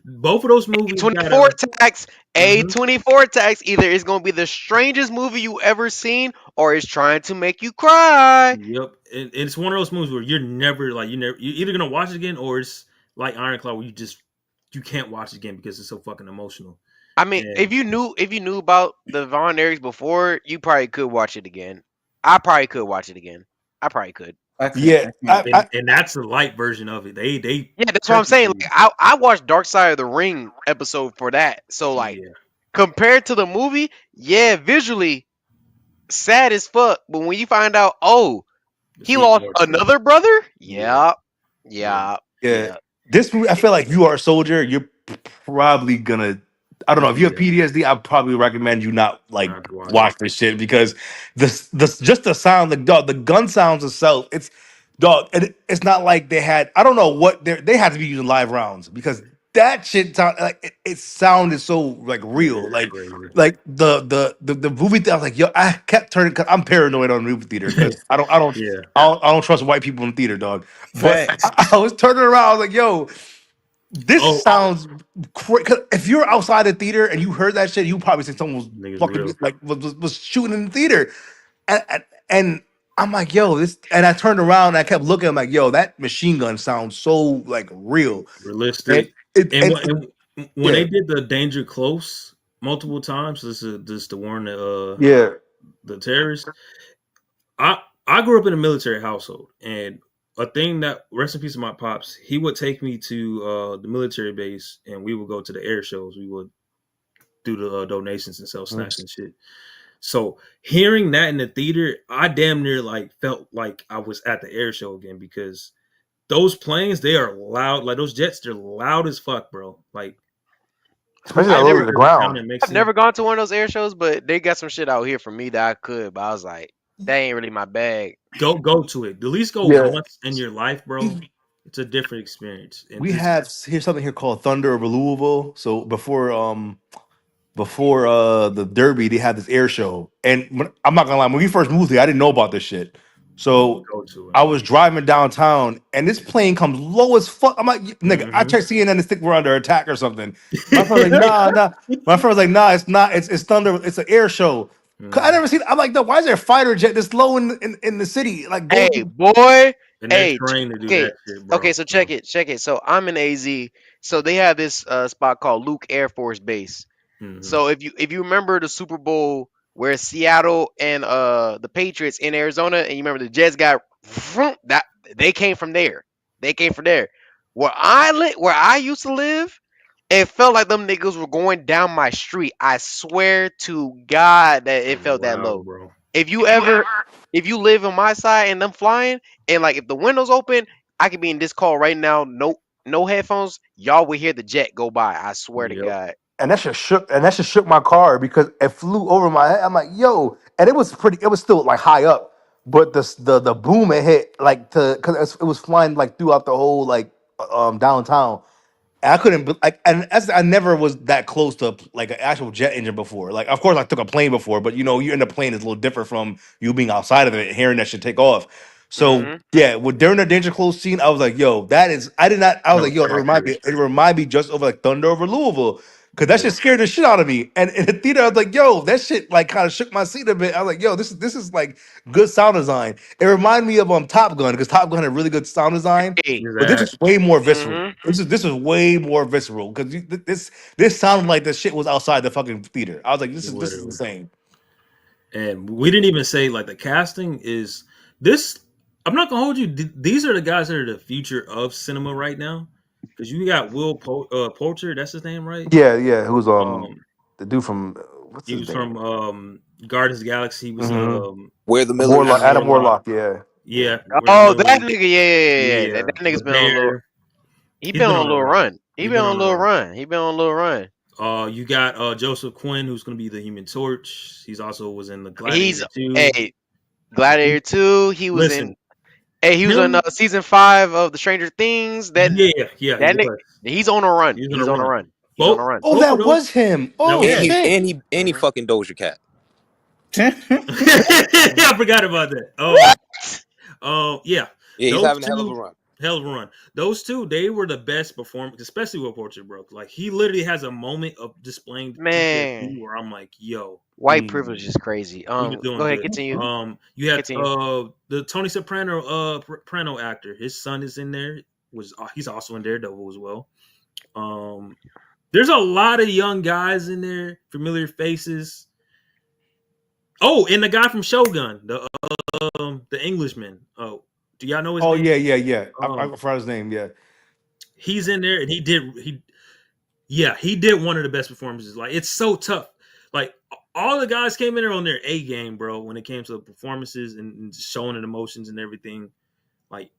Both of those movies got 24 a. tax. Mhm. A24 tax. Either it's gonna be the strangest movie you ever seen, or it's trying to make you cry. Yep, and it's one of those movies where you're never like you're either gonna watch it again or it's like Iron Claw where you can't watch it again because it's so fucking emotional. I mean, And if you knew about the Von Erichs before, you probably could watch it again. I probably could watch it again. I probably could. I can't. yeah, I can't. and that's the light version of it. They Yeah, that's what I'm saying. purposely. Like, I watched Dark Side of the Ring episode for that. So like Yeah, compared to the movie, yeah, visually sad as fuck. But when you find out, oh, it's he even lost more so. another brother. Yeah, Yeah, yeah. yeah, yeah. yeah. This movie, I feel like you are a soldier. You're probably gonna. I don't know if you have Yeah, PTSD. I'd probably recommend you not like not to watch it. watch this shit because this just the sound, the gun sounds itself. It's dog. And it's not like they had. I don't know what they had to be using live rounds because that shit sound like it sounded so like Yeah, real. it's crazy. Like the movie. I was like, yo, I kept turning. Cause I'm paranoid on the movie theater because Yeah, I don't trust white people in the theater, dog. But Facts. I was turning around. I was like, yo, this oh, sounds crazy. If you're outside the theater and you heard that shit, you probably think someone was niggas fucking real. like was shooting in the theater. And I'm like, yo, this. And I turned around and I kept looking. I'm like, yo, that machine gun sounds so like real. And Realistic. it, And it, when they yeah, did the danger close multiple times, this is to warn yeah. the terrorists. I grew up in a military household, and a thing that rest in peace of my pops, he would take me to the military base, and we would go to the air shows. We would do the donations and sell snacks and shit. So hearing that in the theater, I damn near like felt like I was at the air show again because those planes, they are loud. Like those jets, they're loud as fuck, bro. Like especially I've that low never to the Down ground. in I've Mexico. never gone to one of those air shows, but they got some shit out here for me that I could. But I was like, that ain't really my bag. Go to it. At least go Yeah, once in your life, bro. It's a different experience. And we this have here's something here called Thunder over Louisville. So before the Derby, they had this air show, and I'm not gonna lie, when we first moved here, I didn't know about this shit. So go to it. I was driving downtown, and this plane comes low as fuck. I'm like, nigga, I Mm-hmm. checked CNN to think we're under attack or something. My friend was like, nah, nah. My friend was like, nah, it's not. It's Thunder. It's an air show. 'Cause I hmm never seen. I'm like, no, why is there a fighter jet this low in the city? Like, Hey, go. boy. And they're Hey, trained to do okay, that shit, okay. bro. So check it, check it. So I'm in AZ. So they have this spot called Luke Air Force Base. Mm-hmm. So if you remember the Super Bowl where Seattle and the Patriots in Arizona, and you remember the Jets got that they came from there. They came from there. Where I used to live, it felt like them niggas were going down my street. I swear to God that it felt that Wow, low. bro. If you ever, if you live on my side and them flying, and like if the windows open, I could be in this call right now. No headphones. Y'all will hear the jet go by. I swear to Yep. God. And that shit shook my car because it flew over my head. I'm like, yo, and it was still like high up, but the boom it hit like to because it was flying like throughout the whole like downtown. And I couldn't like, and as I never was that close to like an actual jet engine before. Like, of course, I took a plane before, but you know, you're in the plane is a little different from you being outside of it and hearing that shit take off. So Hmm. yeah, with during the danger close scene, I was like, yo, that is. I did not. I was That like, was yo, accurate. it remind me just of like Thunder over Louisville. Cause that Yep. shit scared the shit out of me. And in the theater, I was like, yo, that shit like kind of shook my seat a bit. I was like, yo, this is like good sound design. It reminded me of Top Gun, because Top Gun had really good sound design. Hey. But this is way more visceral. Hmm. This is way more visceral because this sounded like the shit was outside the fucking theater. I was like, this is Literally. insane. And we didn't even say like the casting is this. I'm not gonna hold you. These are the guys that are the future of cinema right now. Because you got Poulter, that's his name, right? Yeah, yeah. Who's Um, the dude from what's he his was name? from Guardians of the Galaxy. He was Mm-hmm. Where the Adam Warlock, Millers. Adam Warlock. Warlock. Yeah, yeah. Yeah, where the Oh, that Millers. nigga. Yeah, yeah, yeah, yeah. That, Yeah, that the nigga's been on a little. Bear. He He's been been on a on a little run. run. He He's been been on a on a little run. run. He been on a little run. You got Joseph Quinn, who's going to be the Human Torch. He's also was in the He's Gladiator 2. a Gladiator 2. He was in. Listen, Hey, he was on him. season 5 of the Stranger Things. Yeah, he That nigga. was. He's on a run. He's on a He's on a run. run. He's on a Both run. Oh, both of that those. was him. That Oh was And him. he shit. and he Hmm. fucking Doja Cat. I forgot about that. What? Yeah, Yeah, he's those having a hell of a two, run. hell of a run. Those two, they were the best performers, especially with Portrait Broke. Like he literally has a moment of displaying Man, PTSD where I'm like, yo, white privilege Mm. is crazy. he was Go doing ahead, good. continue. You had Continue. the Tony Soprano actor. His son is in there. He's also in Daredevil as well. Um, there's a lot of young guys in there, familiar faces. Oh, and the guy from Shogun, the Englishman. Oh, do y'all know his Oh name? yeah, yeah, yeah. I Um, forgot his name. Yeah. he's in there, and he did one of the best performances. Like it's so tough. Like all the guys came in there on their A game, bro. When it came to performances and showing the emotions and everything, like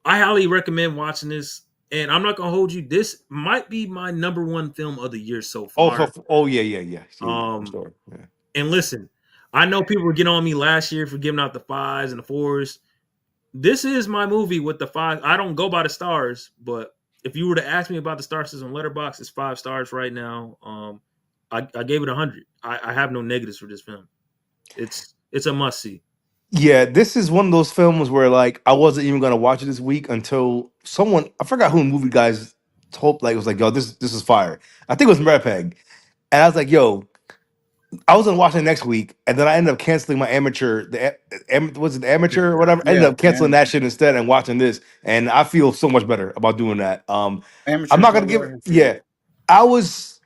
I highly recommend watching this. And I'm not gonna hold you. This might be my number one film of the year so Oh, far. yeah, yeah, yeah, yeah, yeah. For Um, sure. Yeah. and listen, I know people were getting on me last year for giving out the 5s and the 4s. This is my movie with the 5. I don't go by the stars, but if you were to ask me about the star system Letterbox, it's 5 stars right now. I gave it 100. I have no negatives for this film. It's a must see. Yeah, this is one of those films where like I wasn't even gonna watch it this week until someone, I forgot who, movie guys told, like, it was like, yo, this is fire. I think it was Peg. And I was like, yo, I was gonna watch it next week, and then I ended up canceling my amateur. Was it the amateur or whatever? I ended Yeah, up canceling and that shit instead and watching this, and I feel so much better about doing that. I'm amateurs not no gonna give. worries. Yeah, I was,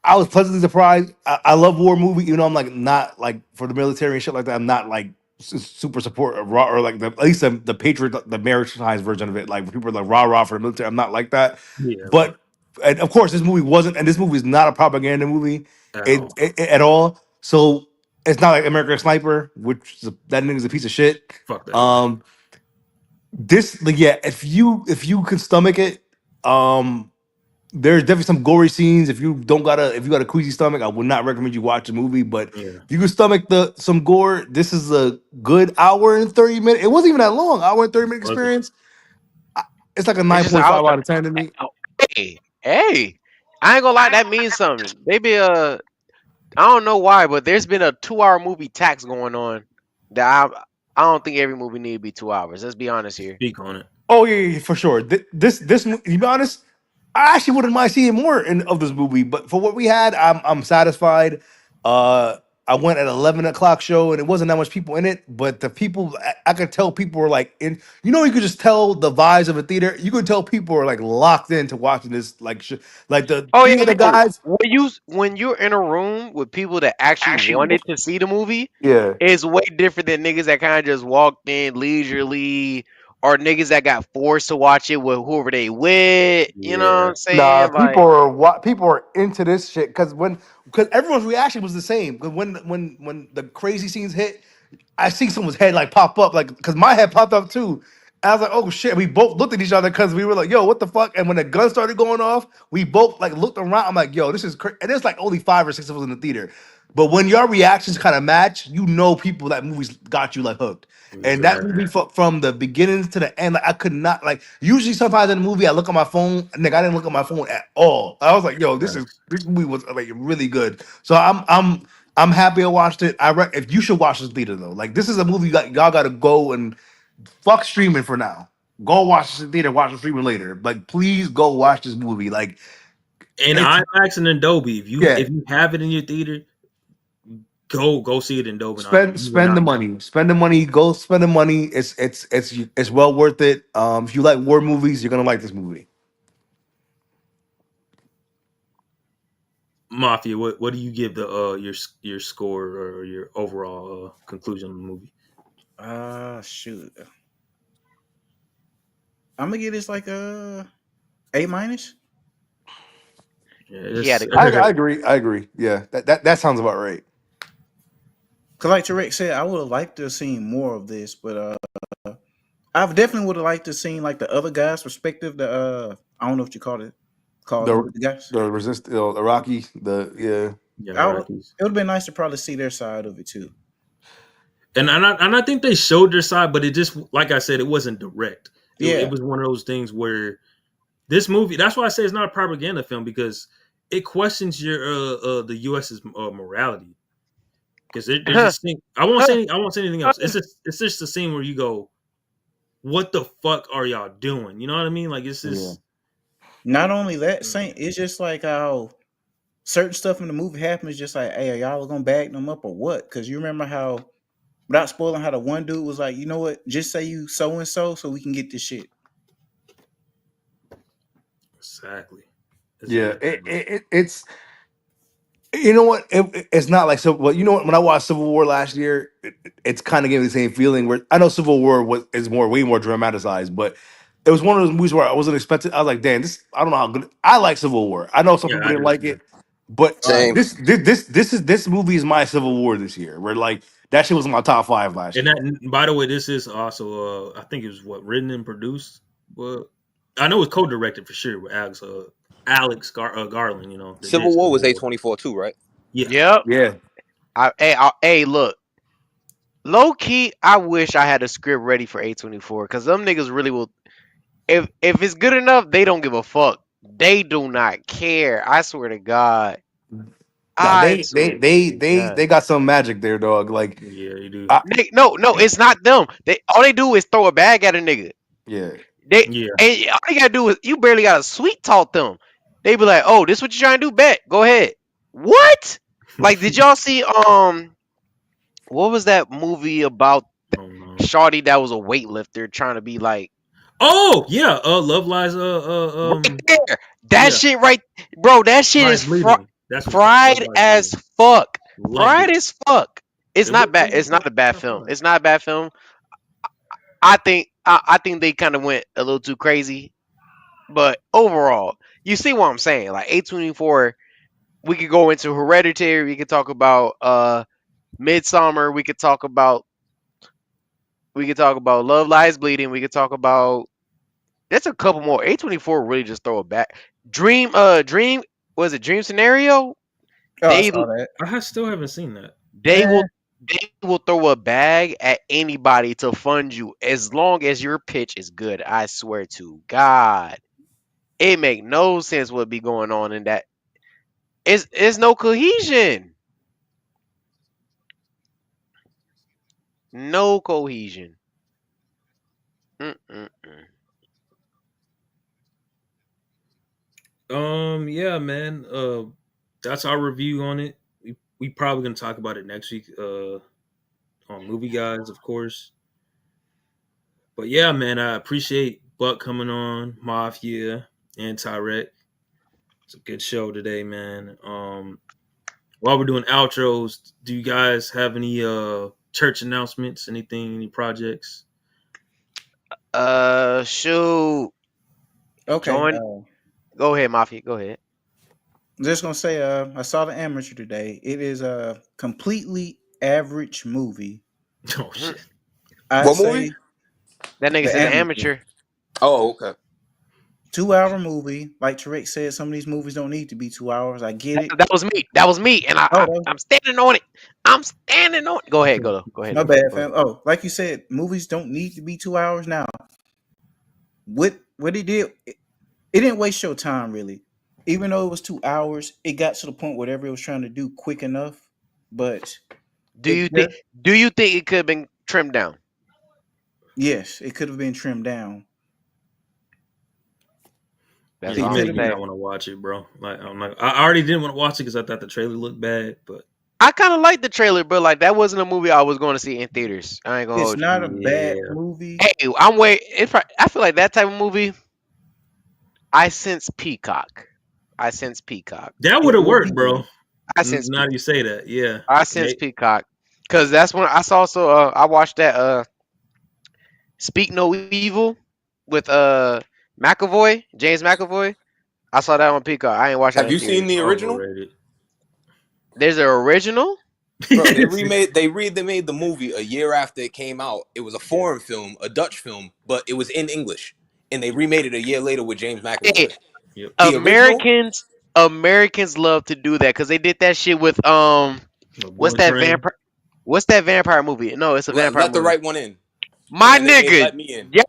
I was pleasantly surprised. I love war movie, even though I'm like not like for the military and shit like that. I'm not like super support of raw or like at least the patriot, the Americanized version of it. Like people are like rah rah for the military. I'm not like that, Yeah, but. And of course, this movie wasn't, and this movie is not a propaganda movie at all. at all. So it's not like American Sniper, which that nigga's a piece of shit. Fuck that movie. Um, this, like, yeah, if you can stomach it, um, there's definitely some gory scenes. If you got a queasy stomach, I would not recommend you watch the movie. But Yeah. if you can stomach some gore, this is a good hour and 30 minute. It wasn't even that long. Hour and 30 minute Was it? experience. It's like a It's just out 9.5 there. out of 10 to me. Oh, hey, I ain't gonna lie, that means something. Maybe I don't know why, but there's been a 2 hour movie tax going on that I don't think every movie need to be 2 hours. Let's be honest here. Speak on it. Oh yeah, for sure. To be honest, I actually wouldn't mind seeing more of this movie. But for what we had, I'm satisfied. Uh, I went at 11 o'clock show, and it wasn't that much people in it. But the people, I could tell people were like in. You know, you could just tell the vibes of a theater. You could tell people were like locked into watching this. Like the Oh yeah, three of the no. guys. When you're in a room with people that actually wanted to see the movie, Yeah. it's way different than niggas that kind of just walked in leisurely or niggas that got forced to watch it with whoever they with. You know what Yeah. I'm Nah, saying? Like, people are into this shit because everyone's reaction was the same. Because when the crazy scenes hit, I see someone's head like pop up, like because my head popped up too. And I was like, oh shit. We both looked at each other because we were like, yo, what the fuck? And when the gun started going off, we both like looked around. I'm like, yo, this is crazy. And there's like only 5 or 6 of us in the theater. But when your reactions kind of match, you know people that movies got you like hooked. And that Exactly. movie from the beginning to the end, like I could not like. Usually, sometimes in the movie, I look at my phone. Nigga, I didn't look at my phone at all. I was like, "Yo, Facts. this movie was like really good." So I'm happy I watched it. If you should watch this theater though, like this is a movie y'all got to go and fuck streaming for now. Go watch this in theater, watch the streaming later. Like, please go watch this movie. Like, And it's IMAX and in Dolby. yeah. If you have it in your theater, go see it in Dolby. You will Spend the not. money. Spend the money. Go spend the money. It's well worth it. If you like war movies, you're gonna like this movie. Mafia. What do you give the your score or your overall conclusion of the movie? Shoot. I'm gonna give this like a A minus. Yeah, he had it's to go I there. agree. I agree. Yeah, that sounds about right. Cause like Tarek said, I would have liked to have seen more of this, but I definitely would have liked to have seen like the other guy's perspective. The I don't know what you call them The the guys. Iraqi, yeah. yeah, I would. Rockies. It would have been nice to probably see their side of it too. And I think they showed their side, but it just like I said, it wasn't direct. It Yeah. was one of those things where this movie. That's why I say it's not a propaganda film because it questions your the U.S.'s morality. Because there's a scene. I won't say anything else. It's just a scene where you go, "What the fuck are y'all doing?" You know what I mean? Like it's Yeah. just Not only that, Saint, it's just like how certain stuff in the movie happens. Just like, hey, are y'all gonna back them up or what? Because you remember how, without spoiling, how the one dude was like, you know what? Just say you so and so we can get this shit. exactly. It's Yeah, very similar. it's you know what? It's not like Civil. Well, you know what? When I watched Civil War last year, it's kind of giving me the same feeling. Where I know Civil War is way more dramatized, but it was one of those movies where I wasn't expecting. I was like, damn, this. I don't know how good. I like Civil War. I know some Yeah, people I didn't do like too. it, but Same. this movie is my Civil War this year. Where like that shit was in my top 5 last And year. that, by the way, this is also, I think it was written and produced. Well, I know it's co-directed for sure with Garland. You know, that did Civil War Civil was War. A24 too, right? Yeah, Yep. Yeah, Hey, look. Low key, I wish I had a script ready for A24 because them niggas really will. If it's good enough, they don't give a fuck. They do not care. I swear to God. nah, I swear to God. they got some magic there, dog. Like, yeah, you do. I, No, it's not them. They all they do is throw a bag at a nigga. yeah. They Yeah, and all you gotta do is you barely gotta sweet talk them. They be like, "Oh, this what you trying to do? Bet, go ahead." What? Like, did y'all see what was that movie about oh no. Shawty that was a weightlifter trying to be like Oh yeah, Love Lies. right there? That Yeah, shit right, bro. That shit Lies is Bleeding. That's what it's called. Love fried Lies as Bleeding. fuck. Loved Fried it. as fuck. It's It was. not bad. It's not a bad Top film. five. It's not a bad film. I think they kind of went a little too crazy. But overall, you see what I'm saying? Like A24, we could go into Hereditary. We could talk about Midsummer. We could talk about Love Lies Bleeding. We could talk about there's a couple more. A24 really just throw it back. Dream was it Dream Scenario? Oh, I They saw that. Still haven't seen that. they Eh, will they will throw a bag at anybody to fund you as long as your pitch is good. I swear to God, it make no sense what be going on in that. It's no cohesion, no cohesion. Mm-mm-mm. Yeah, man. That's our review on it. We probably gonna talk about it next week. On Movie Guys, of course. But yeah, man, I appreciate Buck coming on, Mafia, and Tyrek. It's a good show today, man. While we're doing outros, do you guys have any church announcements? Anything? Any projects? Shoot. okay. Join. Go ahead, Mafia. Go ahead. Just gonna say, I saw the Amateur today. It is a completely average movie. Oh Mhm. shit! I'd What movie? say That nigga the said the Amateur. amateur. Oh, okay. 2 hour movie. Like Tarek said, some of these movies don't need to be 2 hours. I get it. That was me. That was me, and Oh, that I'm standing on it. I'm standing on it. Go ahead. Go ahead. my Go ahead. bad, Go ahead. fam. Oh, like you said, movies don't need to be 2 hours. Now, what it did, it didn't waste your time really. Even though it was 2 hours, it got to the point whatever it was trying to do quick enough. But Do it you think? just Do you think it could have been trimmed down? yes, it could have been trimmed down. That's Yeah, It you all I'm could making have me been. not want to watch it, bro. Like I'm like, I already didn't want to watch it because I thought the trailer looked bad. But I kind of liked the trailer, but like that wasn't a movie I was going to see in theaters. I ain't gonna It's hold you. not a bad yeah, movie. Hey, I'm wait. I feel like that type of movie. I sense Peacock. I sense Peacock. that would It have will be worked, good. bro. I sense Now you Peacock. say that, yeah. I sense May- Peacock. Cause that's when I saw. So I watched that. Speak No Evil with McAvoy, James McAvoy. I saw that on Peacock. I ain't watched that Have in you seen theaters. the original? Overrated. There's an original. Bro, they made the movie a year after it came out. It was a Yeah. foreign film, a Dutch film, but it was in English. And they remade it a year later with James Hey, McAvoy. Yep. The original, Americans love to do that because they did that shit with The what's Bullet that Train. vampire? What's that vampire movie? No, it's a vampire let the movie. right one in. And My then they made nigga, Let Me In. yeah,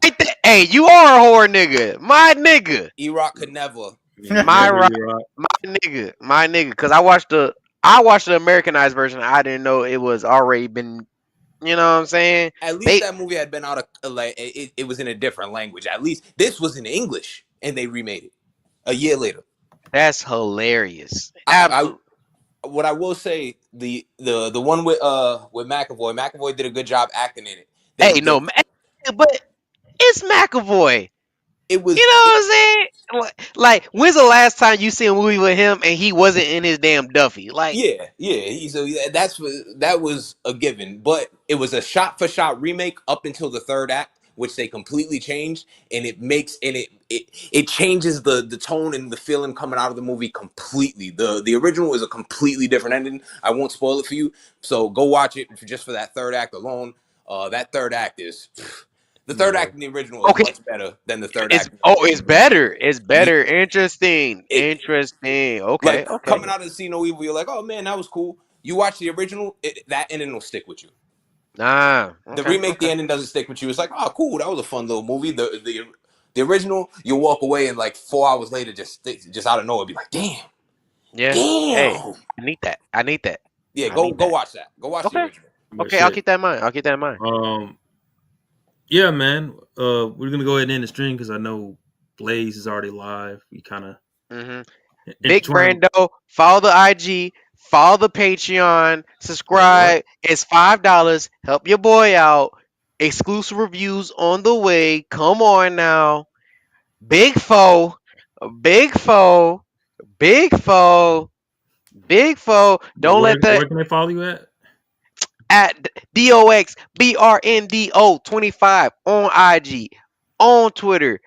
hey, you are a whore nigga. My nigga, E-Rock could never. Yeah, my never right, Rock. my nigga. Because I watched the Americanized version. I didn't know it was already been. You know what I'm saying? At least They that movie had been out of like it was in a different language. At least this was in English, and they remade it a year later. That's hilarious. I Absolutely. what I will say the one with McAvoy. McAvoy did a good job acting in it. Hey, no, but it's McAvoy. It You was know what I'm saying? Like, when's the last time you seen a movie with him and he wasn't in his damn Duffy? Like, yeah. That was a given, but it was a shot for shot remake up until the third act, which they completely changed, and it changes the tone and the feeling coming out of the movie completely. The original is a completely different ending. I won't spoil it for you, so go watch it just for that third act alone. That third act is the third Yeah. act in the original is okay, much better than the third act in it's the remake. better. It's Yeah, better. Interesting. it, Interesting. Okay, like okay. coming out of See No Evil, you're like, oh man, that was cool. You watch the original, that ending will stick with you. Nah. The Okay, remake, the okay. ending doesn't stick with you. It's like, oh, cool, that was a fun little movie. The original, you'll walk away and like 4 hours later, just out of nowhere, be like, Yeah. Hey, damn. I need that. I need that. Yeah, I go need go that. watch that. Go watch the Okay. original. But Okay, I'll shit. keep that in mind. I'll keep that in mind. Yeah, man. We're gonna go ahead and end the stream because I know Blaze is already live. We kind of hmm Big intertwined. Brando, follow the IG, follow the Patreon, Wait, what? subscribe. It's $5. Help your boy out. Exclusive reviews on the way. Come on now. Big foe, big foe, big foe, big foe. But Don't let the where can they follow you at? at DOXBRNDO25 on IG, on Twitter,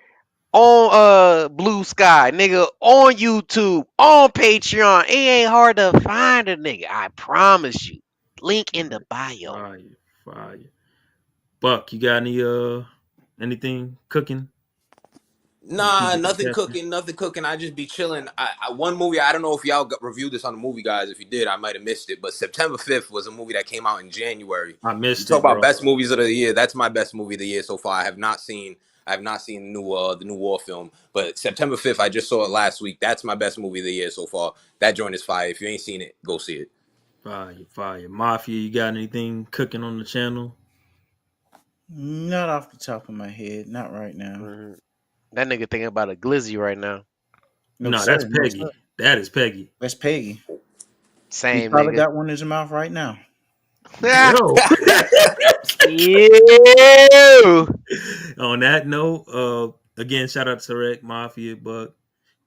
on Blue Sky, nigga, on YouTube, on Patreon. It ain't hard to find a nigga. I promise you. Link All in the right, bio. fire, fire. Buck, you got anything cooking? Nah, People can nothing catch you. cooking, nothing cooking. I just be chilling. One movie, I don't know if y'all reviewed this on the movie guys. If you did, I might have missed it. But September 5th was a movie that came out in January. I You missed talk it, about bro. best movies of the year. That's my best movie of the year so far. I have not seen the new war film. But September 5th, I just saw it last week. That's my best movie of the year so far. That joint is fire. If you ain't seen it, go see it. Fire, fire. Mafia, you got anything cooking on the channel? Not off the top of my head, not right now. Mhm. That nigga thinking about a glizzy right now. No No, sir, that's no sir. Peggy. That is Peggy. That's Peggy. He Same probably nigga. got one in his mouth right now. Yo. Ew. On that note, again, shout out to Rec Mafia Buck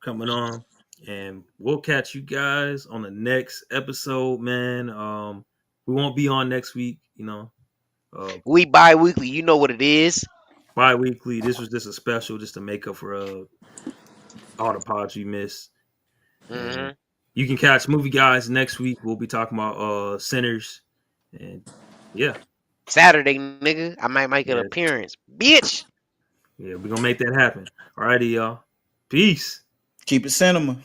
coming on. And we'll catch you guys on the next episode, man. We won't be on next week, We bi-weekly. You know what it is. bi-weekly. This was just a special just to make up for all the pods we missed. Hmm. And you can catch Movie Guys next week. We'll be talking about Sinners. And yeah, Saturday, nigga. I might make an yeah, appearance. Bitch. yeah, we're gonna make that happen. Alrighty, y'all. Peace. Keep it cinema.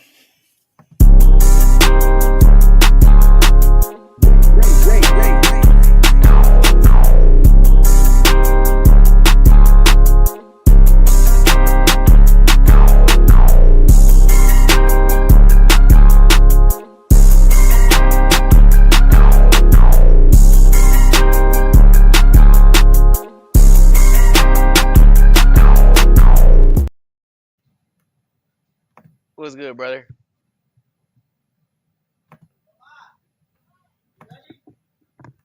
What's good, brother?